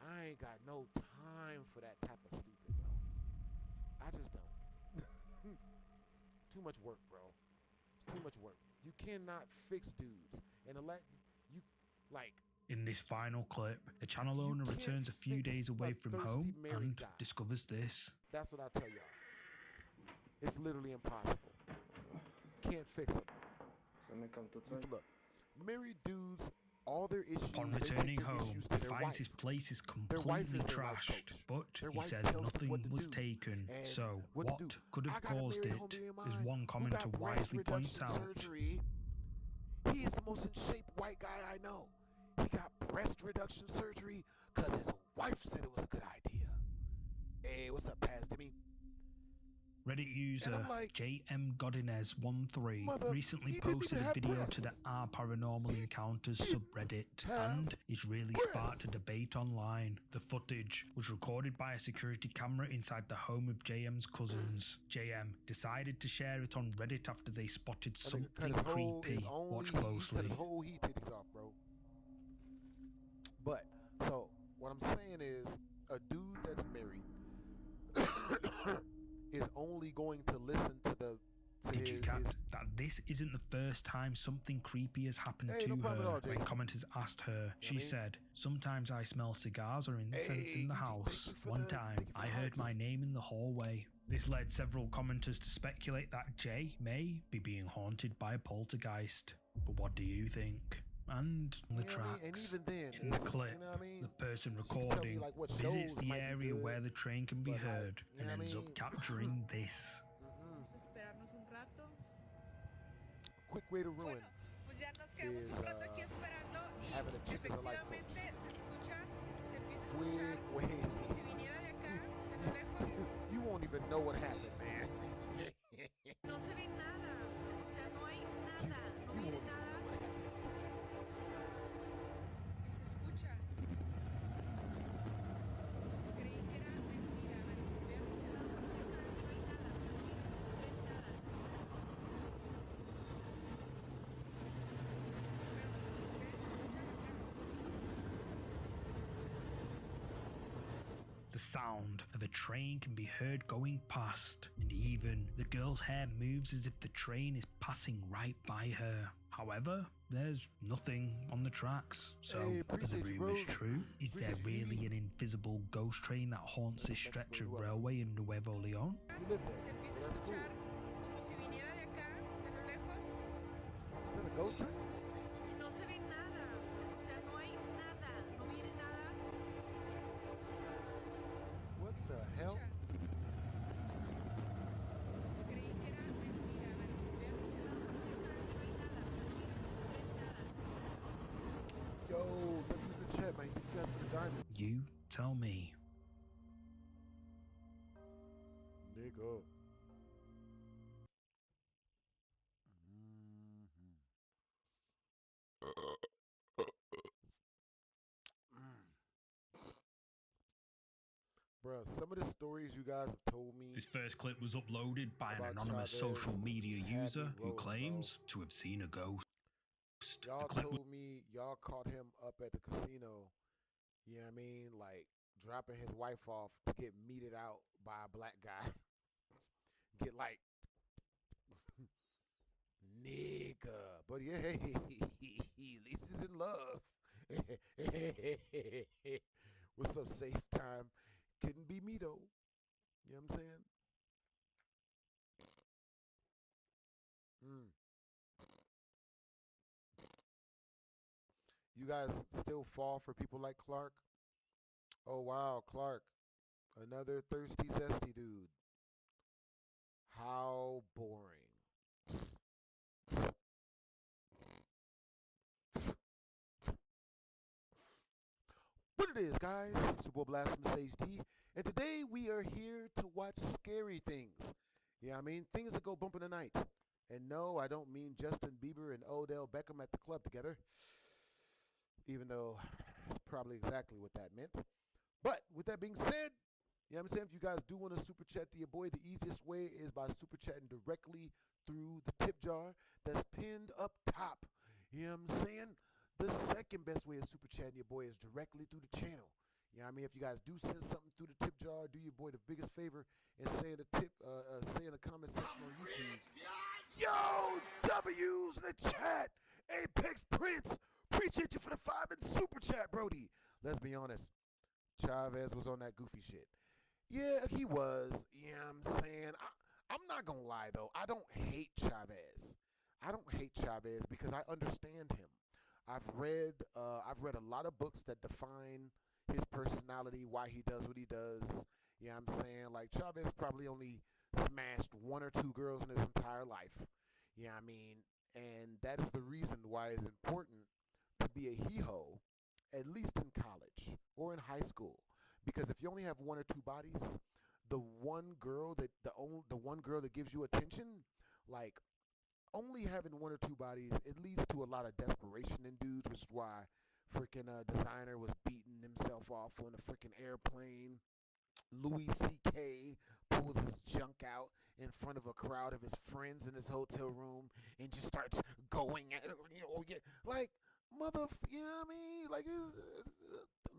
I ain't got no time for that type of stupid, bro. I just don't. Too much work, bro. It's too much work. You cannot fix dudes and you like. In this final clip, the channel owner returns a few days away from home and discovers this. That's what I tell y'all. It's literally impossible. Can't fix them. Look, married dudes, all their issues. Upon they take returning their home, issues he to their finds wife. his place is Their wife completely is their life trashed, coach. but Their he wife says tells them nothing what to was do taken. and So, what to what do. could I have got a caused married it, homie of as mine one who commenter got breast wisely points reduction out? surgery. He is the most in shape white guy I know. He got breast reduction surgery because his wife said it was a good idea. Hey, what's up, Paz Timmy? Reddit user like, JM Godinez13 Mother, recently he didn't posted even a have video to the breasts. R Paranormal Encounters subreddit, and it's really sparked a debate online. The footage was recorded by a security camera inside the home of JM's cousins. JM decided to share it on Reddit after they spotted something creepy. Watch He cut closely. his whole heat titties off, bro. But, so, what I'm saying is, a dude that's married is only going to listen to Did you catch that this isn't the first time something creepy has happened Hey, to no problem at all, her? When Jason. commenters asked her, she I mean? said, "Sometimes I smell cigars or incense in the house. One time, I heard my name in the hallway." This led several commenters to speculate that Jay may be being haunted by a poltergeist. But what do you think? And on the You know what I mean? And tracks, even then, in the it's- clip, you know what I mean? the person She can tell me, recording like, what visits shows the might be area good, where the train can be but, like, heard you know and what I ends mean? up capturing this. Esperarnos un rato. Quick way to ruin Pues ya nos quedamos is un rato aquí esperando y having a chick as a life coach. efectivamente se empieza a Quick escuchar way. como si viniera de acá, de lo lejos. You won't even know what happened, man. No se ve nada, o sea, no hay nada, no viene nada. Y se escucha. Creí que era mentira, a ver, veo que se va, no hay nada, no hay nada. The sound of a train can be heard going past, and even the girl's hair moves as if the train is passing right by her. However, there's nothing on the tracks. So, Hey, are the appreciate you, rumours bro. true? Is there Appreciate you, really an invisible ghost train that haunts this stretch of railway in Nuevo Leon? You live there, Se empieza so a that's cool. escuchar como si viniera de acá, de lo lejos. Is that a ghost train? Y no se ve nada, o sea, no hay nada, no viene nada. What the hell? Creí que era mentira, a ver, veo que se va, no hay nada, Yo, look who's in the chat, man. You guys for the diamond. You tell me. Nigga. Bruh, some of the stories you guys have told me. This first clip was uploaded by an about anonymous Chavez social media had me user who rolling, claims to have seen a ghost. Y'all The clip told me y'all caught him up at the casino. You know what I mean? Like dropping his wife off to get meted out by a black guy. Get like nigga. But yeah, at least he's in love. What's up, safe time? Couldn't be me though. You know what I'm saying? You guys still fall for people like Clark? Oh wow, Clark. Another thirsty zesty dude. How boring. What it is, guys? It's your boy Blasphemous HD, and today we are here to watch scary things. Yeah, I mean, things that go bump in the night. And no, I don't mean Justin Bieber and Odell Beckham at the club together, even though that's probably exactly what that meant. But with that being said, you know what I'm saying? If you guys do want to super chat to your boy, the easiest way is by super chatting directly through the tip jar that's pinned up top. You know what I'm saying? The second best way of super chatting your boy is directly through the channel. You know what I mean? If you guys do send something through the tip jar, do your boy the biggest favor and say in the comment section on YouTube. Yo, W's in the chat. Apex Prince, appreciate you for the 5 and super chat, Brody. Let's be honest, Chavez was on that goofy shit. Yeah, he was. You know what I'm saying? I'm not gonna lie though. I don't hate Chavez. I don't hate Chavez because I understand him. I've read a lot of books that define his personality, why he does what he does. You know what I'm saying? Like, Chavez probably only smashed 1 or 2 girls in his entire life. You know what I mean? And that is the reason why it's important to be a hee-ho, at least in college or in high school. Because if you only have 1 or 2 bodies, the one girl that gives you attention, like, only having 1 or 2 bodies, it leads to a lot of desperation in dudes, which is why freaking Designer was beating himself off on a freaking airplane. Louis C.K. pulls his junk out in front of a crowd of his friends in his hotel room and just starts going at it, like, mother, you know what I mean? Like, it's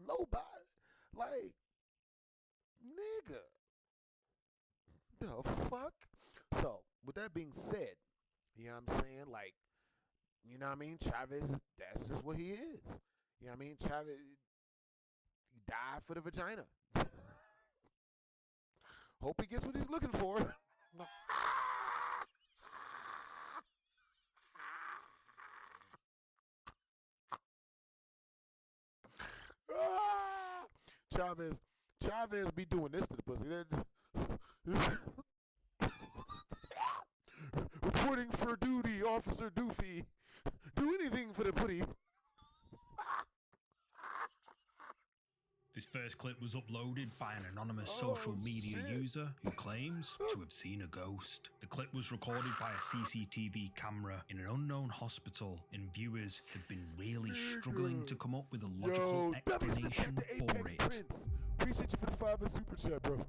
low body, like, nigga, the fuck? So, with that being said, you know what I'm saying? Like, you know what I mean? Chavez, that's just what he is. You know what I mean? Chavez, he died for the vagina. Hope he gets what he's looking for. Chavez be doing this to the pussy. Reporting for duty, Officer Doofy. Do anything for the putty. This first clip was uploaded by an anonymous social media user who claims to have seen a ghost. The clip was recorded by a CCTV camera in an unknown hospital, and viewers have been really struggling to come up with a logical explanation for it. Prince. Appreciate you for the 5 and super chat, bro.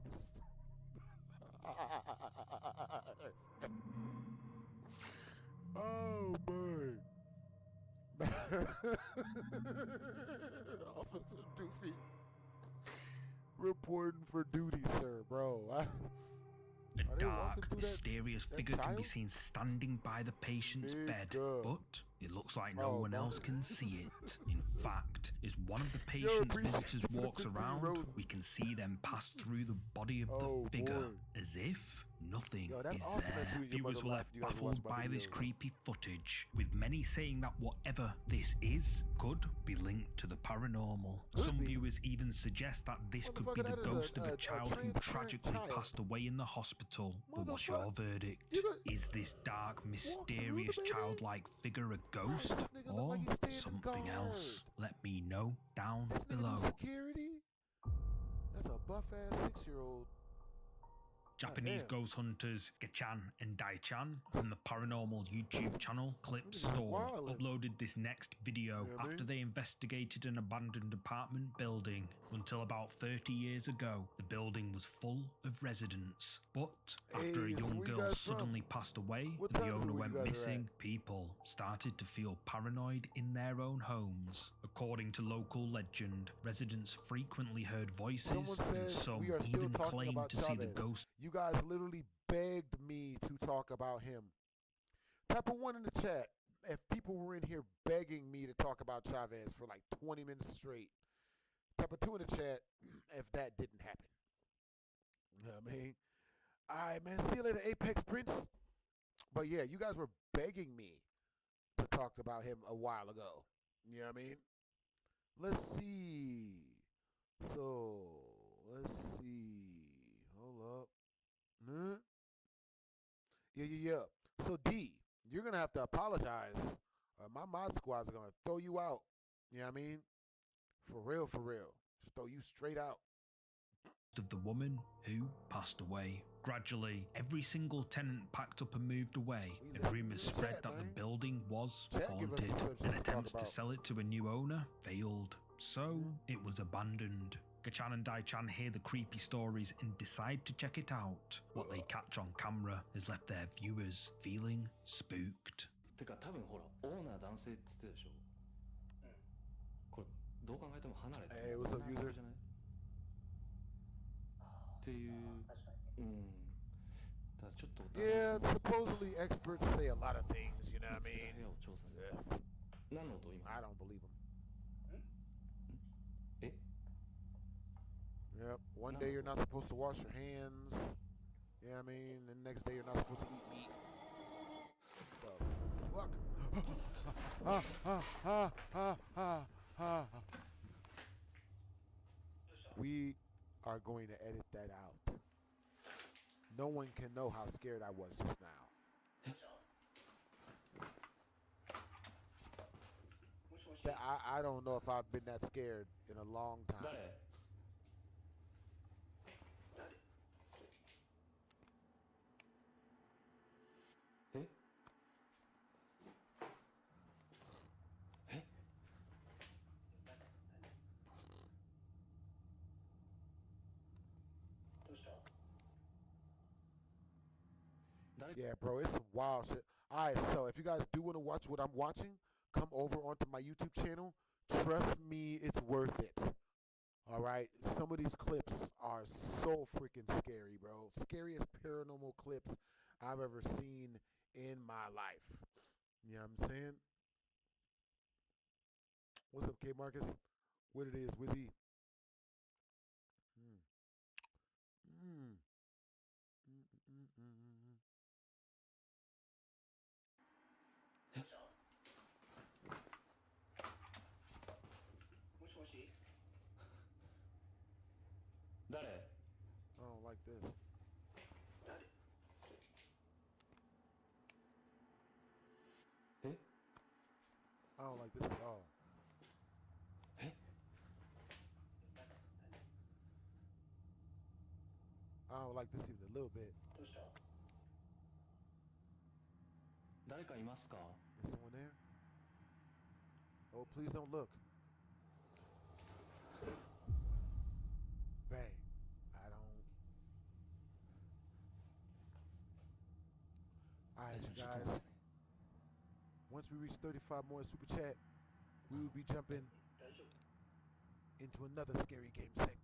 Oh, boy. Officer Doofy. Reporting for duty, sir, bro. A dark, mysterious figure can be seen standing by the patient's bed, but it looks like no one else can see it. In fact, as one of the patient's visitors walks around, we can see them pass through the body of the figure, as if nothing is there. Viewers were left baffled by this creepy footage, with many saying that whatever this is could be linked to the paranormal. Some viewers even suggest that this could be the ghost of a child who tragically passed away in the hospital. But what's your verdict? Is this dark, mysterious, childlike figure a ghost or something else? Let me know down below. Security? That's a buff-ass 6-year-old. Japanese ghost hunters Gachan and Daichan from the Paranormal YouTube channel Clip Store uploaded this next video after they investigated an abandoned apartment building. Until about 30 years ago, the building was full of residents. But after a young girl suddenly passed away and the owner went missing, people started to feel paranoid in their own homes. According to local legend, residents frequently heard voices and some even claimed to see the ghost. You guys literally begged me to talk about him. Type a 1 in the chat if people were in here begging me to talk about Chavez for like 20 minutes straight. Type a 2 in the chat if that didn't happen. You know what I mean? Alright, man. See you later, Apex Prince. But yeah, you guys were begging me to talk about him a while ago. You know what I mean? Let's see. So, let's see. Hold up. Yeah. So D, you're gonna have to apologize. My mod squad's are gonna throw you out. You know what I mean? For real. Just throw you straight out. Of the woman who passed away. Gradually, every single tenant packed up and moved away, and rumors spread that the building was haunted, and attempts to sell it to a new owner failed. So, it was abandoned. Gachan and Daichan hear the creepy stories and decide to check it out. What they catch on camera has left their viewers feeling spooked. てか多分ほらオーナー男性って言ってたでしょ。これどう考えても離れてる。 Hey, what's up, user? じゃないっていう。だからちょっと。Yeah, supposedly experts say a lot of things. You know what I mean? 部屋を調査する。何の音今？ I don't believe them. え？ Yep. One day you're not supposed to wash your hands. You know what I mean? The next day you're not supposed to eat meat. The fuck? We are going to edit that out. No one can know how scared I was just now. I don't know if I've been that scared in a long time. どうした？ Yeah, bro, it's some wild shit. Alright, so if you guys do want to watch what I'm watching, come over onto my YouTube channel. Trust me, it's worth it. Alright, some of these clips are so freaking scary, bro. Scariest paranormal clips I've ever seen in my life. You know what I'm saying? What's up, K Marcus? What it is, Wizzy? I don't like this. I don't like this at all. I don't like this even a little bit. どうした？誰かいますか？ Is someone there? Oh, please don't look. Bang. I don't. Alright, you guys. Once we reach 35 more super chat, we will be jumping into another scary game segment.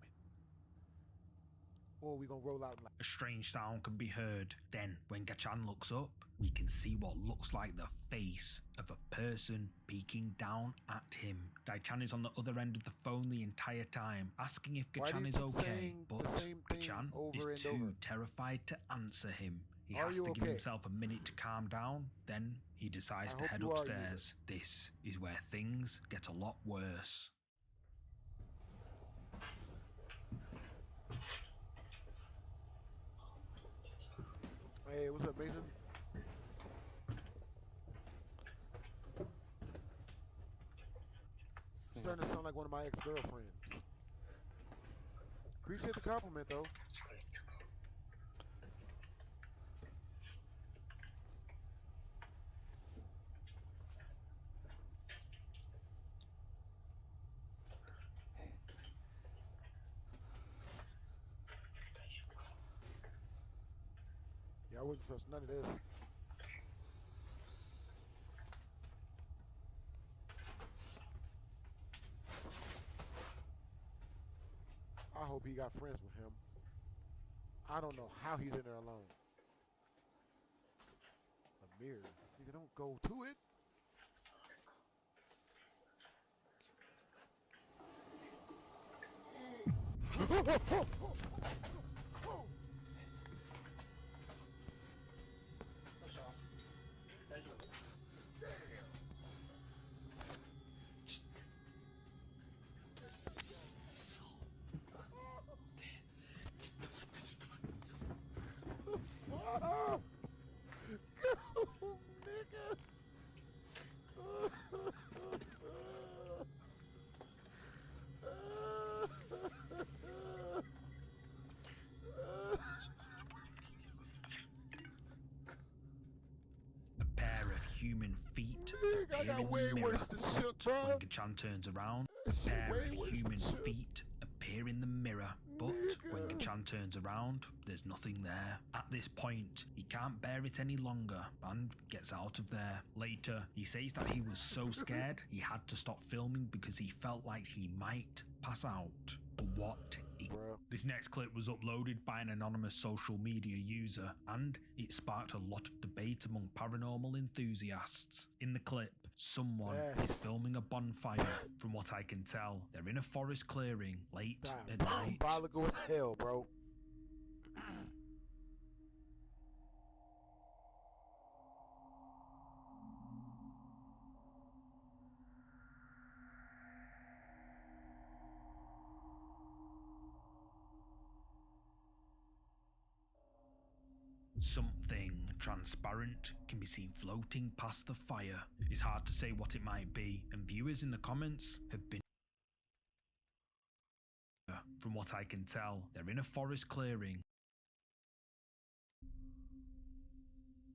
Or we gonna roll out like A strange sound can be heard. Then, when Gachan looks up, we can see what looks like the face of a person peeking down at him. Daichan is on the other end of the phone the entire time, asking if Why do Gachan you is keep okay, saying but the same thing Gachan over is and too over? terrified to answer him. He Are has you to give okay? himself a minute to calm down, then he decides I to hope head you are, upstairs. This is where things get a lot worse. Hey, what's up, Mason? Starting to sound like one of my ex-girlfriends. Appreciate the compliment, though. Yeah, I wouldn't trust none of this. I hope he got friends with him. I don't know how he's in there alone. A mirror. Nigga, don't go to it. human feet I appear got in way the mirror. worse than shit, But bro. when Kachan turns around, a shit pair way of worse than human shit. feet appear in the mirror. But when Kachan turns around, there's nothing there. At this point, he can't bear it any longer and gets out of there. Later, he says that he was so scared he had to stop filming because he felt like he might pass out. But what? This next clip was uploaded by an anonymous social media user, and it sparked a lot of debate among paranormal enthusiasts. In the clip, someone is filming a bonfire. From what I can tell, they're in a forest clearing late at night. Diabolical as hell, bro. Something transparent can be seen floating past the fire. It's hard to say what it might be, and viewers in the comments have been. From what I can tell, they're in a forest clearing.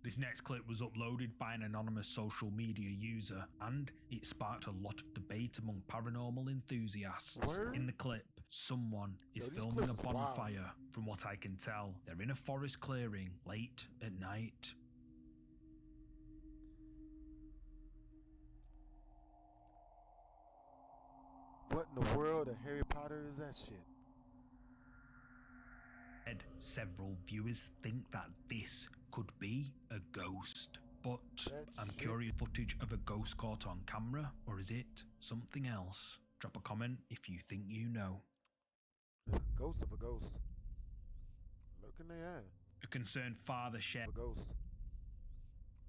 This next clip was uploaded by an anonymous social media user, and it sparked a lot of debate among paranormal enthusiasts. In the clip, someone is these filming a clips is wild. bonfire. From what I can tell, they're in a forest clearing late at night. What in the world of Harry Potter is that shit? Several viewers think that this could be a ghost, but I'm curious, footage of a ghost caught on camera, or is it something else? Drop a comment if you think you know. Ghost of a ghost. Look in their eye. A concerned father shared. A ghost.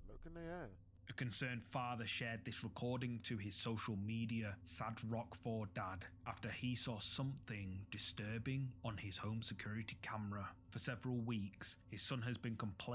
Look in their eye. A concerned father shared this recording to his social media, Sad Rock 4 Dad, after he saw something disturbing on his home security camera. For several weeks, his son has been complaining